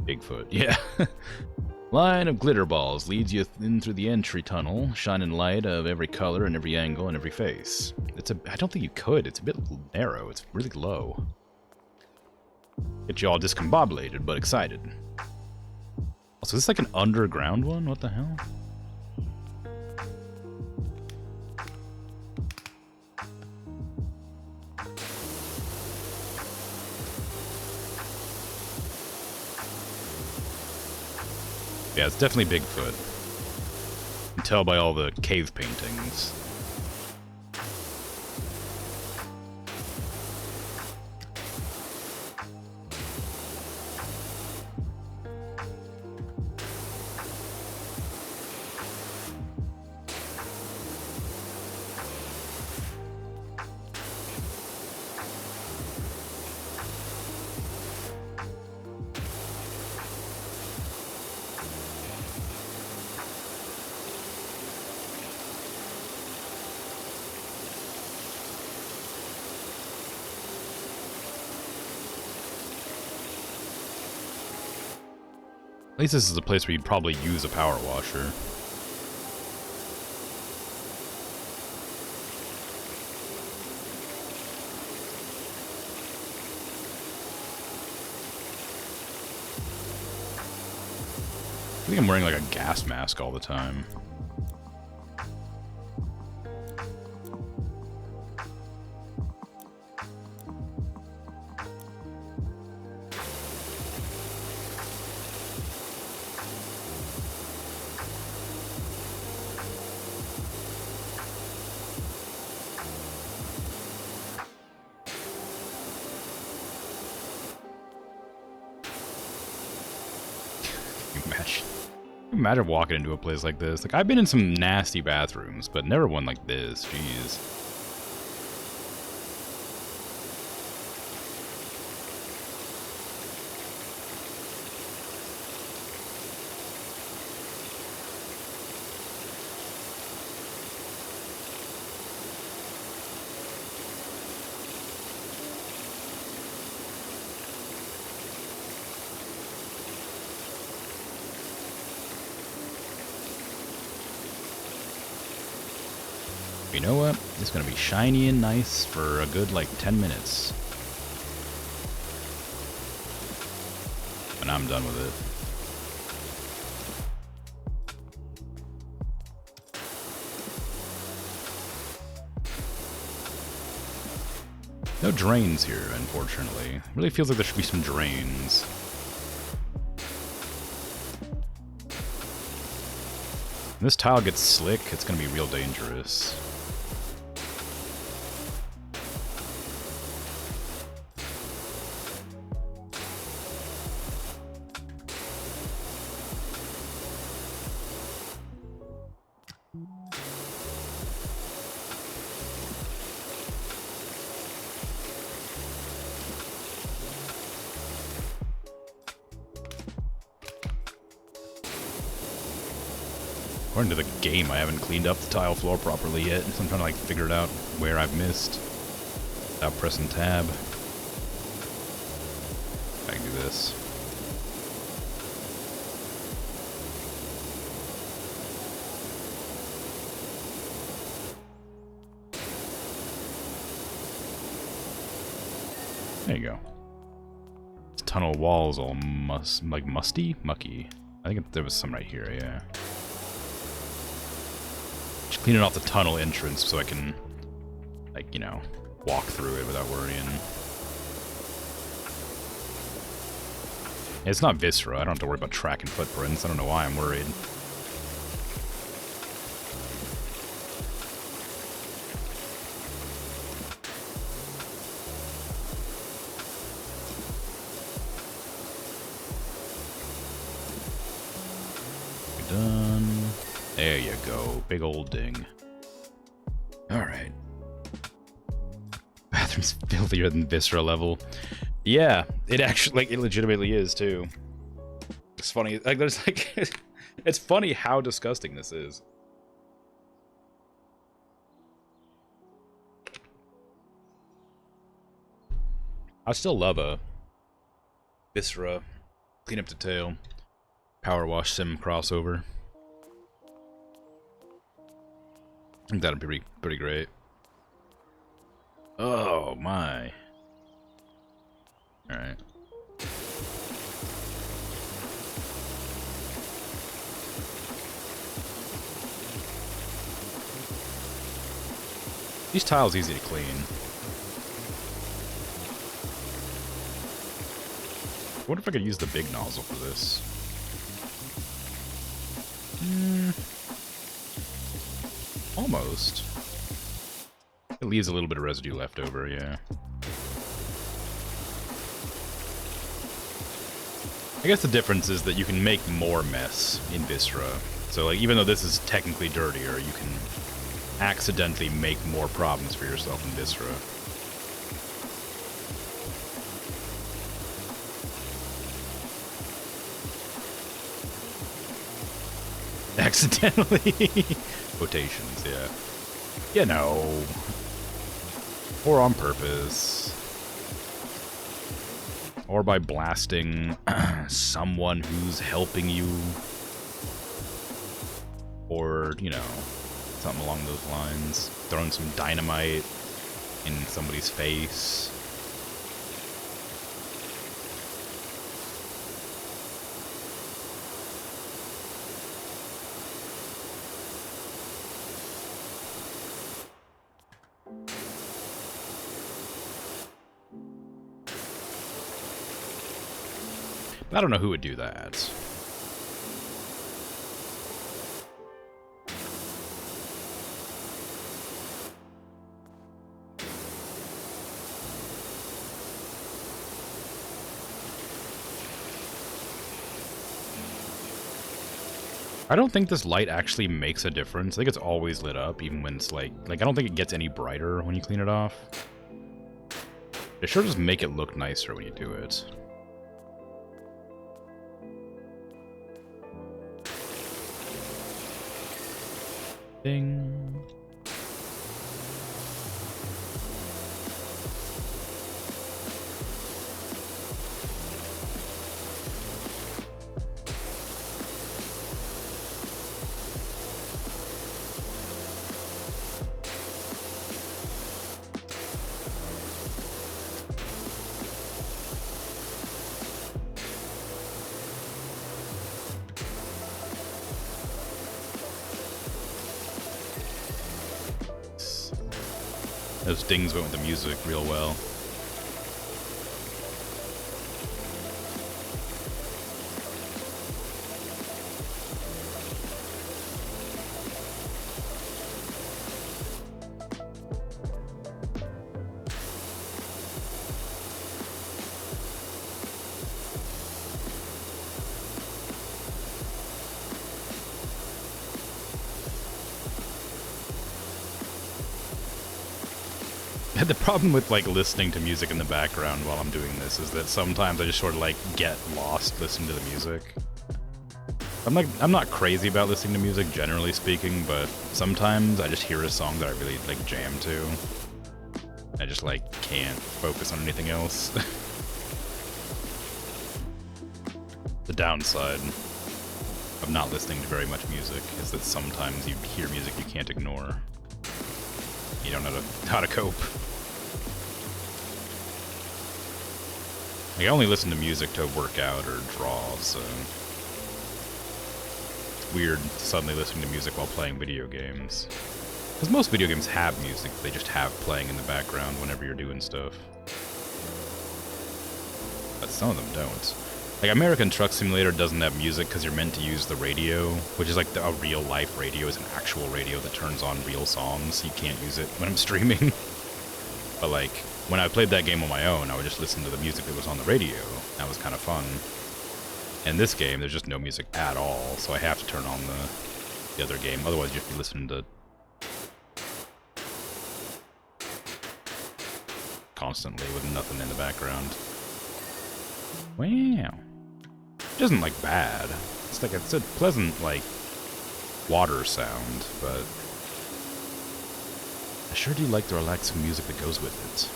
Bigfoot, yeah. Line of glitter balls leads you in through the entry tunnel, shining light of every color and every angle and every face. I don't think you could. It's a bit narrow. It's really low. Get you all discombobulated, but excited. Also, is this like an underground one? What the hell? Yeah, it's definitely Bigfoot. You can tell by all the cave paintings. At least this is a place where you'd probably use a power washer. I think I'm wearing like a gas mask all the time. Imagine walking into a place like this. Like, I've been in some nasty bathrooms, but never one like this. Jeez. You know what? It's gonna be shiny and nice for a good, like, 10 minutes. And I'm done with it. No drains here, unfortunately. It really feels like there should be some drains. When this tile gets slick, it's gonna be real dangerous. According to the game, I haven't cleaned up the tile floor properly yet, so I'm trying to like figure it out where I've missed without pressing tab. I can do this. There you go. This tunnel wall's all musty? Mucky. I think there was some right here, yeah. Just cleaning off the tunnel entrance so I can, like, you know, walk through it without worrying. It's not Viscera. I don't have to worry about tracking footprints. I don't know why I'm worried. Done. There you go. Big old ding. Alright. Bathroom's filthier than Viscera level. Yeah, it actually, like, it legitimately is, too. It's funny. Like, there's, like, it's funny how disgusting this is. I still love a Viscera clean up detail PowerWash Sim crossover. I think that'd be pretty great. Oh my. Alright. These tiles easy to clean. I wonder if I could use the big nozzle for this. Almost. It leaves a little bit of residue left over, yeah. I guess the difference is that you can make more mess in Viscera. So, like, even though this is technically dirtier, you can accidentally make more problems for yourself in Viscera. Accidentally. Quotations, yeah. You know. Or on purpose. Or by blasting someone who's helping you. Or, you know, something along those lines. Throwing some dynamite in somebody's face. I don't know who would do that. I don't think this light actually makes a difference. I think it's always lit up, even when it's like I don't think it gets any brighter when you clean it off. It sure does make it look nicer when you do it. Ding. Those dings went with the music real well. The problem with like listening to music in the background while I'm doing this is that sometimes I just sort of like get lost listening to the music. I'm not crazy about listening to music generally speaking, but sometimes I just hear a song that I really like jam to. I just like can't focus on anything else. The downside of not listening to very much music is that sometimes you hear music you can't ignore. You don't know how to cope. I only listen to music to work out or draw, so it's weird suddenly listening to music while playing video games. Because most video games have music, they just have playing in the background whenever you're doing stuff. But some of them don't. Like American Truck Simulator doesn't have music because you're meant to use the radio, which is like a real-life radio, is an actual radio that turns on real songs. You can't use it when I'm streaming. But like, when I played that game on my own, I would just listen to the music that was on the radio. That was kind of fun. In this game, there's just no music at all, so I have to turn on the other game. Otherwise, you'd be listening to constantly with nothing in the background. Wow. It isn't like bad. It's like it's a pleasant like water sound, but I sure do like the relaxing music that goes with it.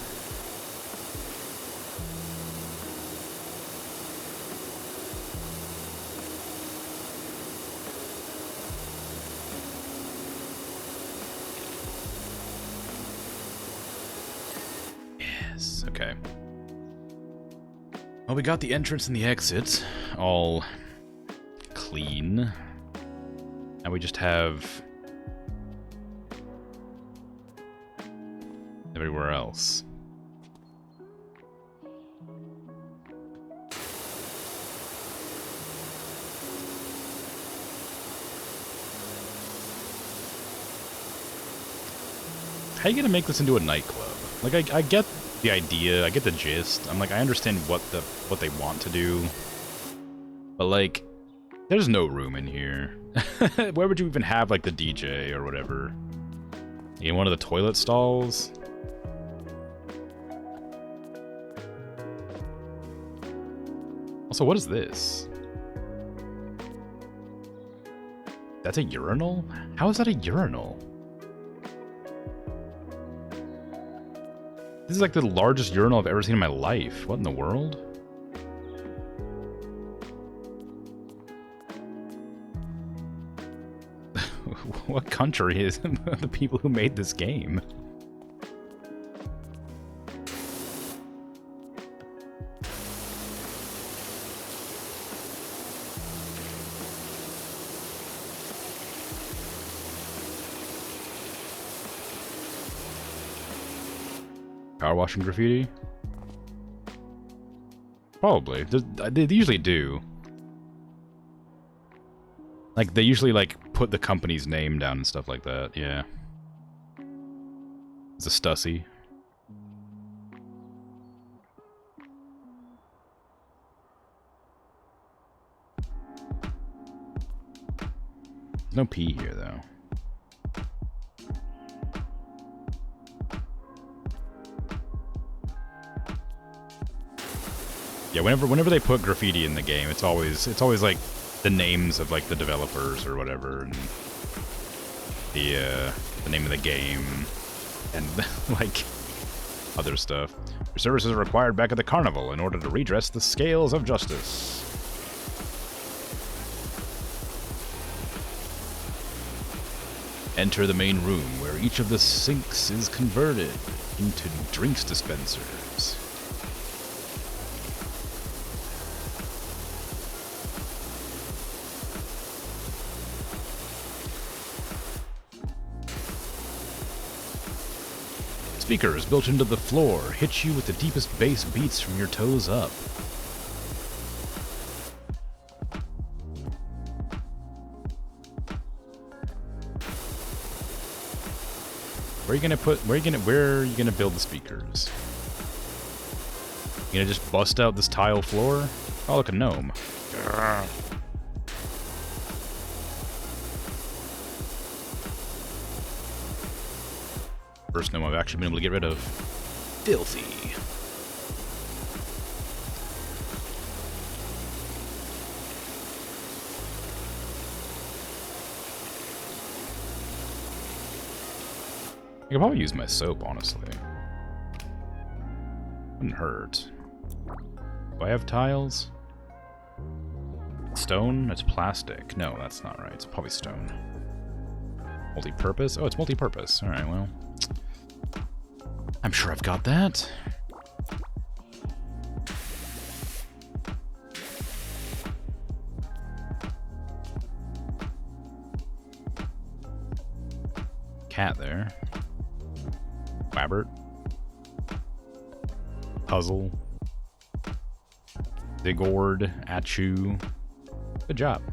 Yes, okay. Well, we got the entrance and the exit all clean. Now we just have everywhere else. How are you gonna make this into a nightclub? Like, I get the idea, I get the gist. I'm like, I understand what they want to do, but like, there's no room in here. Where would you even have like the DJ or whatever? In one of the toilet stalls? Also, what is this? That's a urinal? How is that a urinal? This is like the largest urinal I've ever seen in my life. What in the world? What country is the people who made this game? Power washing graffiti? Probably. They usually do. Like, they usually, like, put the company's name down and stuff like that, yeah. It's a Stussy. no P here, though. Yeah, whenever they put graffiti in the game, it's always like the names of like the developers or whatever, and the name of the game, and like other stuff. Your services are required back at the carnival in order to redress the scales of justice. Enter the main room, where each of the sinks is converted into drinks dispensers. Speakers built into the floor hit you with the deepest bass beats from your toes up. Where are you gonna build the speakers? You gonna just bust out this tile floor? Oh, look, a gnome. First gnome I've actually been able to get rid of. Filthy. I could probably use my soap, honestly. Wouldn't hurt. Do I have tiles? Stone? It's plastic. No, that's not right. It's probably stone. Multi-purpose? Oh, it's multi-purpose. Alright, well. I'm sure I've got that. Cat there. Wabbert. Puzzle. Digord. Achu. Good job.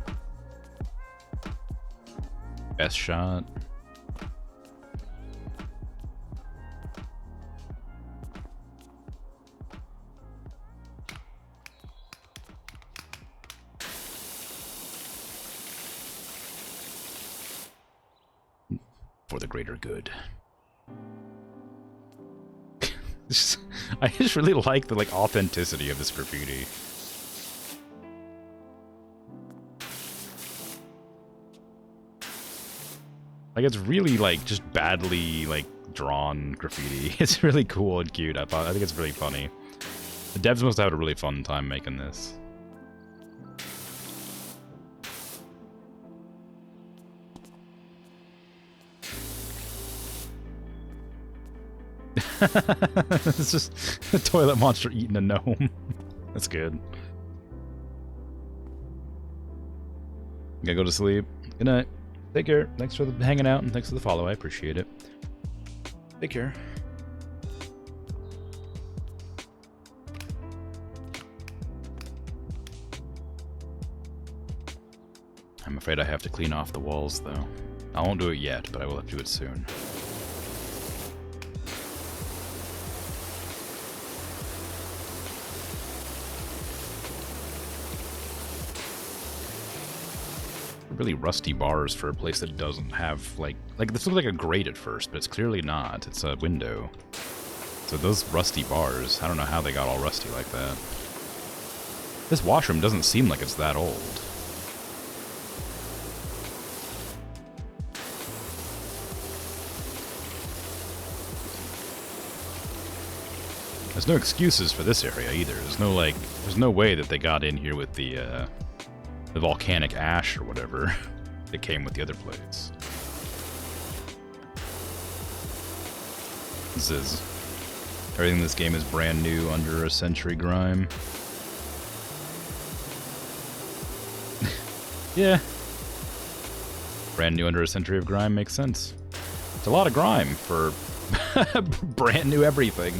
Best shot. For the greater good. I just really like the authenticity of this graffiti. Like, it's really just badly drawn graffiti. It's really cool and cute. I think it's really funny. The devs must have had a really fun time making this. It's just a toilet monster eating a gnome. That's good. Gotta go to sleep. Good night. Take care. Thanks for hanging out and thanks for the follow. I appreciate it. Take care. I'm afraid I have to clean off the walls, though. I won't do it yet, but I will have to do it soon. Really rusty bars for a place that doesn't have like this looks like a grate at first, but it's clearly not. It's a window. So those rusty bars, I don't know how they got all rusty like that. This washroom doesn't seem like it's that old. There's no excuses for this area either. There's no way that they got in here with the volcanic ash or whatever that came with the other place. This is everything in this game is brand new under a century grime. Yeah. Brand new under a century of grime makes sense. It's a lot of grime for brand new everything.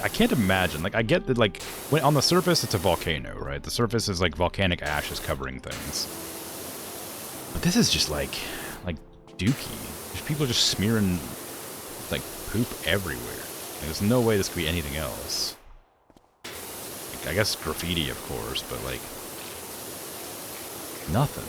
I can't imagine. I get that, when on the surface it's a volcano, right? The surface is volcanic ash is covering things. But this is just like dookie. There's people just smearing poop everywhere. There's no way this could be anything else. I guess graffiti, of course, but, like, nothing.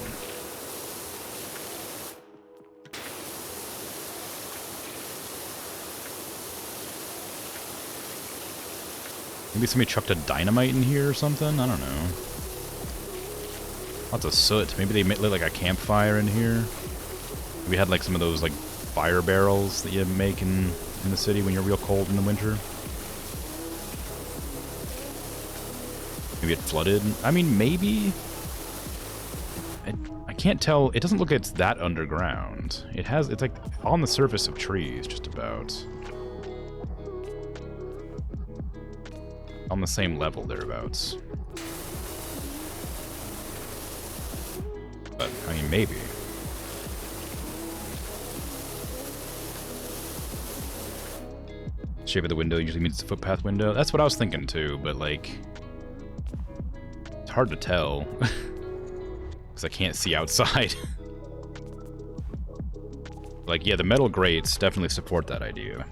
Maybe somebody chucked a dynamite in here or something? I don't know. Lots of soot. Maybe they lit like a campfire in here. We had like some of those like fire barrels that you make in the city when you're real cold in the winter. Maybe it flooded. I mean, maybe. I can't tell. It doesn't look like it's that underground. It's like on the surface of trees, just about. On the same level, thereabouts. But, I mean, maybe. Shape of the window usually means the footpath window. That's what I was thinking, too, but, like... It's hard to tell. Because I can't see outside. Like, yeah, the metal grates definitely support that idea.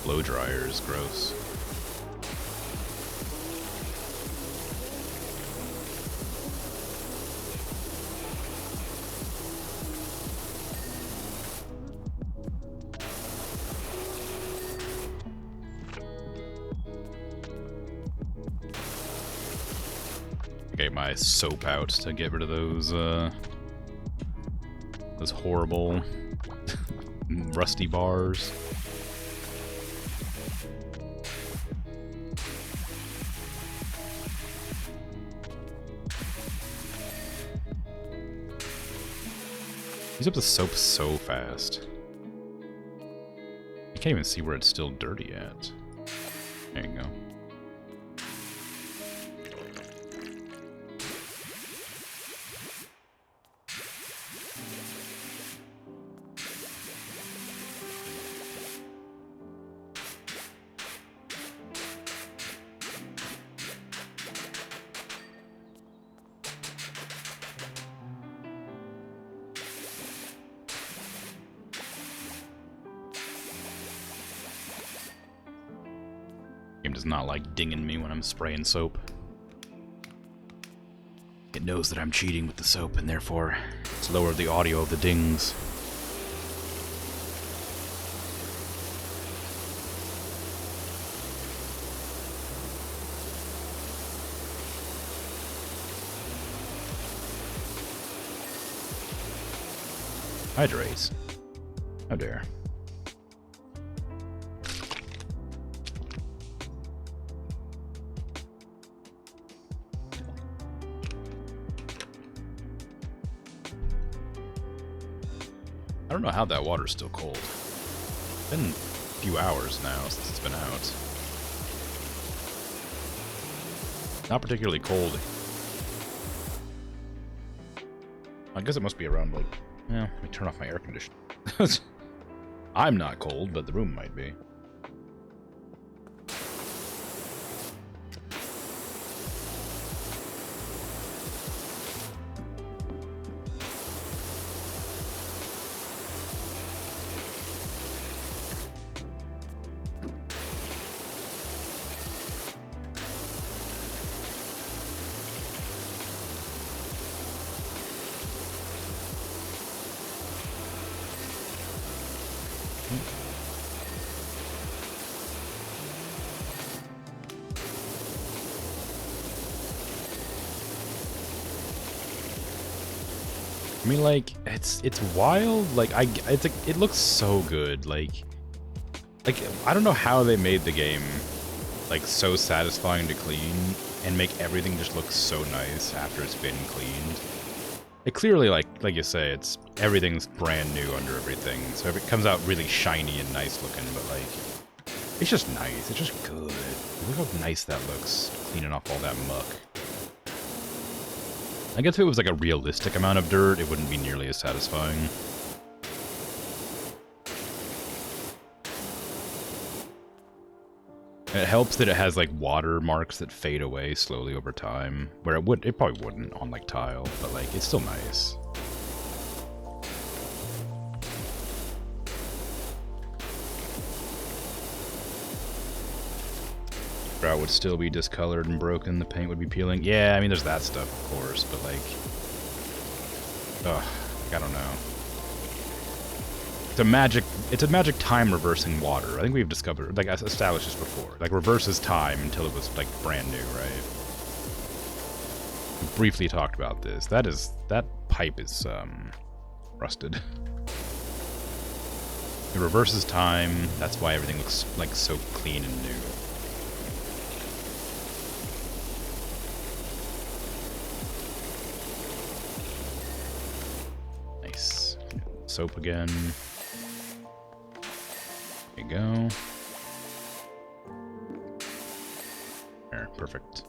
Blow dryers, gross. Get my soap out to get rid of those horrible rusty bars. Use up the soap so fast. You can't even see where it's still dirty at. There you go. Game does not like dinging me when I'm spraying soap. It knows that I'm cheating with the soap, and therefore it's lowered the audio of the dings. Hydrate. How dare. I don't know how that water's still cold. It's been a few hours now since it's been out. Not particularly cold. I guess it must be around like... Yeah, let me turn off my air conditioner. I'm not cold, but the room might be. I mean, like, it's wild. Like, it looks so good. Like, I don't know how they made the game like so satisfying to clean and make everything just look so nice after it's been cleaned. It clearly, like you say, everything's brand new under everything, so it comes out really shiny and nice looking. But like, it's just nice. It's just good. Look how nice that looks, cleaning off all that muck. I guess if it was like a realistic amount of dirt, it wouldn't be nearly as satisfying. It helps that it has like water marks that fade away slowly over time, where it probably wouldn't on like tile, but like it's still nice. Grout would still be discolored and broken, the paint would be peeling. Yeah, I mean there's that stuff of course, but like, ugh, I don't know. It's a magic time reversing water. I think we've discovered, like I established this before. Like reverses time until it was like brand new, right? We briefly talked about this. That pipe is rusted. It reverses time. That's why everything looks like so clean and new. Nice. Soap again. There you go. There, perfect.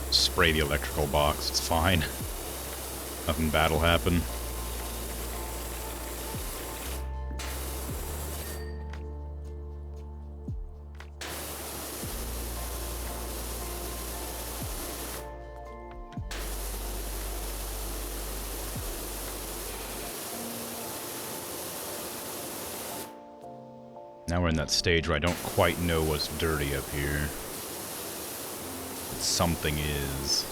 Spray the electrical box, it's fine. Nothing bad will happen. Now we're in that stage where I don't quite know what's dirty up here. But something is.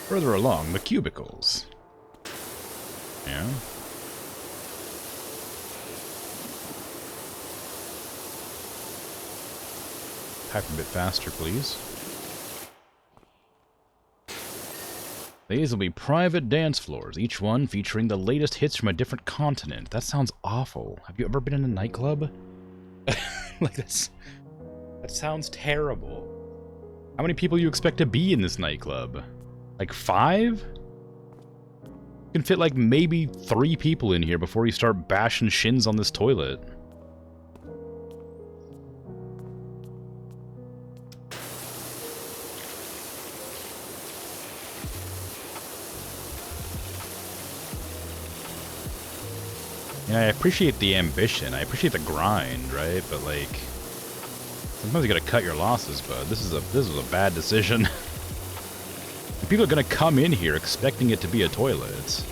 Further along, the cubicles. Yeah. Type a bit faster, please. These will be private dance floors, each one featuring the latest hits from a different continent. That sounds awful. Have you ever been in a nightclub? Like this. That sounds terrible. How many people do you expect to be in this nightclub? Like 5? You can fit like maybe 3 people in here before you start bashing shins on this toilet. Yeah, I appreciate the ambition. I appreciate the grind, right? But like, sometimes you gotta cut your losses, bud. This is a bad decision. People are gonna come in here expecting it to be a toilet.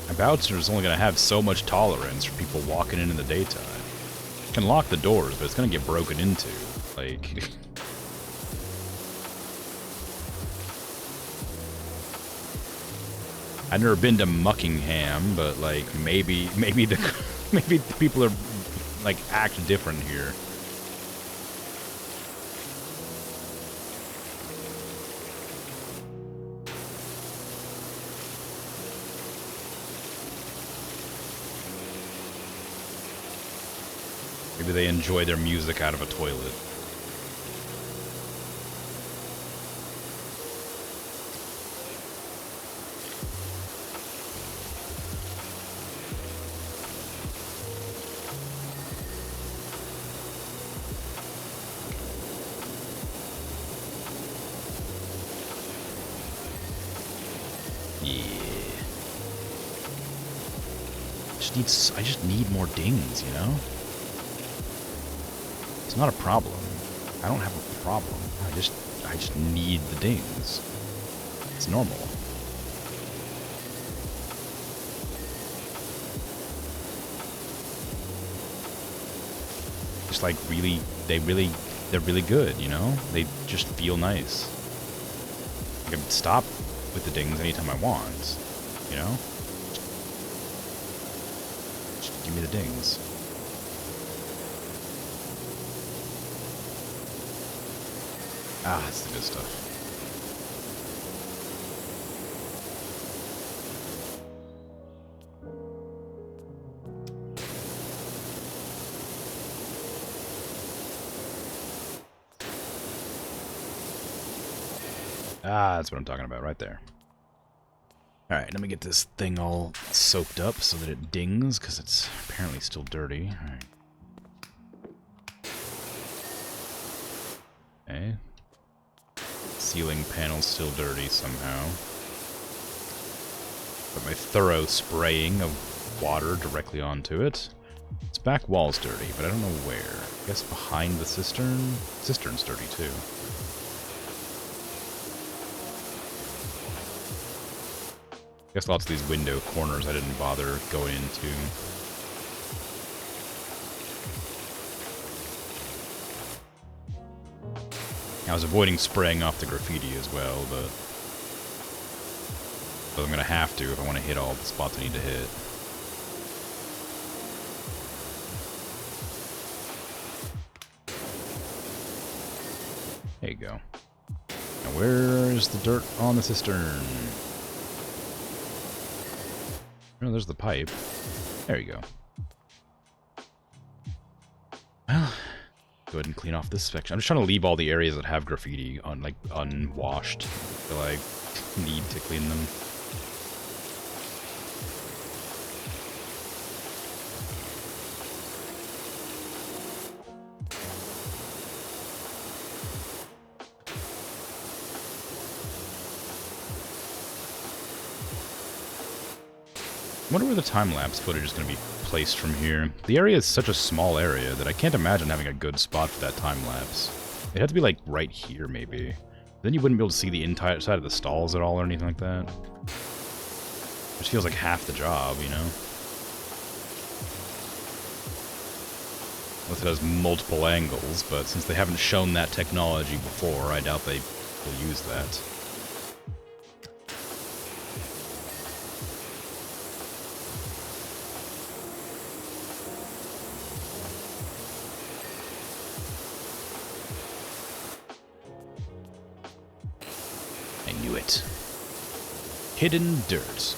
A bouncer is only gonna have so much tolerance for people walking in the daytime. You can lock the doors, but it's gonna get broken into. Like. I've never been to Muckingham, but like maybe the people are like act different here. Maybe they enjoy their music out of a toilet. I just need more dings, you know? It's not a problem. I don't have a problem. I just need the dings. It's normal. Just like they're really good, you know? They just feel nice. I can stop with the dings anytime I want, you know? Give me the dings. Ah, that's the good stuff. Ah, that's what I'm talking about right there. Alright, let me get this thing all soaked up so that it dings, because it's apparently still dirty. Alright. Okay. Ceiling panel's still dirty somehow. Put my thorough spraying of water directly onto it. Its back wall's dirty, but I don't know where. I guess behind the cistern? Cistern's dirty too. I guess lots of these window corners I didn't bother going into. I was avoiding spraying off the graffiti as well, but I'm going to have to if I want to hit all the spots I need to hit. There you go. Now where's the dirt on the cistern? Oh, there's the pipe. There you go. Well, go ahead and clean off this section. I'm just trying to leave all the areas that have graffiti on, like, unwashed. I feel like I need to clean them. I wonder where the time-lapse footage is going to be placed from here. The area is such a small area that I can't imagine having a good spot for that time-lapse. It'd have to be, like, right here, maybe. Then you wouldn't be able to see the entire side of the stalls at all or anything like that. Which feels like half the job, you know? Unless it has multiple angles, but since they haven't shown that technology before, I doubt they will use that. Hidden dirt.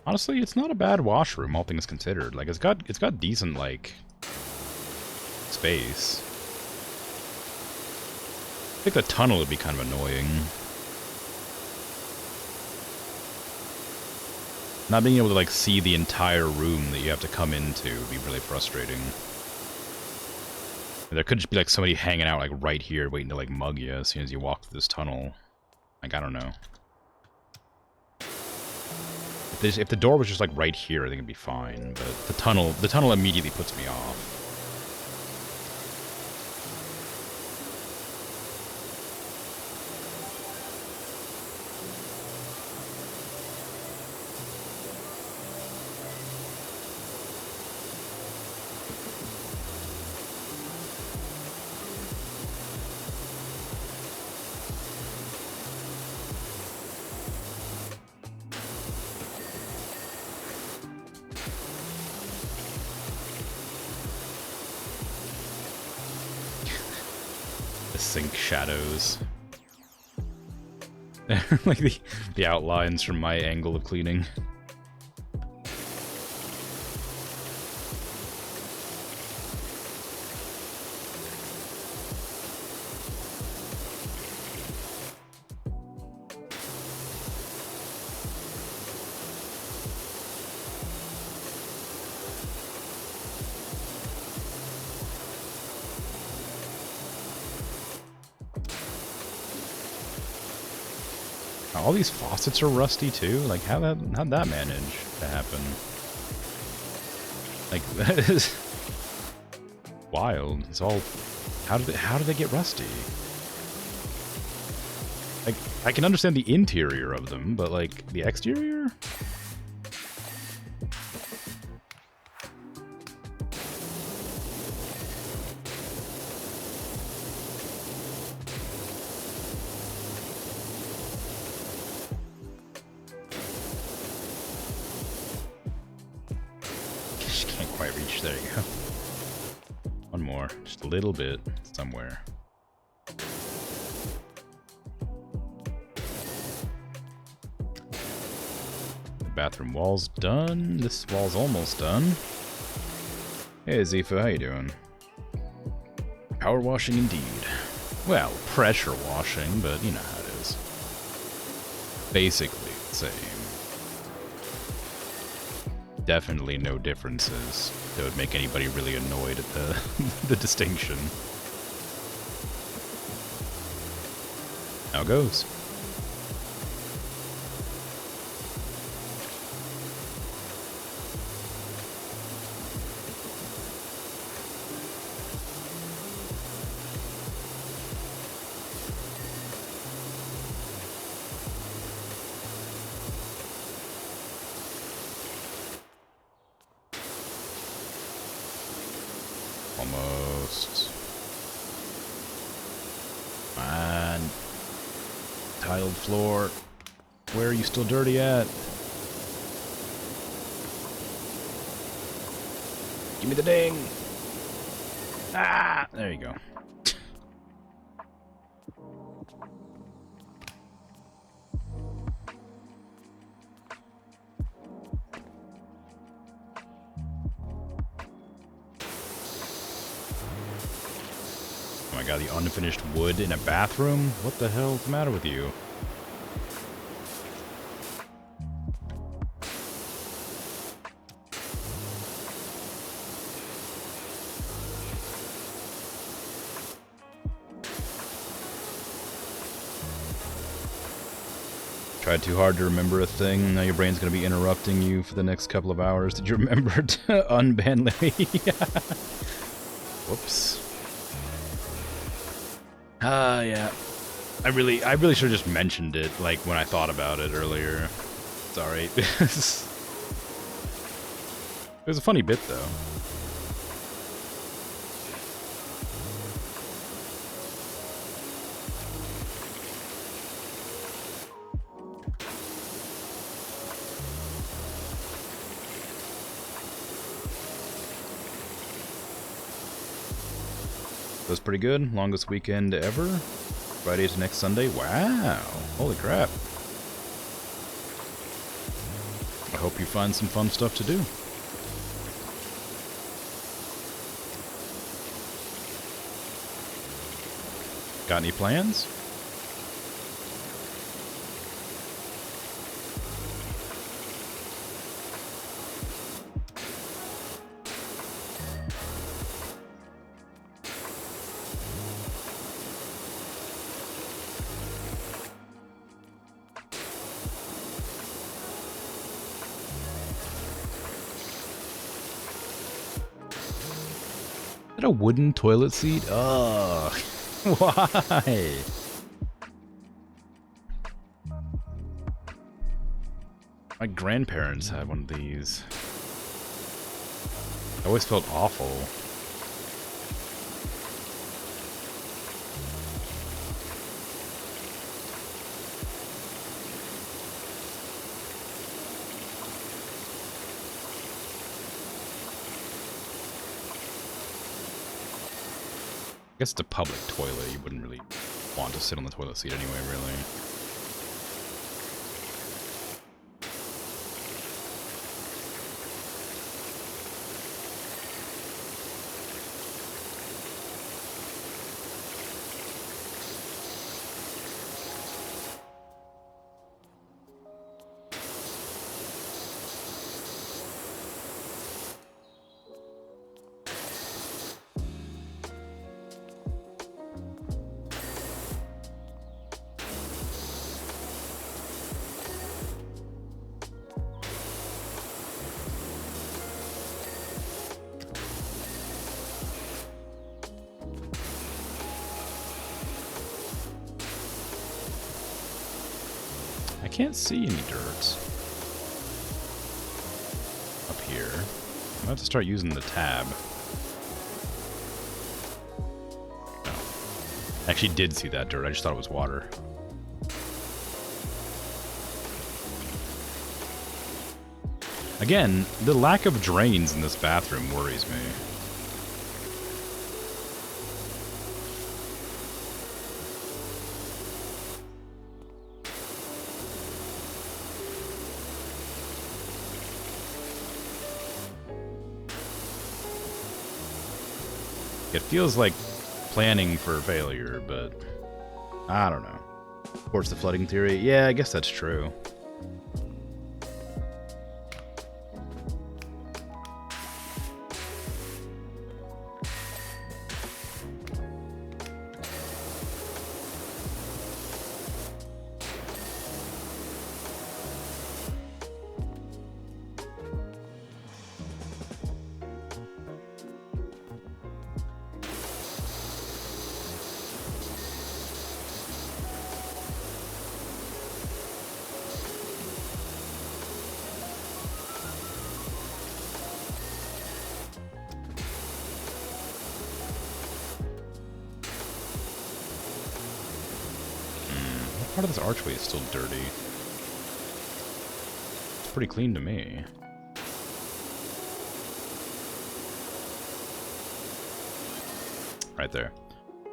Honestly, it's not a bad washroom, all things considered. Like, it's got decent, like, space. I think the tunnel would be kind of annoying. Not being able to, like, see the entire room that you have to come into would be really frustrating. There could just be, like, somebody hanging out, like, right here waiting to, like, mug you as soon as you walk through this tunnel. Like, I don't know. If the door was just, like, right here, I think it'd be fine. But the tunnel immediately puts me off. Sink shadows. Like the outlines from my angle of cleaning. All these faucets are rusty too. Like, how'd that manage to happen? Like, that is wild. It's all, how did they get rusty? Like, I can understand the interior of them, but like the exterior? quite reach. There you go. One more. Just a little bit somewhere. The bathroom wall's done. This wall's almost done. Hey, Zifu, how you doing? Power washing indeed. Well, pressure washing, but you know how it is. Basically the same. Definitely no differences that would make anybody really annoyed at the, the distinction. How it goes. Almost. And tiled floor. Where are you still dirty at? Give me the ding. Ah, there you go. Oh my god, the unfinished wood in a bathroom? What the hell's the matter with you? Tried too hard to remember a thing, now your brain's gonna be interrupting you for the next couple of hours. Did you remember to unban Lily? Whoops. Yeah. I really should have just mentioned it, like, when I thought about it earlier. It's alright. It was a funny bit, though. That was pretty good. Longest weekend ever. Friday to next Sunday. Wow. Holy crap. I hope you find some fun stuff to do. Got any plans? Is that a wooden toilet seat? Ugh. Why? My grandparents had one of these. I always felt awful. I guess it's a public toilet. You wouldn't really want to sit on the toilet seat anyway, really. I can't see any dirt up here. I'm about to start using the tab. Oh. I actually did see that dirt, I just thought it was water. Again, the lack of drains in this bathroom worries me. It feels like planning for failure, but I don't know. Of course, the flooding theory. Yeah, I guess that's true. Part of this archway is still dirty. It's pretty clean to me. Right there.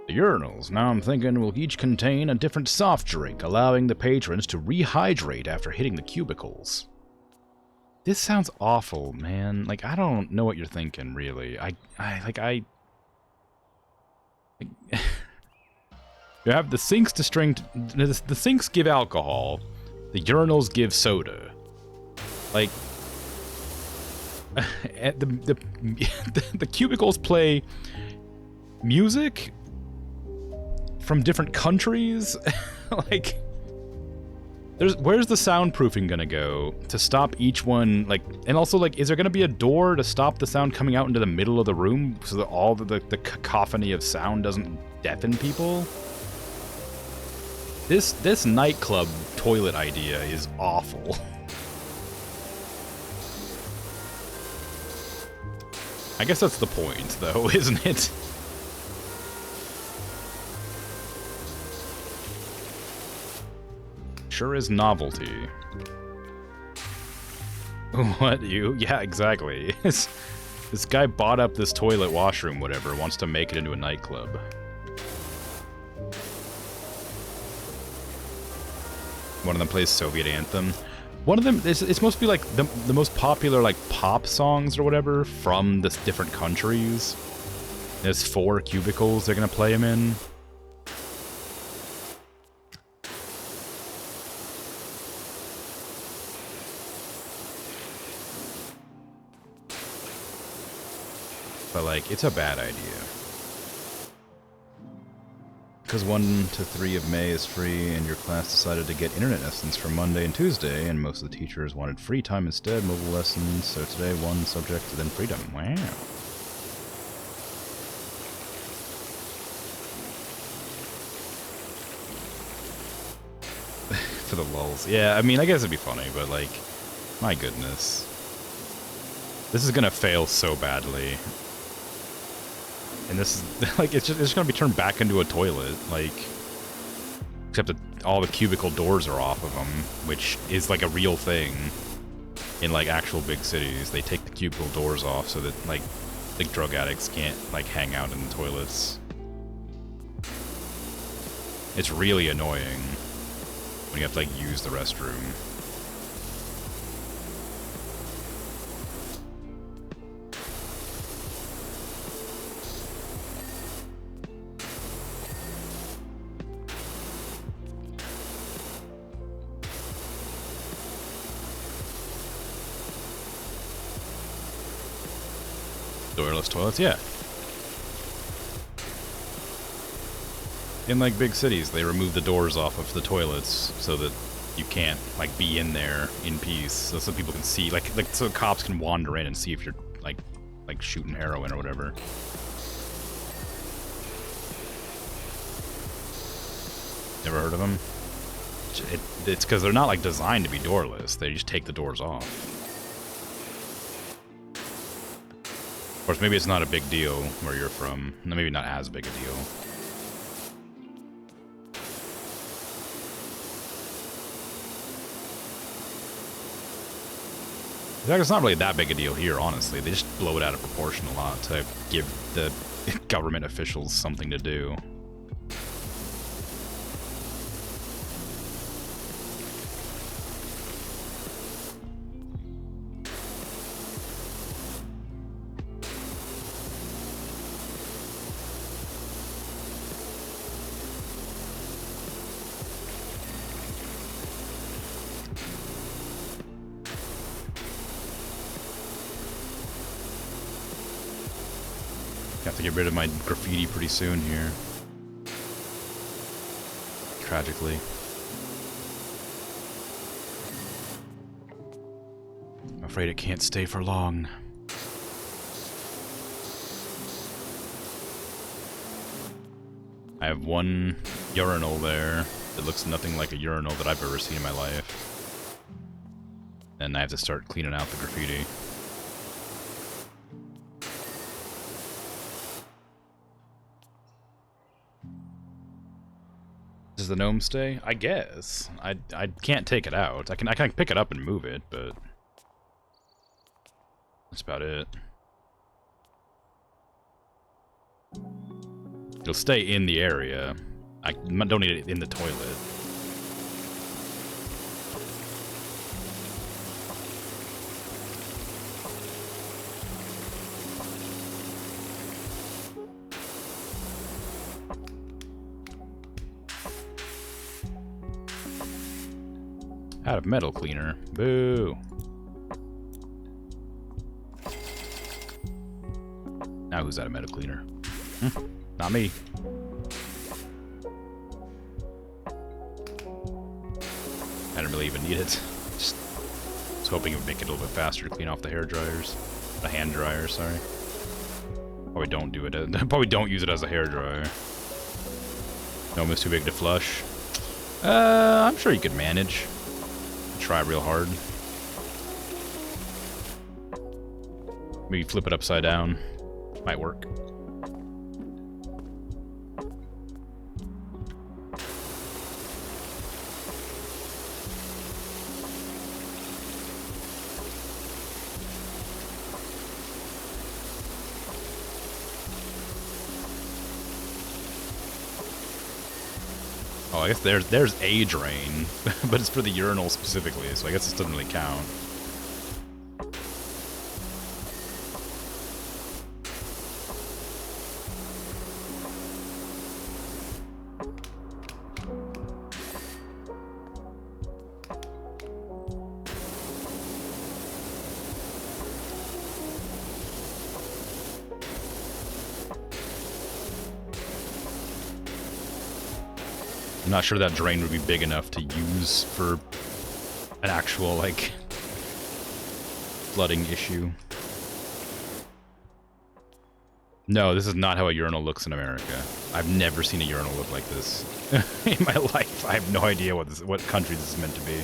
The urinals, now I'm thinking, will each contain a different soft drink, allowing the patrons to rehydrate after hitting the cubicles. This sounds awful, man. Like, I don't know what you're thinking, really. You have the sinks the sinks give alcohol, the urinals give soda. Like, the cubicles play music from different countries. Like, where's the soundproofing gonna go to stop each one? Like, and also, like, is there gonna be a door to stop the sound coming out into the middle of the room so that all the cacophony of sound doesn't deafen people? This nightclub toilet idea is awful. I guess that's the point, though, isn't it? Sure is novelty. What, you? Yeah, exactly. This guy bought up this toilet washroom, whatever, wants to make it into a nightclub. One of them plays Soviet Anthem. One of them, it's supposed to be like the most popular like pop songs or whatever from the different countries. There's 4 cubicles they're gonna play them in. But like, it's a bad idea. Because 1 to 3 of May is free, and your class decided to get internet lessons for Monday and Tuesday, and most of the teachers wanted free time instead, mobile lessons, so today 1 subject, then freedom. Wow. For the lulz. Yeah, I mean, I guess it'd be funny, but like, my goodness. This is gonna fail so badly. And this is, like, it's just gonna be turned back into a toilet, like, except that all the cubicle doors are off of them, which is, like, a real thing in, like, actual big cities. They take the cubicle doors off so that, like drug addicts can't, like, hang out in the toilets. It's really annoying when you have to, like, use the restroom. Doorless toilets, yeah. In, like, big cities, they remove the doors off of the toilets so that you can't, like, be in there in peace, so people can see, like so cops can wander in and see if you're, like shooting heroin or whatever. Never heard of them? It's because they're not, like, designed to be doorless. They just take the doors off. Of course, maybe it's not a big deal where you're from. Maybe not as big a deal. In fact, it's not really that big a deal here, honestly. They just blow it out of proportion a lot to give the government officials something to do. Have to get rid of my graffiti pretty soon here. Tragically. I'm afraid it can't stay for long. I have one urinal there that looks nothing like a urinal that I've ever seen in my life. And I have to start cleaning out the graffiti. Does the gnome stay? I guess. I can't take it out. I can pick it up and move it, but that's about it. It'll stay in the area. I don't need it in the toilet. Out of metal cleaner. Boo. Now who's out of metal cleaner? Not me. I didn't really even need it. Just was hoping it would make it a little bit faster to clean off the hair dryers. The hand dryer, sorry. Probably don't do it. Probably don't use it as a hair dryer. Gnome is too big to flush. I'm sure you could manage. Try real hard. Maybe flip it upside down. Might work. Oh, I guess there's a drain, but it's for the urinal specifically, so I guess this doesn't really count. I'm not sure that drain would be big enough to use for an actual, like, flooding issue. No, this is not how a urinal looks in America. I've never seen a urinal look like this in my life. I have no idea what country this is meant to be.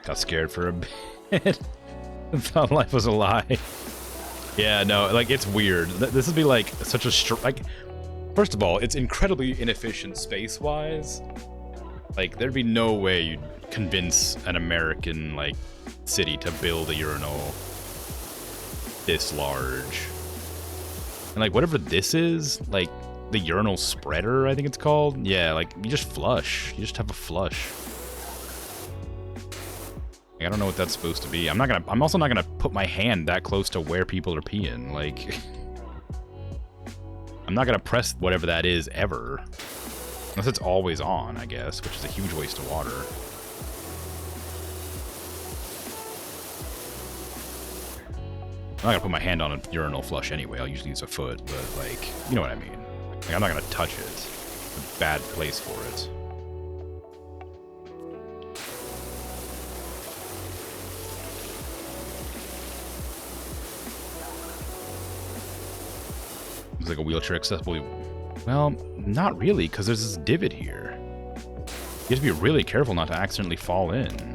Got scared for a bit. Thought life was a lie. Yeah, no, like, it's weird. This would be, like, such a... like, first of all, it's incredibly inefficient space-wise. Like, there'd be no way you'd convince an American, like, city to build a urinal this large. And, like, whatever this is, like, the urinal spreader, I think it's called. Yeah, like, you just flush. You just have a flush. I don't know what that's supposed to be. I'm also not gonna put my hand that close to where people are peeing. Like, I'm not gonna press whatever that is ever. Unless it's always on, I guess, which is a huge waste of water. I'm not gonna put my hand on a urinal flush anyway. I'll usually use a foot, but, like, you know what I mean. Like, I'm not gonna touch it. It's a bad place for it. It's like a wheelchair accessible Well, not really, because there's this divot here. You have to be really careful not to accidentally fall in.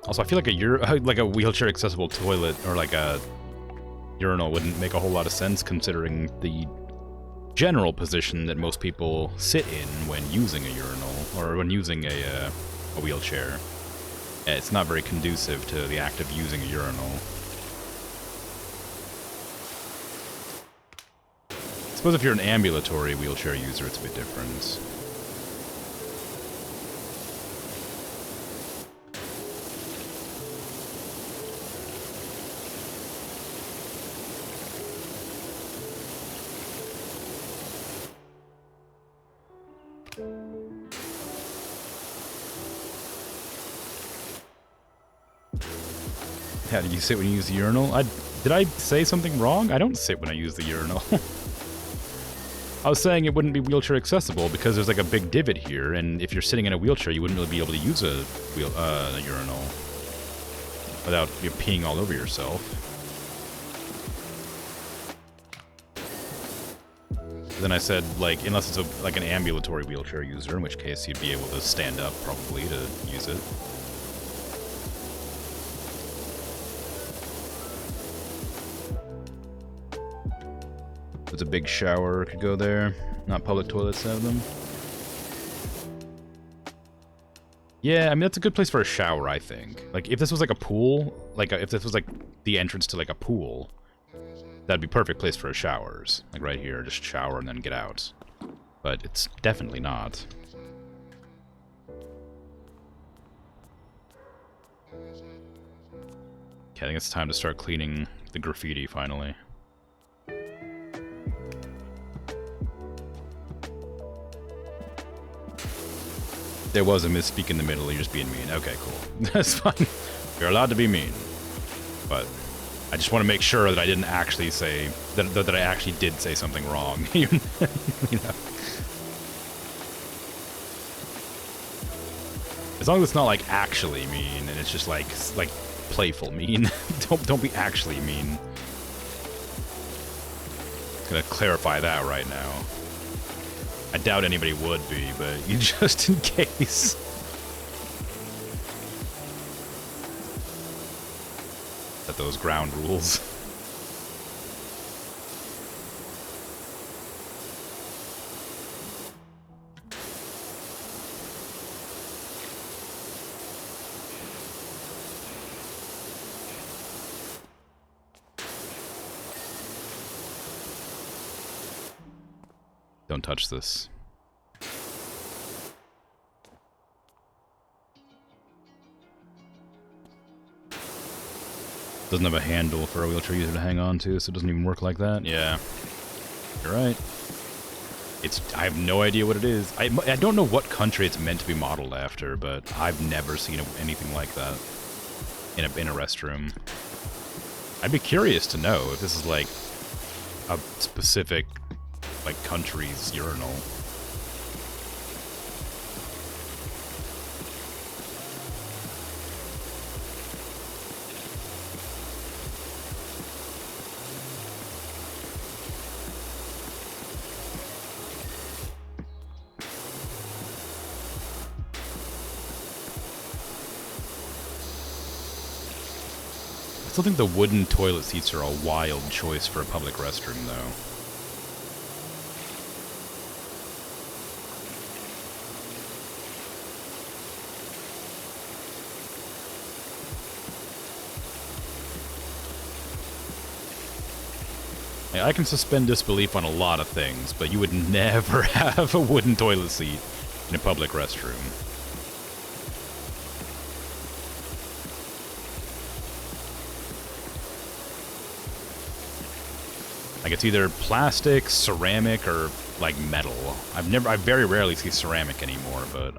Also, I feel like a wheelchair accessible toilet or like a urinal wouldn't make a whole lot of sense considering the general position that most people sit in when using a urinal or when using a wheelchair. It's not very conducive to the act of using a urinal. I suppose if you're an ambulatory wheelchair user, it's a bit different. How do you sit when you use the urinal? Did I say something wrong? I don't sit when I use the urinal. I was saying it wouldn't be wheelchair accessible because there's like a big divot here, and if you're sitting in a wheelchair, you wouldn't really be able to use a urinal without peeing all over yourself. Then I said, like, unless it's like an ambulatory wheelchair user, in which case you'd be able to stand up probably to use it. There's a big shower, could go there. Not public toilets have them. Yeah, I mean, that's a good place for a shower, I think. Like, if this was like a pool, if this was like the entrance to like a pool, that'd be perfect place for a showers. Like right here, just shower and then get out. But it's definitely not. Okay, I think it's time to start cleaning the graffiti finally. There was a misspeak in the middle, you're just being mean. Okay, cool. That's fine. You're allowed to be mean. But I just want to make sure that I didn't actually say, that I actually did say something wrong. You know? As long as it's not like actually mean, and it's just like playful mean. Don't be actually mean. Just gonna clarify that right now. I doubt anybody would be, but just in case. Set those ground rules. Don't touch this. Doesn't have a handle for a wheelchair user to hang on to, so it doesn't even work like that. Yeah, you're right. I have no idea what it is. I don't know what country it's meant to be modeled after, but I've never seen anything like that in a restroom. I'd be curious to know if this is like a specific country's urinal. I still think the wooden toilet seats are a wild choice for a public restroom, though. I can suspend disbelief on a lot of things, but you would never have a wooden toilet seat in a public restroom. Like, it's either plastic, ceramic, or like metal. I very rarely see ceramic anymore, but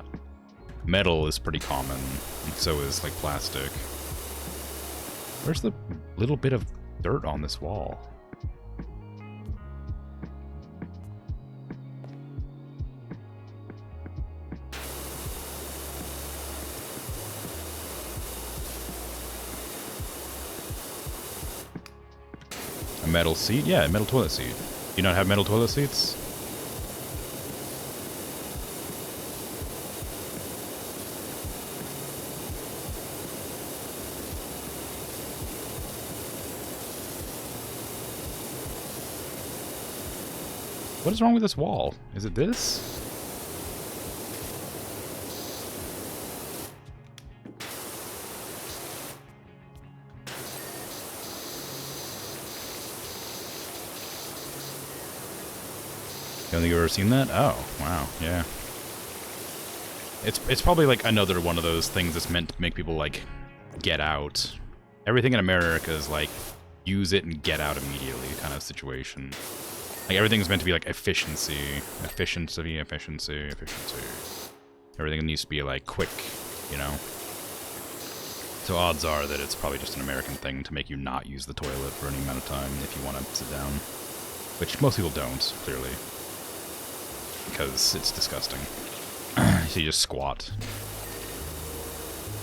metal is pretty common, and so is like plastic. Where's the little bit of dirt on this wall? A metal seat? Yeah, a metal toilet seat. Do you not have metal toilet seats? What is wrong with this wall? Is it this? Don't think you've ever seen that? Oh, wow, yeah. It's probably like another one of those things that's meant to make people like get out. Everything in America is like use it and get out immediately kind of situation. Like everything's meant to be like efficiency. Everything needs to be like quick, you know? So odds are that it's probably just an American thing to make you not use the toilet for any amount of time if you want to sit down. Which most people don't, clearly. Because it's disgusting. So you just squat.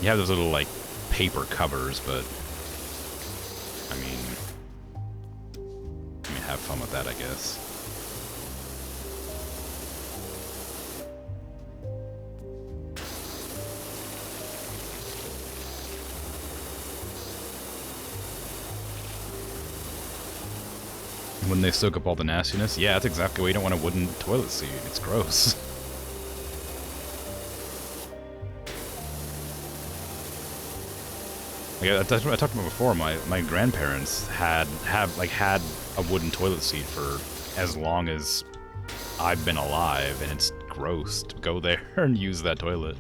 You have those little, like, paper covers, but... I mean, have fun with that, I guess. When they soak up all the nastiness? Yeah, that's exactly why you don't want a wooden toilet seat. It's gross. Like, that's what I talked about before. My grandparents had a wooden toilet seat for as long as I've been alive, and it's gross to go there and use that toilet.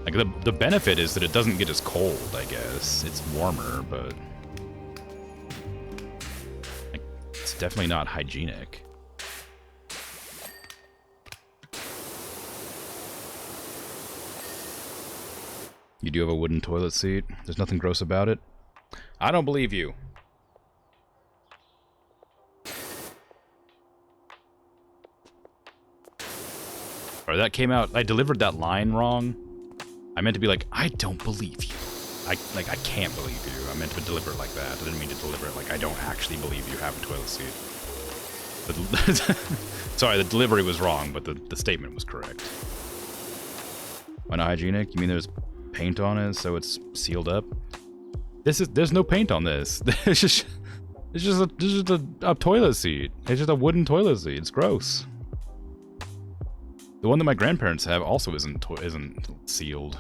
Like, the benefit is that it doesn't get as cold, I guess. It's warmer, but... like, it's definitely not hygienic. You do have a wooden toilet seat? There's nothing gross about it? I don't believe you. Or that came out... I delivered that line wrong. I meant to be like, I don't believe you. I can't believe you. I meant to deliver it like that. I didn't mean to deliver it like, I don't actually believe you have a toilet seat. Sorry, the delivery was wrong, but the statement was correct. Why not hygienic? You mean there's paint on it, so it's sealed up? There's no paint on this. It's just a toilet seat. It's just a wooden toilet seat. It's gross. The one that my grandparents have also isn't sealed.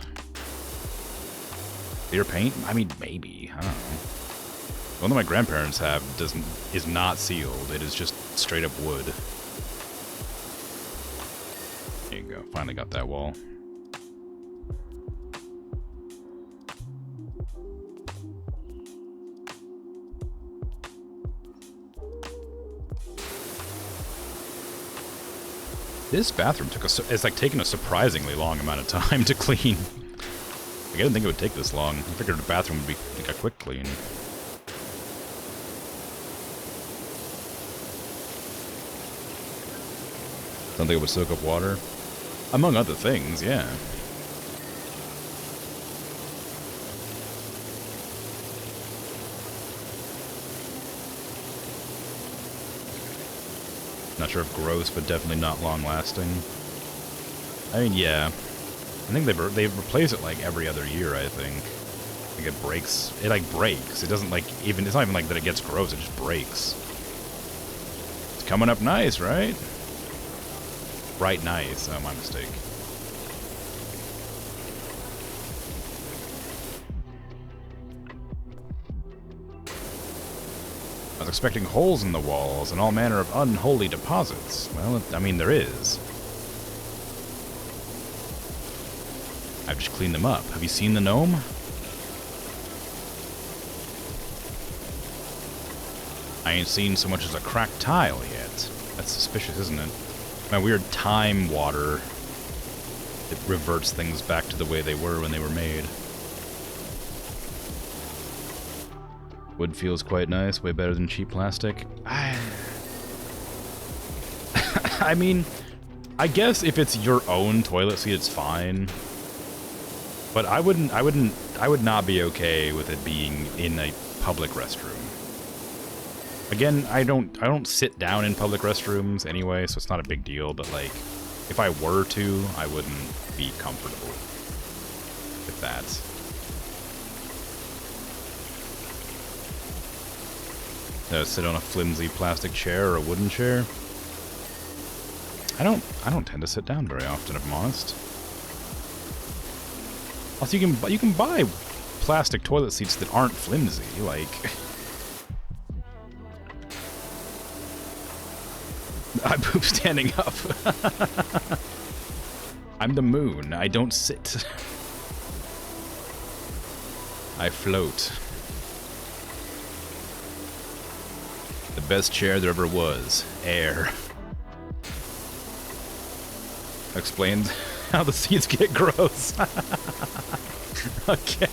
Clear paint? I mean, maybe. I don't know. The one that my grandparents have is not sealed. It is just straight up wood. There you go. Finally got that wall. This bathroom it's like taken a surprisingly long amount of time to clean. Like, I didn't think it would take this long. I figured the bathroom would be like a quick clean. Don't think it would soak up water? Among other things, yeah. Not sure if gross, but definitely not long-lasting. I mean, yeah. I think they replace it like every other year, I think. Like it breaks. It like breaks. It doesn't like even... It's not even like that it gets gross, it just breaks. It's coming up nice, right? Bright nice. Oh, my mistake. I was expecting holes in the walls and all manner of unholy deposits. Well, I mean, there is. I've just cleaned them up. Have you seen the gnome? I ain't seen so much as a cracked tile yet. That's suspicious, isn't it? My weird time water. It reverts things back to the way they were when they were made. Wood feels quite nice, way better than cheap plastic. I mean, I guess if it's your own toilet seat, it's fine. But I would not be okay with it being in a public restroom. Again, I don't sit down in public restrooms anyway, so it's not a big deal, but like, if I were to, I wouldn't be comfortable with that. Sit on a flimsy plastic chair or a wooden chair. I don't tend to sit down very often, if I'm honest. Also, you can buy plastic toilet seats that aren't flimsy, like. I poop standing up. I'm the moon. I don't sit. I float. The best chair there ever was. Air. Explains how the seats get gross. Okay.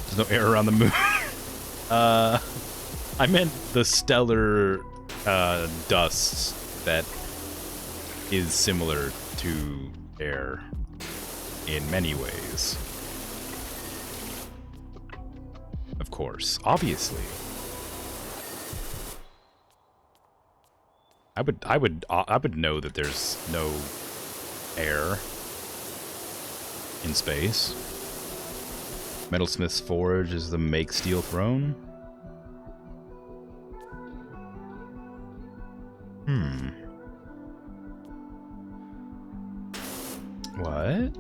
There's no air around the moon. I meant the stellar dust that is similar to air in many ways. Of course, obviously. I would know that there's no air in space. Metalsmith's Forge is the make steel throne. What?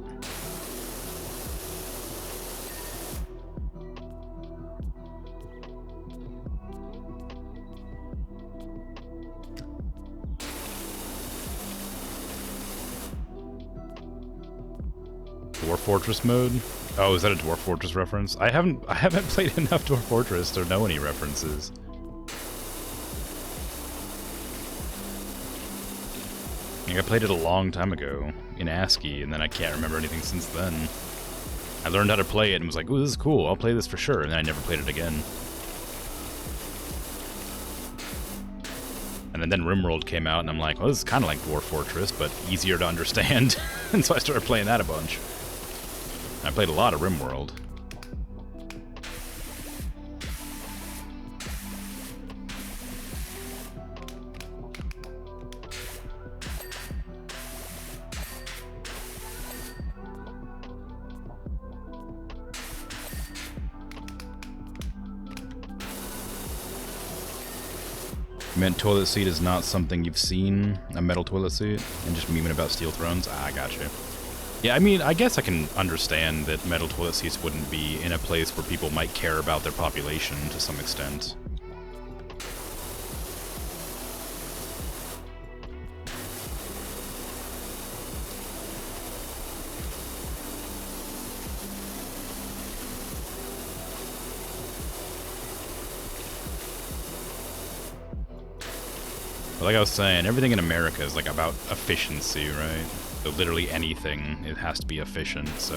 Dwarf Fortress mode? Oh, is that a Dwarf Fortress reference? I haven't played enough Dwarf Fortress to know any references. I played it a long time ago in ASCII, and then I can't remember anything since then. I learned how to play it and was like, ooh, this is cool, I'll play this for sure, and then I never played it again. And then RimWorld came out, and I'm like, well, this is kind of like Dwarf Fortress, but easier to understand. And so I started playing that a bunch. I played a lot of RimWorld. You meant toilet seat is not something you've seen, a metal toilet seat, and just memeing about steel thrones? Ah, I gotcha. Yeah, I mean, I guess I can understand that metal toilet seats wouldn't be in a place where people might care about their population to some extent. But like I was saying, everything in America is like about efficiency, right? So literally anything, it has to be efficient, so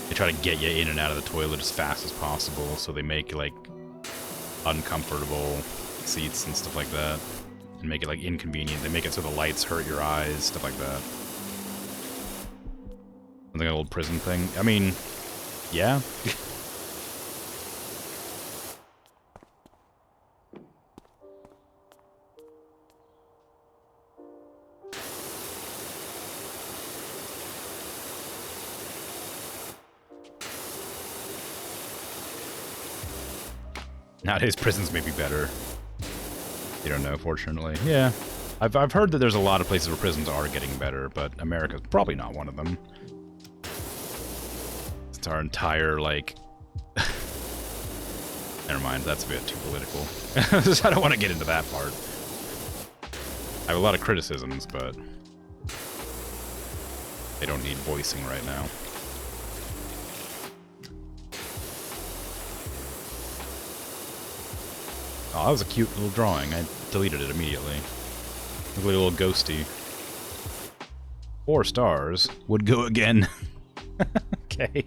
they try to get you in and out of the toilet as fast as possible, so they make like uncomfortable seats and stuff like that, and make it like inconvenient. They make it so the lights hurt your eyes, stuff like that. Something like an old prison thing. I mean, yeah. Nowadays, prisons may be better. You don't know, fortunately. Yeah. I've heard that there's a lot of places where prisons are getting better, but America's probably not one of them. It's our entire, like... Never mind, that's a bit too political. I don't want to get into that part. I have a lot of criticisms, but... they don't need voicing right now. Oh, that was a cute little drawing. I deleted it immediately. Look like a little ghosty. 4 stars. Would go again. Okay.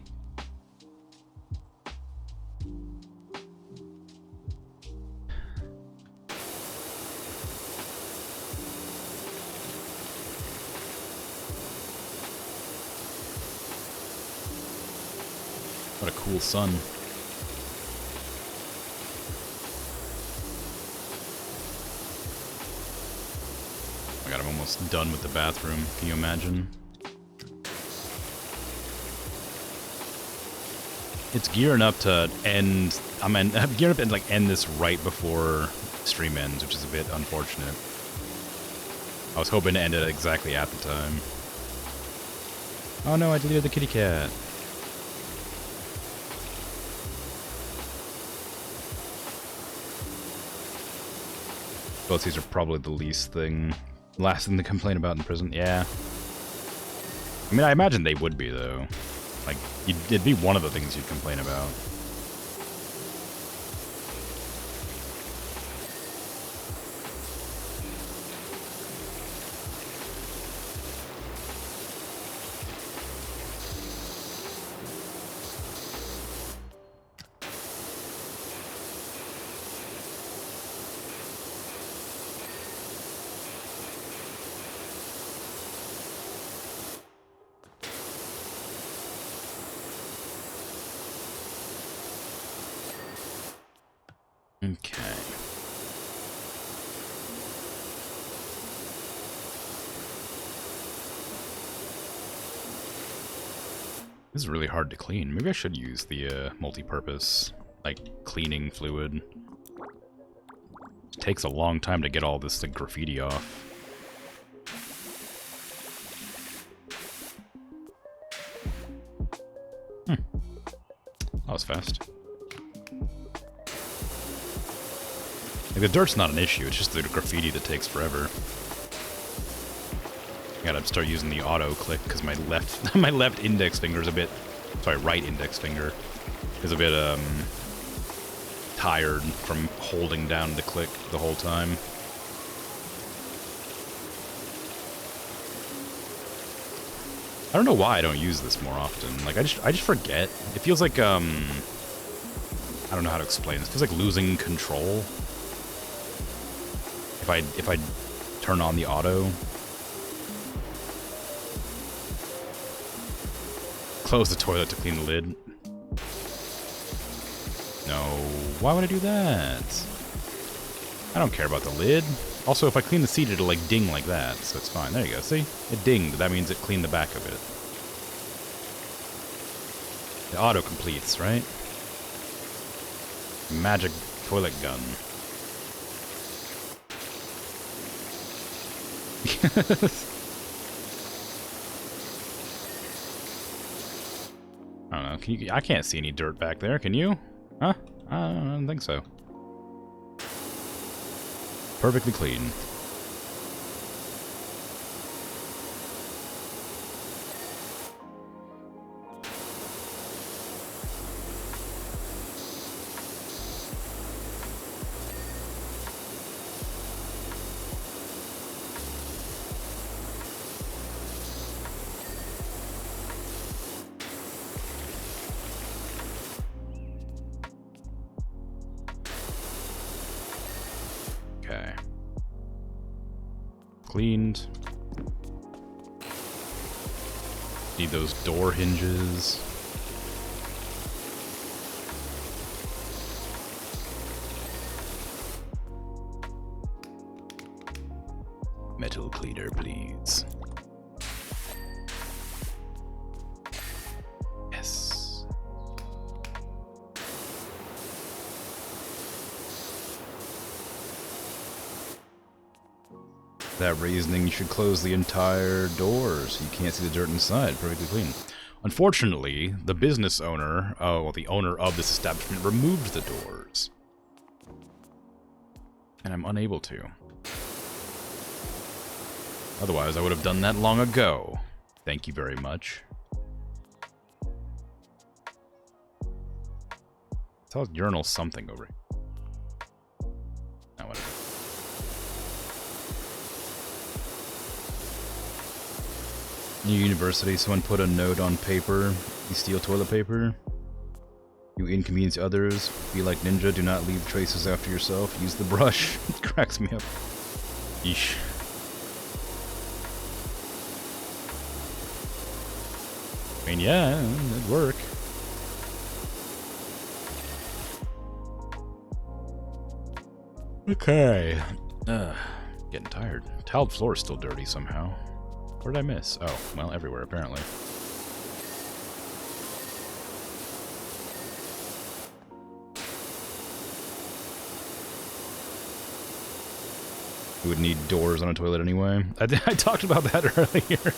What a cool sun. Oh my god, I'm almost done with the bathroom. Can you imagine? It's gearing up to end. I'm gearing up to like end this right before stream ends, which is a bit unfortunate. I was hoping to end it exactly at the time. Oh no, I deleted the kitty cat. Both these are probably the last thing to complain about in prison. Yeah. I mean, I imagine they would be, though. Like, it'd be one of the things you'd complain about. Okay. This is really hard to clean. Maybe I should use the multi-purpose, like, cleaning fluid. It takes a long time to get all this like, graffiti off. That was fast. Like, the dirt's not an issue, it's just the graffiti that takes forever. I gotta start using the auto click because my left my left index finger is a bit, sorry, right index finger is a bit tired from holding down the click the whole time. I don't know why I don't use this more often. Like I just forget. It feels like I don't know how to explain this. It feels like losing control. If I turn on the auto. Close the toilet to clean the lid. No, why would I do that? I don't care about the lid. Also, if I clean the seat, it'll like ding like that, so it's fine. There you go, see? It dinged, that means it cleaned the back of it. The auto completes, right? Magic toilet gun. I don't know. Can you? I can't see any dirt back there. Can you? Huh? I don't think so. Perfectly clean. Okay. Cleaned. Need those door hinges. Metal cleaner, please. Yes. That reasoning, you should close the entire door so you can't see the dirt inside. Perfectly clean. Unfortunately, the business owner, well, the owner of this establishment removed the doors. And I'm unable to. Otherwise, I would have done that long ago. Thank you very much. Tell urinal something over here. No, whatever. New university, someone put a note on paper. You steal toilet paper. You inconvenience others. Be like ninja, do not leave traces after yourself. Use the brush. It cracks me up. Yeesh. I mean, yeah, it'd work. Okay. Getting tired. Tiled floor is still dirty somehow. Where did I miss? Oh, well, everywhere, apparently. You would need doors on a toilet anyway. I talked about that earlier.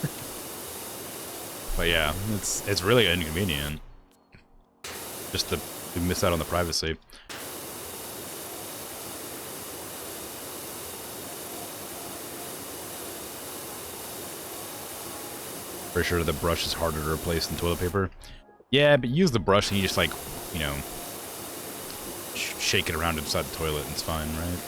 But yeah, it's really inconvenient. Just to miss out on the privacy. Pretty sure the brush is harder to replace than toilet paper. Yeah, but use the brush and you just, like, you know, shake it around inside the toilet and it's fine, right?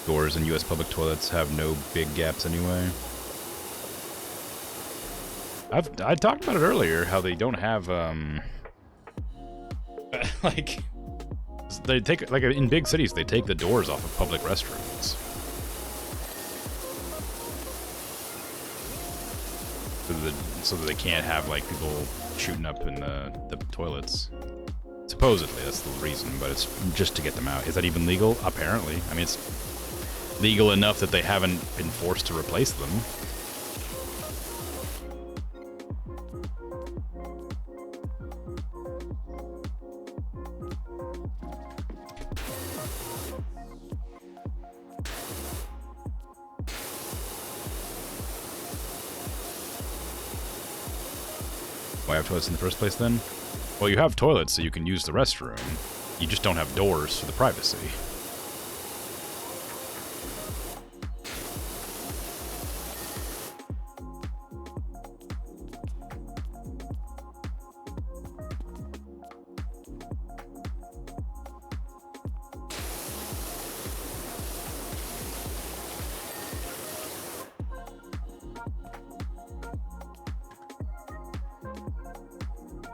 Doors in U.S. public toilets have no big gaps anyway. I talked about it earlier, how they don't have, like, they take, like, in big cities, they take the doors off of public restrooms. So that they can't have, like, people shooting up in the toilets. Supposedly, that's the reason, but it's just to get them out. Is that even legal? Apparently. I mean, it's legal enough that they haven't been forced to replace them. Why have toilets in the first place, then? Well, you have toilets so you can use the restroom. You just don't have doors for the privacy.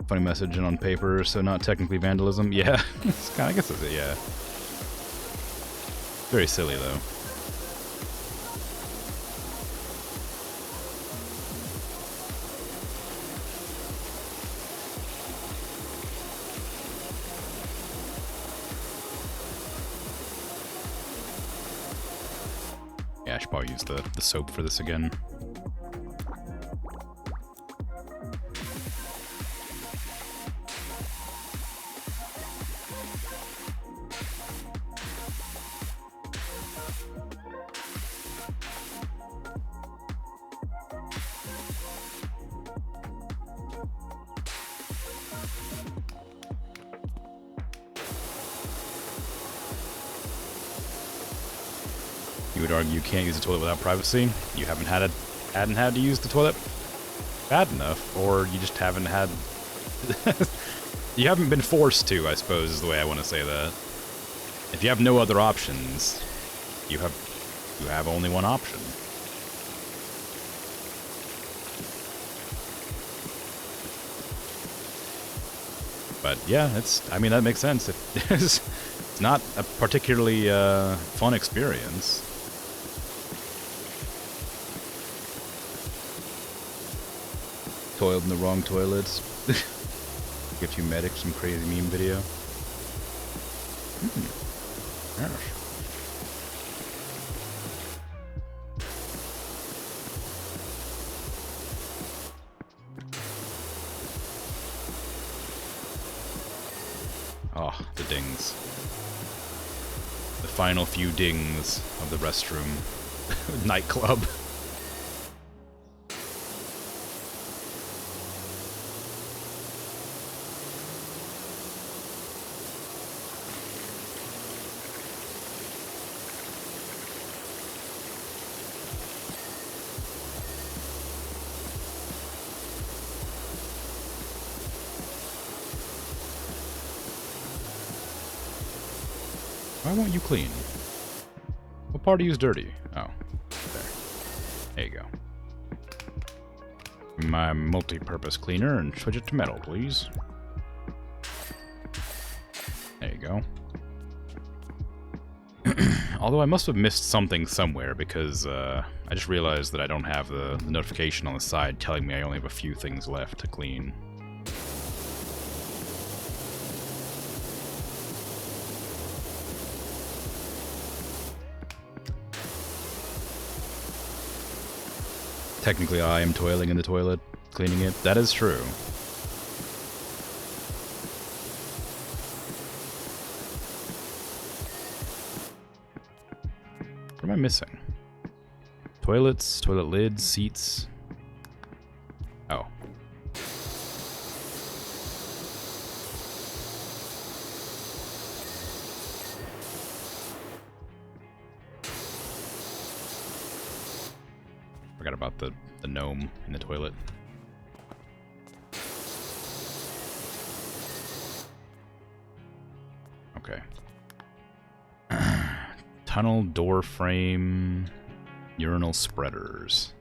Funny message on paper, so not technically vandalism. Yeah, I guess that's it, yeah. Very silly, though. Yeah, I should probably use the soap for this again. You would argue you can't use the toilet without privacy. You hadn't had to use the toilet bad enough, or you just haven't had. You haven't been forced to, I suppose, is the way I want to say that. If you have no other options, you have only one option. But yeah, I mean, that makes sense. It's not a particularly fun experience. Toiled in the wrong toilets. Get you medic some crazy meme video. Yes. Oh, the dings. The final few dings of the restroom nightclub. Why won't you clean? What part of you is dirty? Oh, there. There you go. My multi-purpose cleaner and switch it to metal, please. There you go. Although I must have missed something somewhere because I just realized that I don't have the notification on the side telling me I only have a few things left to clean. Technically, I am toiling in the toilet, cleaning it. That is true. What am I missing? Toilets, toilet lids, seats. Oh. Forgot about the gnome in the toilet. Okay. Tunnel door frame, urinal spreaders.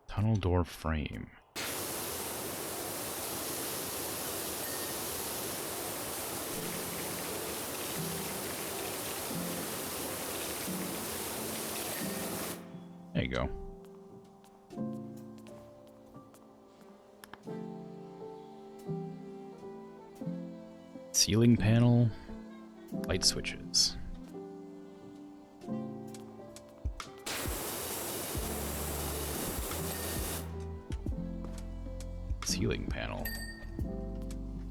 Tunnel door frame. There you go. Ceiling panel, light switches. Ceiling panel.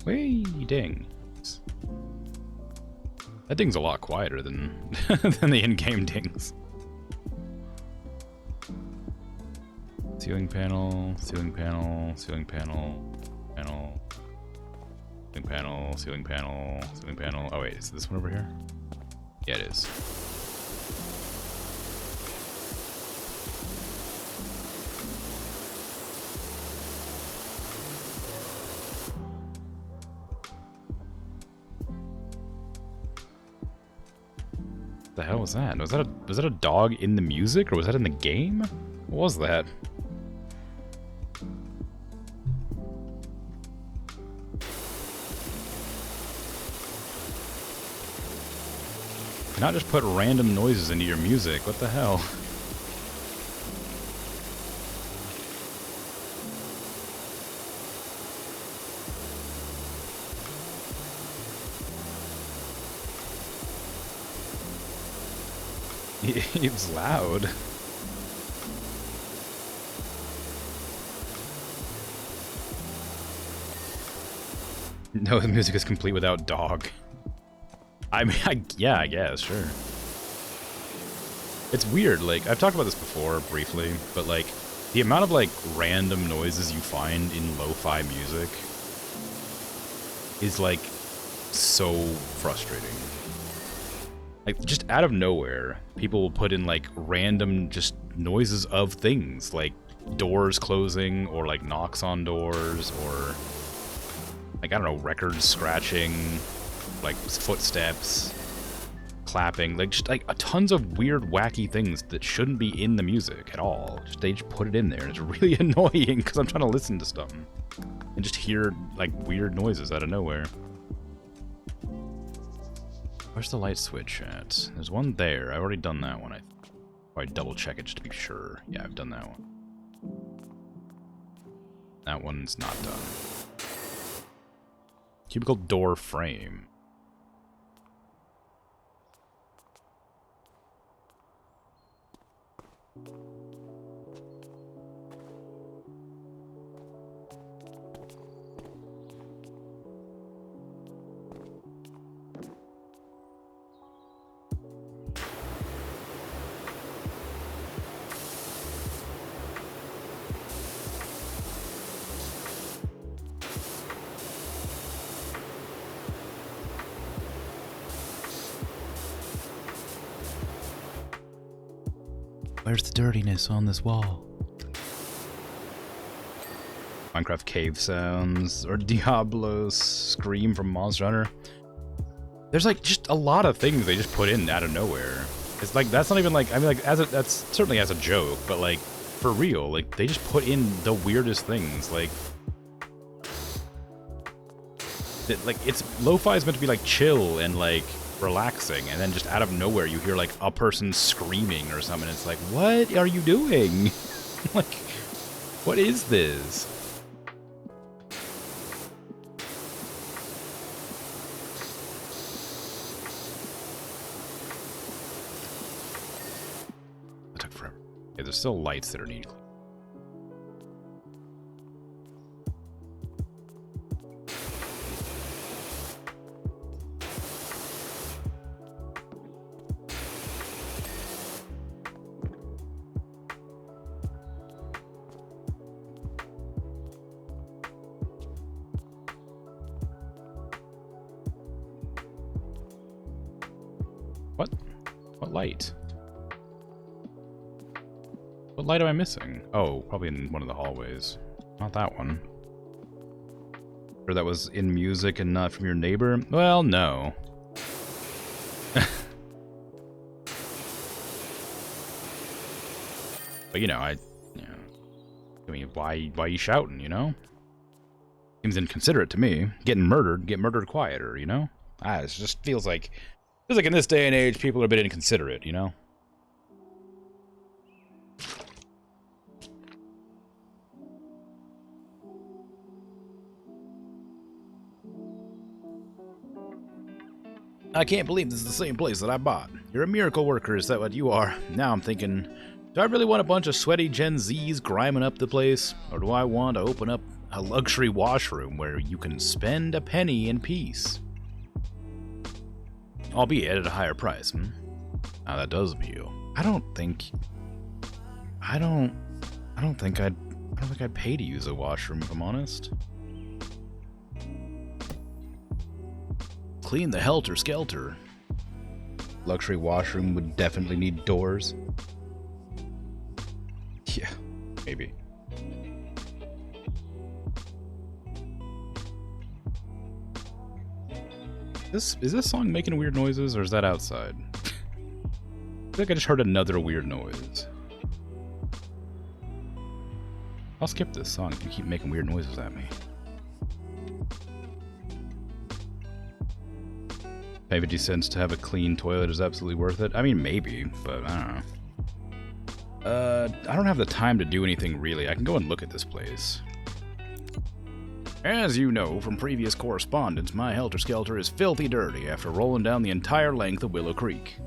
Way ding. That ding's a lot quieter than than the in-game dings. Ceiling panel, ceiling panel, ceiling panel, panel, ceiling panel, ceiling panel, ceiling panel. Oh wait, is this one over here? Yeah, it is. What the hell was that? Was that a dog in the music, or was that in the game? What was that? Not just put random noises into your music. What the hell? It was loud. No, the music is complete without dog. I mean, yeah, I guess, sure. It's weird, like, I've talked about this before, briefly, but, like, the amount of, like, random noises you find in lo-fi music is, like, so frustrating. Like, just out of nowhere, people will put in, like, random just noises of things, like doors closing, or, like, knocks on doors, or, like, I don't know, records scratching, like footsteps, clapping, like just like tons of weird, wacky things that shouldn't be in the music at all. They just put it in there, and it's really annoying because I'm trying to listen to stuff and just hear like weird noises out of nowhere. Where's the light switch at? There's one there. I've already done that one. I probably double check it just to be sure. Yeah, I've done that one. That one's not done. Cubicle door frame. Where's the dirtiness on this wall? Minecraft cave sounds, or Diablo's scream from Monster Hunter. There's like just a lot of things they just put in out of nowhere. It's like, that's not even like, I mean, like, that's certainly as a joke, but like, for real, like, they just put in the weirdest things, like, it's, lo-fi is meant to be like chill and like relaxing, and then just out of nowhere you hear like a person screaming or something. It's like, what are you doing? Like, what is this? It took forever. Okay, there's still lights that are needed. What light? What light am I missing? Oh, probably in one of the hallways. Not that one. Sure that was in music and not from your neighbor? Well, no. But you know, I mean, why you shouting, you know? Seems inconsiderate to me. Get murdered quieter, you know? It just feels like in this day and age, people are a bit inconsiderate, you know? I can't believe this is the same place that I bought. You're a miracle worker, is that what you are? Now I'm thinking, do I really want a bunch of sweaty Gen Zs griming up the place? Or do I want to open up a luxury washroom where you can spend a penny in peace? Albeit at a higher price, Now that does appeal. I don't think I'd pay to use a washroom, if I'm honest. Clean the helter skelter. Luxury washroom would definitely need doors. Yeah, maybe. Is this song making weird noises, or is that outside? I feel like I just heard another weird noise. I'll skip this song if you keep making weird noises at me. Pay 50 cents to have a clean toilet is absolutely worth it. I mean, maybe, but I don't know. I don't have the time to do anything really. I can go and look at this place. As you know from previous correspondence, my helter-skelter is filthy dirty after rolling down the entire length of Willow Creek.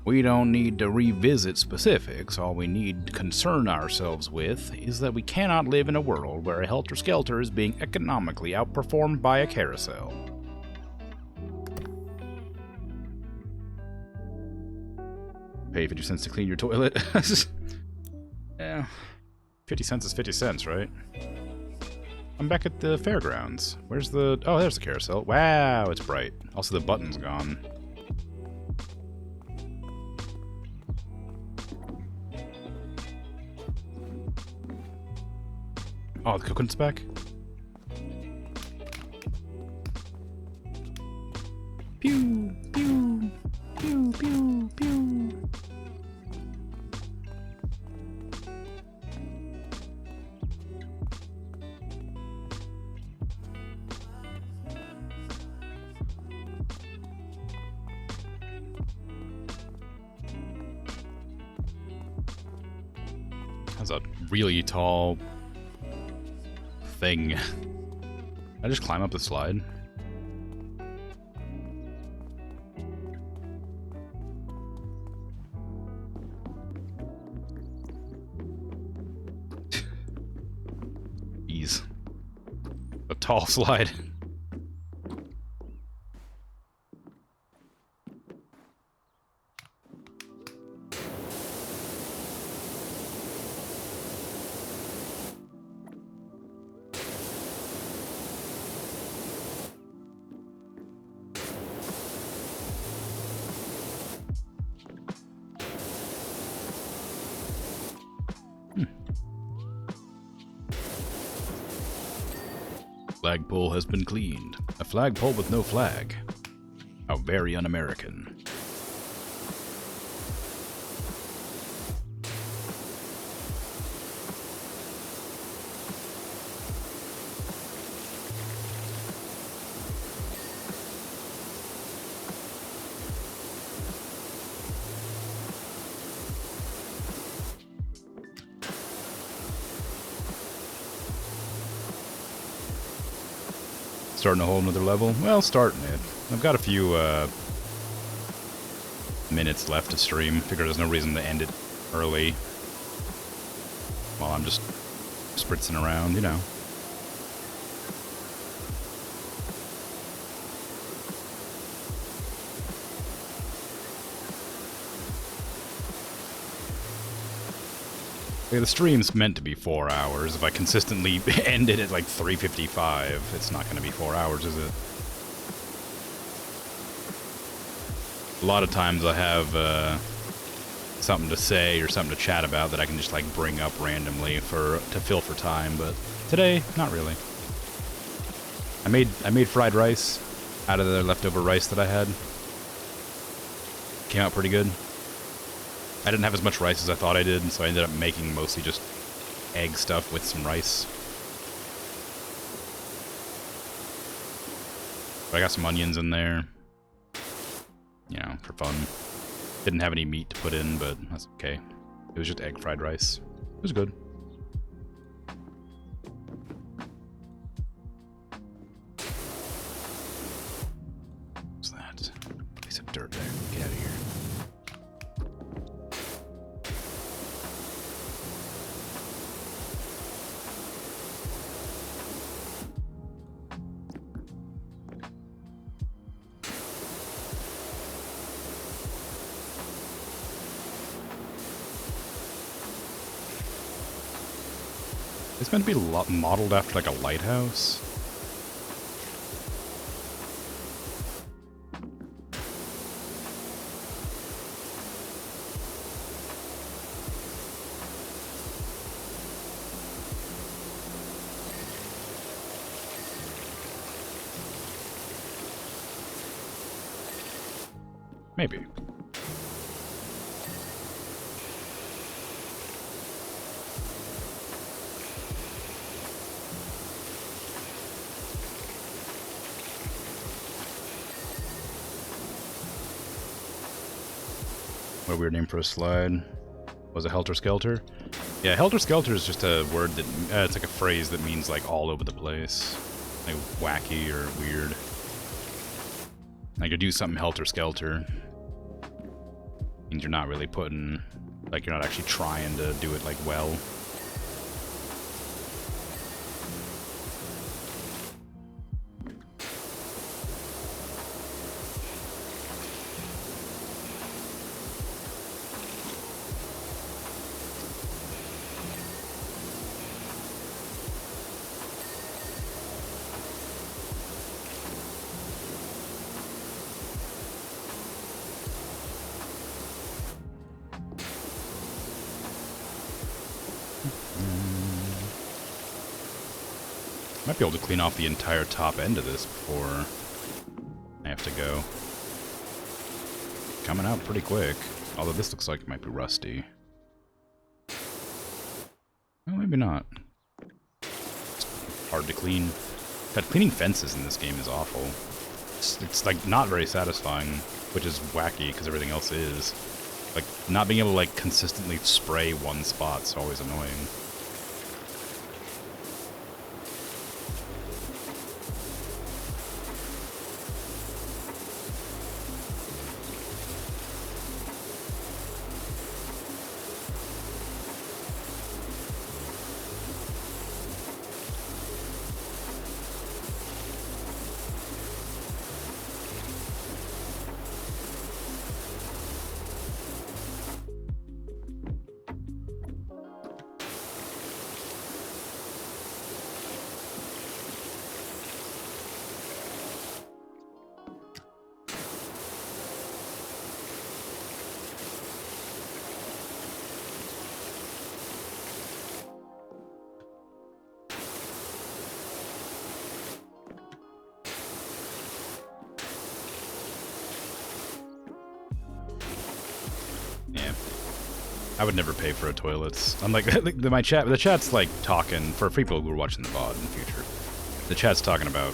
We don't need to revisit specifics. All we need to concern ourselves with is that we cannot live in a world where a helter-skelter is being economically outperformed by a carousel. Pay 50 cents to clean your toilet. Yeah, 50 cents is 50 cents, right? I'm back at the fairgrounds. Where's the... Oh, there's the carousel. Wow, it's bright. Also, the button's gone. Oh, the coconut's back? Pew, pew, pew, pew, pew. That's a really tall thing. I just climb up the slide? Ease. A tall slide. Flagpole has been cleaned. A flagpole with no flag. How very un-American. Starting a whole nother level? Well, starting it. I've got a few minutes left to stream. Figure there's no reason to end it early while I'm just spritzing around, you know. Okay, the stream's meant to be 4 hours. If I consistently end it at like 3:55, it's not going to be 4 hours, is it? A lot of times I have something to say or something to chat about that I can just like bring up randomly to fill for time, but today, not really. I made fried rice out of the leftover rice that I had. Came out pretty good. I didn't have as much rice as I thought I did, and so I ended up making mostly just egg stuff with some rice. But I got some onions in there, you know, for fun. Didn't have any meat to put in, but that's okay. It was just egg fried rice. It was good. What's that? Piece of dirt there. Get out of here. It's meant to be modeled after like a lighthouse. Maybe. What a weird name for a slide. Was it Helter Skelter? Yeah, Helter Skelter is just a word that, it's like a phrase that means like all over the place. Like wacky or weird. Like you do something Helter Skelter. Means you're not really putting, like you're not actually trying to do it like well. Might be able to clean off the entire top end of this before I have to go. Coming out pretty quick. Although this looks like it might be rusty. Well, maybe not. It's hard to clean. God, cleaning fences in this game is awful. It's like not very satisfying, which is wacky because everything else is. Like not being able to like consistently spray one spot is always annoying. I would never pay for a toilet. I'm like, my chat, the chat's like talking, for people who are watching the VOD in the future, the chat's talking about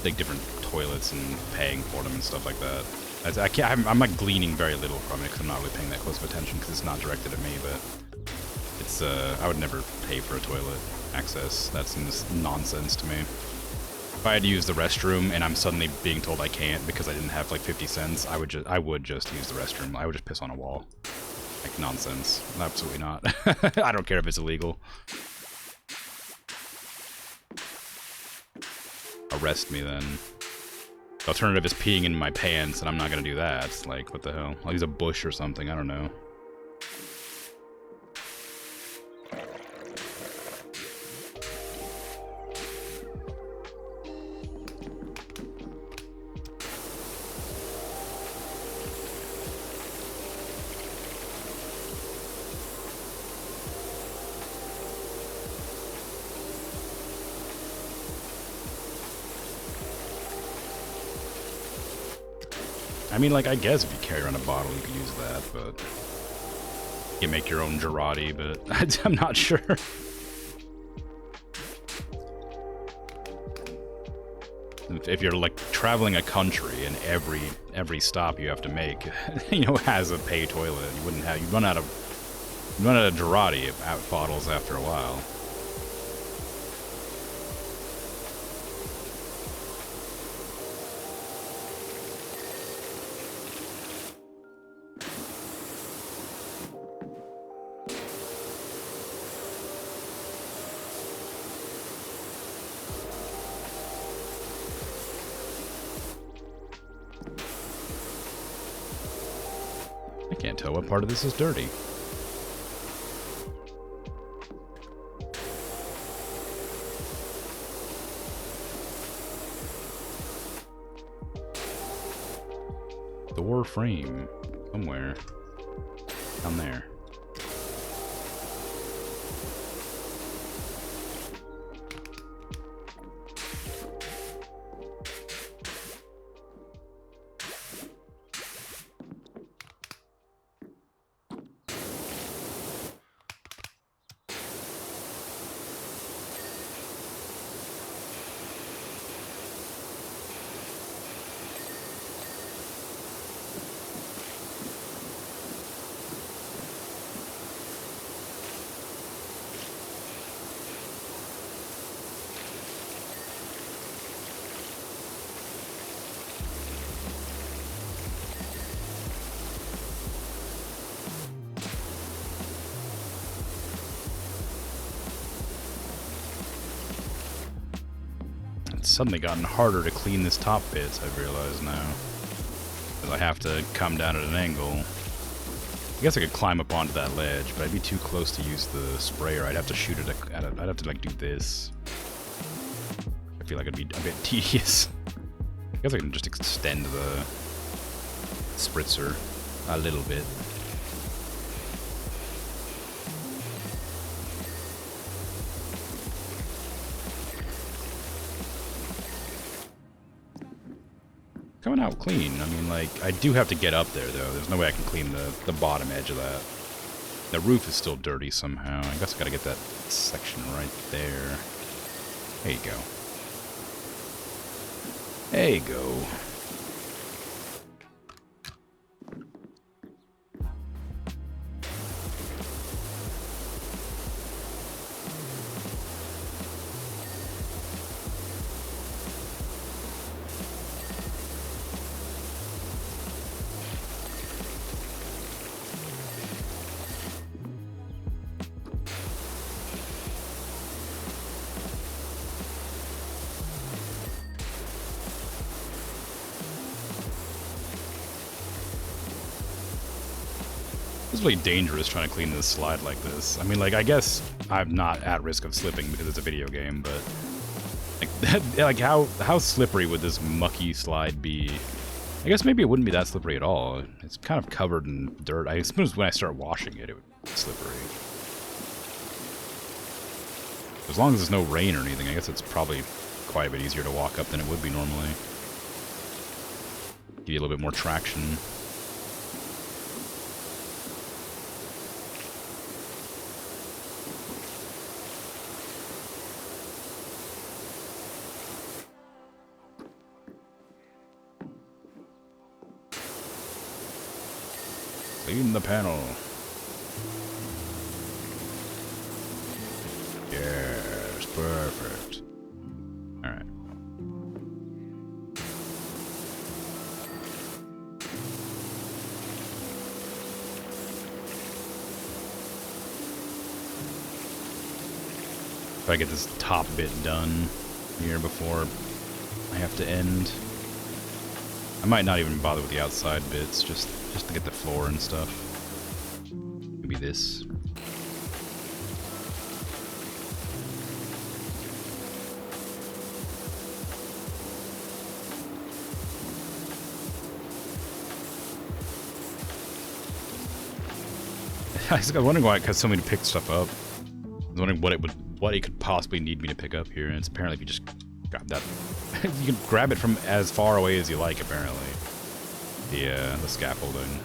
like different toilets and paying for them and stuff like that. I can't, I'm like gleaning very little from it because I'm not really paying that close of attention because it's not directed at me, but it's, I would never pay for a toilet access. That seems nonsense to me. If I had to use the restroom and I'm suddenly being told I can't because I didn't have like 50 cents, I would just use the restroom. I would just piss on a wall. Like, nonsense. Absolutely not. I don't care if it's illegal. Arrest me then. The alternative is peeing in my pants, and I'm not gonna do that. It's like, what the hell? I'll use a bush or something, I don't know. I mean, like, I guess if you carry around a bottle, you could use that, but... You can make your own Girardi, but I'm not sure. If you're, like, traveling a country and every stop you have to make, you know, has a pay toilet, you'd run out of Girardi bottles after a while. I can't tell what part of this is dirty. Door frame. Somewhere. Down there. It's suddenly gotten harder to clean this top bit, I've realized now. Because I have to come down at an angle. I guess I could climb up onto that ledge, but I'd be too close to use the sprayer. I'd have to shoot it at I'd have to, like, do this. I feel like it'd be a bit tedious. I guess I can just extend the spritzer a little bit. Coming out clean. I mean, like, I do have to get up there, though. There's no way I can clean the bottom edge of that. The roof is still dirty somehow. I guess I gotta get that section right there. There you go. There you go. It's really dangerous trying to clean this slide like this. I mean, like, I guess I'm not at risk of slipping because it's a video game, but like, how slippery would this mucky slide be? I guess maybe it wouldn't be that slippery at all. It's kind of covered in dirt. I suppose when I start washing it, it would be slippery. As long as there's no rain or anything, I guess it's probably quite a bit easier to walk up than it would be normally. Give you a little bit more traction. Clean the panel. Yes, perfect. Alright. If I get this top bit done here before I have to end. I might not even bother with the outside bits, just to get the floor and stuff. Maybe this. I was wondering why it so many picked stuff up. I was wondering what it could possibly need me to pick up here, and it's apparently if you just grab that, you can grab it from as far away as you like. Apparently, the scaffolding.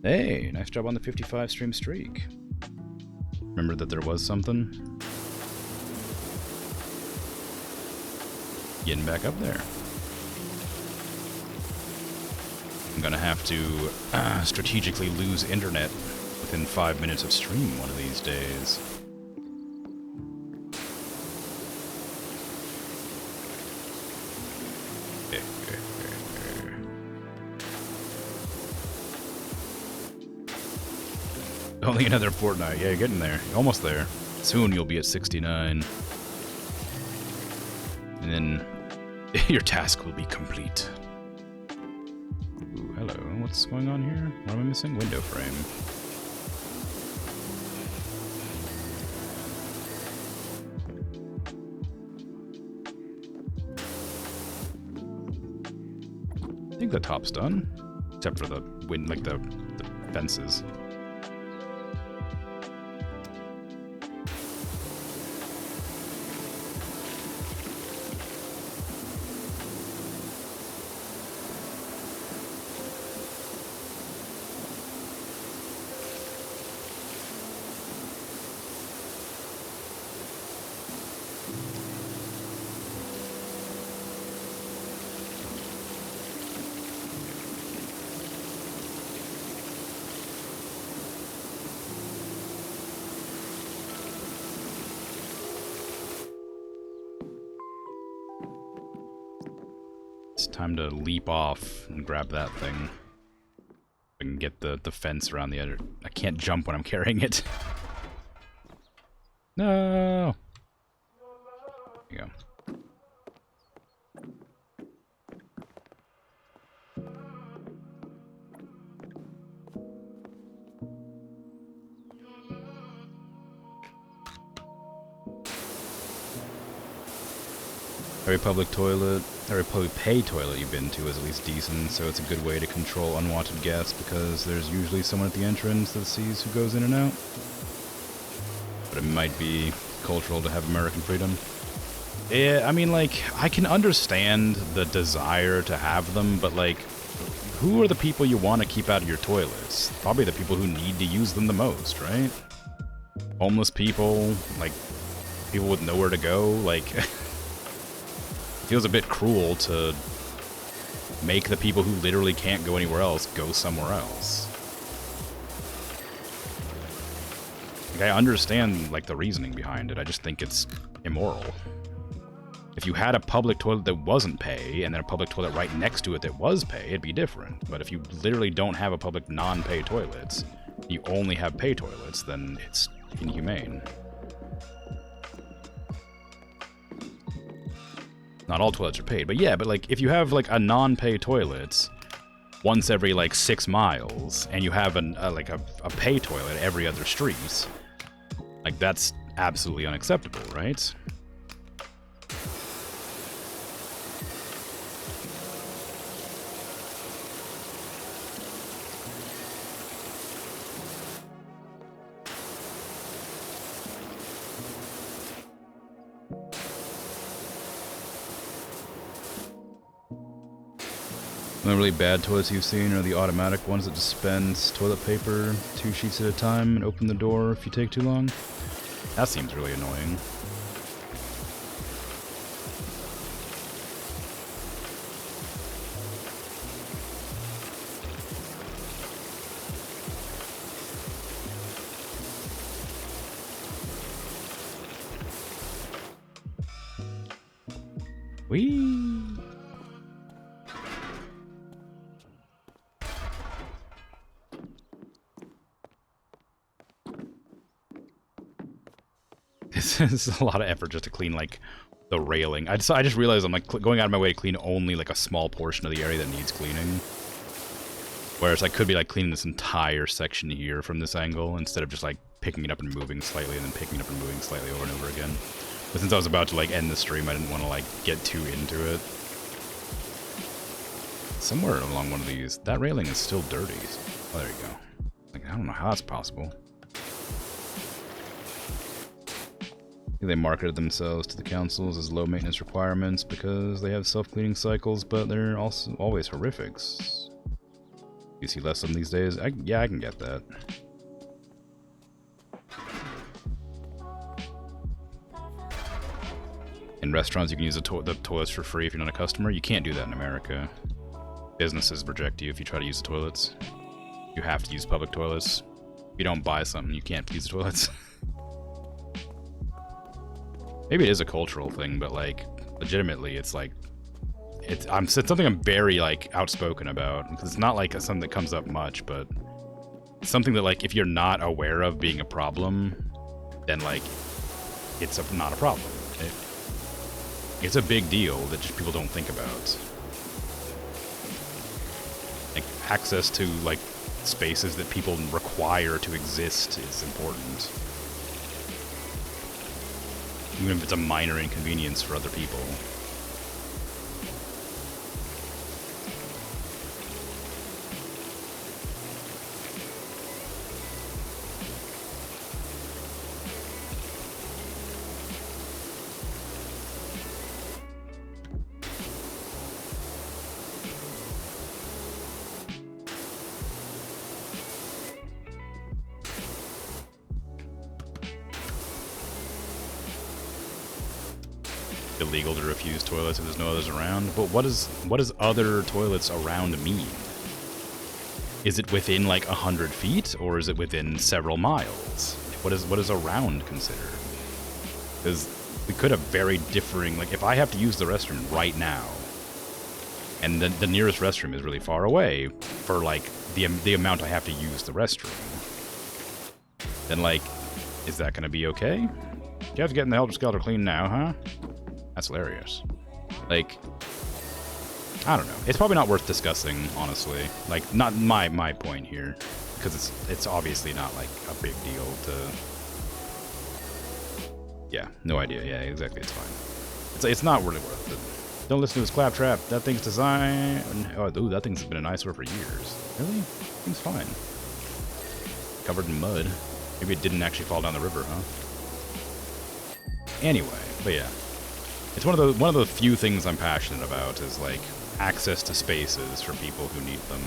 Hey, nice job on the 55 stream streak. Remember that there was something. Getting back up there. I'm gonna have to strategically lose internet within 5 minutes of stream one of these days. Only another fortnight. Yeah, you're getting there. You're almost there. Soon you'll be at 69. And then your task will be complete. Ooh, hello. What's going on here? What am I missing? Window frame. I think the top's done. Except for the wind, like the fences. It's time to leap off and grab that thing. I can get the fence around the other. I can't jump when I'm carrying it. No. There you go. Every public toilet, every public pay toilet you've been to is at least decent, so it's a good way to control unwanted guests because there's usually someone at the entrance that sees who goes in and out. But it might be cultural to have American freedom. Yeah, I mean, like, I can understand the desire to have them, but, like, who are the people you want to keep out of your toilets? Probably the people who need to use them the most, right? Homeless people, like, people with nowhere to go, like... Feels a bit cruel to make the people who literally can't go anywhere else go somewhere else. Like, I understand, like, the reasoning behind it. I just think it's immoral. If you had a public toilet that wasn't pay, and then a public toilet right next to it that was pay, it'd be different. But if you literally don't have a public non-pay toilets, you only have pay toilets, then it's inhumane. Not all toilets are paid, but yeah, but like if you have like a non-pay toilet once every like 6 miles, and you have a pay toilet every other street, like that's absolutely unacceptable, right? The really bad toilets you've seen are the automatic ones that dispense toilet paper 2 sheets at a time and open the door if you take too long. That seems really annoying. Whee! This is a lot of effort just to clean, like, the railing. I just realized I'm, like, going out of my way to clean only, like, a small portion of the area that needs cleaning. Whereas I could be, like, cleaning this entire section here from this angle, instead of just, like, picking it up and moving slightly, and then picking it up and moving slightly over and over again. But since I was about to, like, end the stream, I didn't want to, like, get too into it. Somewhere along one of these, that railing is still dirty. Oh, there you go. Like, I don't know how that's possible. They marketed themselves to the councils as low maintenance requirements because they have self-cleaning cycles, but they're also always horrifics. You see less of them these days? Yeah, I can get that. In restaurants, you can use the toilets for free if you're not a customer. You can't do that in America. Businesses reject you if you try to use the toilets. You have to use public toilets. If you don't buy something, you can't use the toilets. Maybe it is a cultural thing, but, like, legitimately, it's like, it's something I'm very, like, outspoken about, because it's not, like, something that comes up much, but it's something that, like, if you're not aware of being a problem, then, like, it's not a problem. It's a big deal that just people don't think about. Like, access to, like, spaces that people require to exist is important. Even if it's a minor inconvenience for other people. Illegal to refuse toilets if there's no others around, but what does other toilets around mean? Is it within like 100 feet, or is it within several miles? What is around considered? Because we could have very differing, like, if I have to use the restroom right now, and the nearest restroom is really far away for, like, the amount I have to use the restroom, then, like, is that going to be okay? You have to get in the helter skelter clean now, huh? That's hilarious. Like, I don't know. It's probably not worth discussing, honestly. Like, not my point here, because it's obviously not, like, a big deal to... Yeah, no idea. Yeah, exactly. It's fine. It's not really worth it. Don't listen to this claptrap. That thing's designed... Oh, ooh, that thing's been an eyesore for years. Really? Seems fine. Covered in mud. Maybe it didn't actually fall down the river, huh? Anyway, but yeah. It's one of the few things I'm passionate about is, like, access to spaces for people who need them.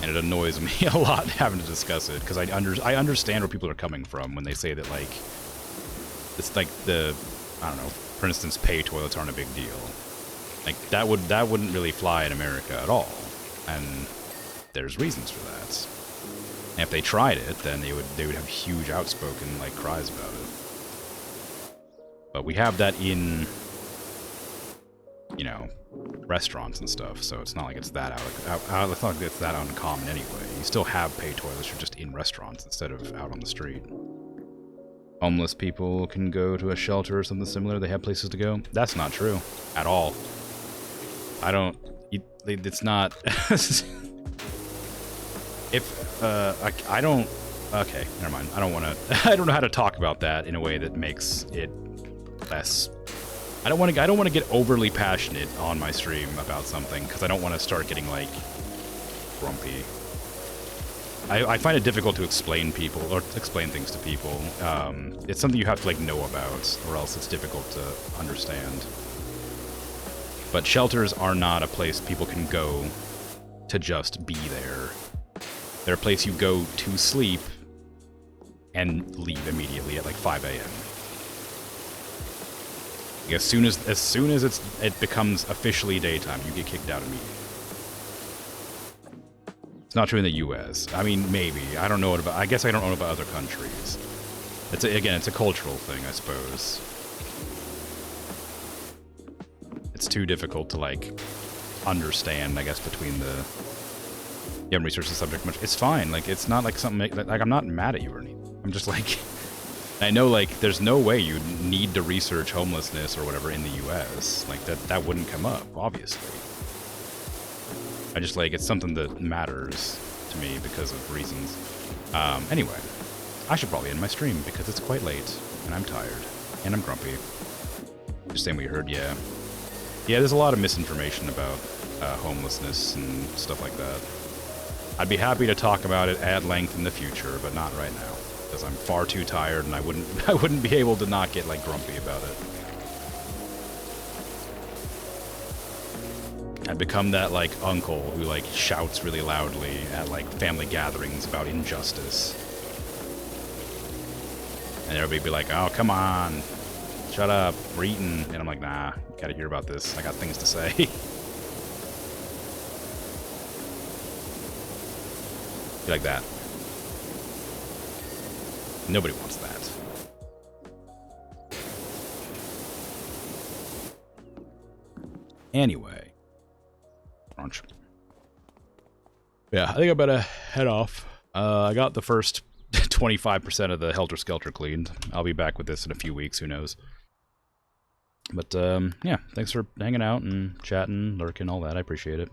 And it annoys me a lot having to discuss it, because I understand where people are coming from when they say that, like, it's like I don't know, for instance, pay toilets aren't a big deal. Like, that wouldn't really fly in America at all, and there's reasons for that. And if they tried it, then they would have huge outspoken, like, cries about it. But we have that in, you know, restaurants and stuff, so it's not like it's that it's not like it's that uncommon anyway. You still have pay toilets, you're just in restaurants instead of out on the street. Homeless people can go to a shelter or something similar. They have places to go. That's not true at all. It's not. I don't... Okay, never mind. I don't want to... I don't know how to talk about that in a way that makes it less... I don't want to get overly passionate on my stream about something, because I don't want to start getting, like, grumpy. I find it difficult to explain things to people. It's something you have to, like, know about, or else it's difficult to understand. But shelters are not a place people can go to just be there. They're a place you go to sleep and leave immediately at like 5 a.m. As soon as it becomes officially daytime, you get kicked out immediately. It's not true in the U.S. I mean, maybe. I don't know I guess I don't know about other countries. Again, it's a cultural thing, I suppose. It's too difficult to, like, understand, I guess, between the... You haven't researched the subject much. It's fine. Like, it's not like something... Like, I'm not mad at you or anything. I'm just like... I know, like, there's no way you need to research homelessness or whatever in the U.S. Like, that wouldn't come up, obviously. I just, like, it's something that matters to me because of reasons. Anyway, I should probably end my stream because it's quite late, and I'm tired, and I'm grumpy. Just saying what you heard, yeah. Yeah, there's a lot of misinformation about homelessness and stuff like that. I'd be happy to talk about it at length in the future, but not right now, because I'm far too tired, and I wouldn't be able to not get, like, grumpy about it. I've become that, like, uncle who, like, shouts really loudly at, like, family gatherings about injustice. And everybody be like, oh, come on. Shut up. We're eating. And I'm like, nah, gotta hear about this. I got things to say. Be like that. Nobody wants that. Anyway. Crunch. Yeah, I think I better head off. I got the first 25% of the Helter Skelter cleaned. I'll be back with this in a few weeks, who knows. But, yeah, thanks for hanging out and chatting, lurking, all that. I appreciate it.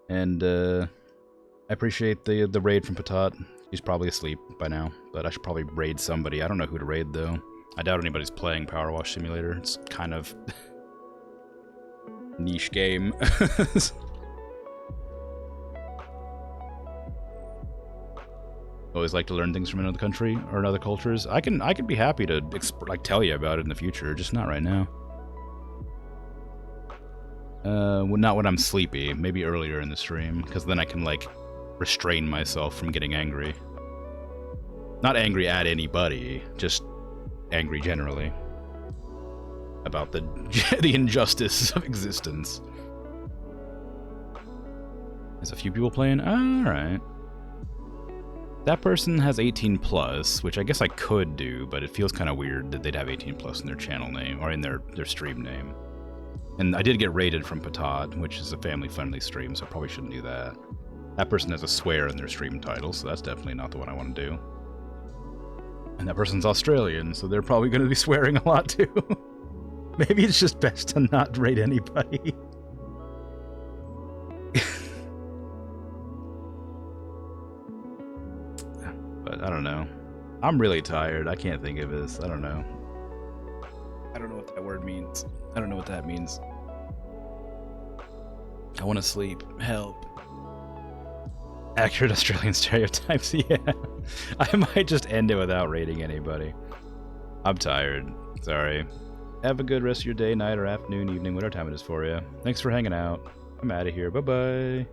And, I appreciate the raid from Patat. He's probably asleep by now, but I should probably raid somebody. I don't know who to raid, though. I doubt anybody's playing PowerWash Simulator. It's kind of... niche game. Always like to learn things from another country or another cultures. I can be happy to like tell you about it in the future, just not right now. Not when I'm sleepy. Maybe earlier in the stream, because then I can like restrain myself from getting angry. Not angry at anybody, just angry generally. About the injustice of existence. There's a few people playing? Alright. That person has 18 plus, which I guess I could do, but it feels kind of weird that they'd have 18 plus in their channel name, or in their stream name. And I did get rated from Patat, which is a family-friendly stream, so I probably shouldn't do that. That person has a swear in their stream title, so that's definitely not the one I want to do. And that person's Australian, so they're probably going to be swearing a lot too. Maybe it's just best to not rate anybody. But I don't know. I'm really tired. I can't think of this. I don't know. I don't know what that word means. I don't know what that means. I want to sleep. Help. Accurate Australian stereotypes, yeah. I might just end it without rating anybody. I'm tired. Sorry. Have a good rest of your day, night, or afternoon, evening, whatever time it is for you. Thanks for hanging out. I'm out of here. Bye-bye.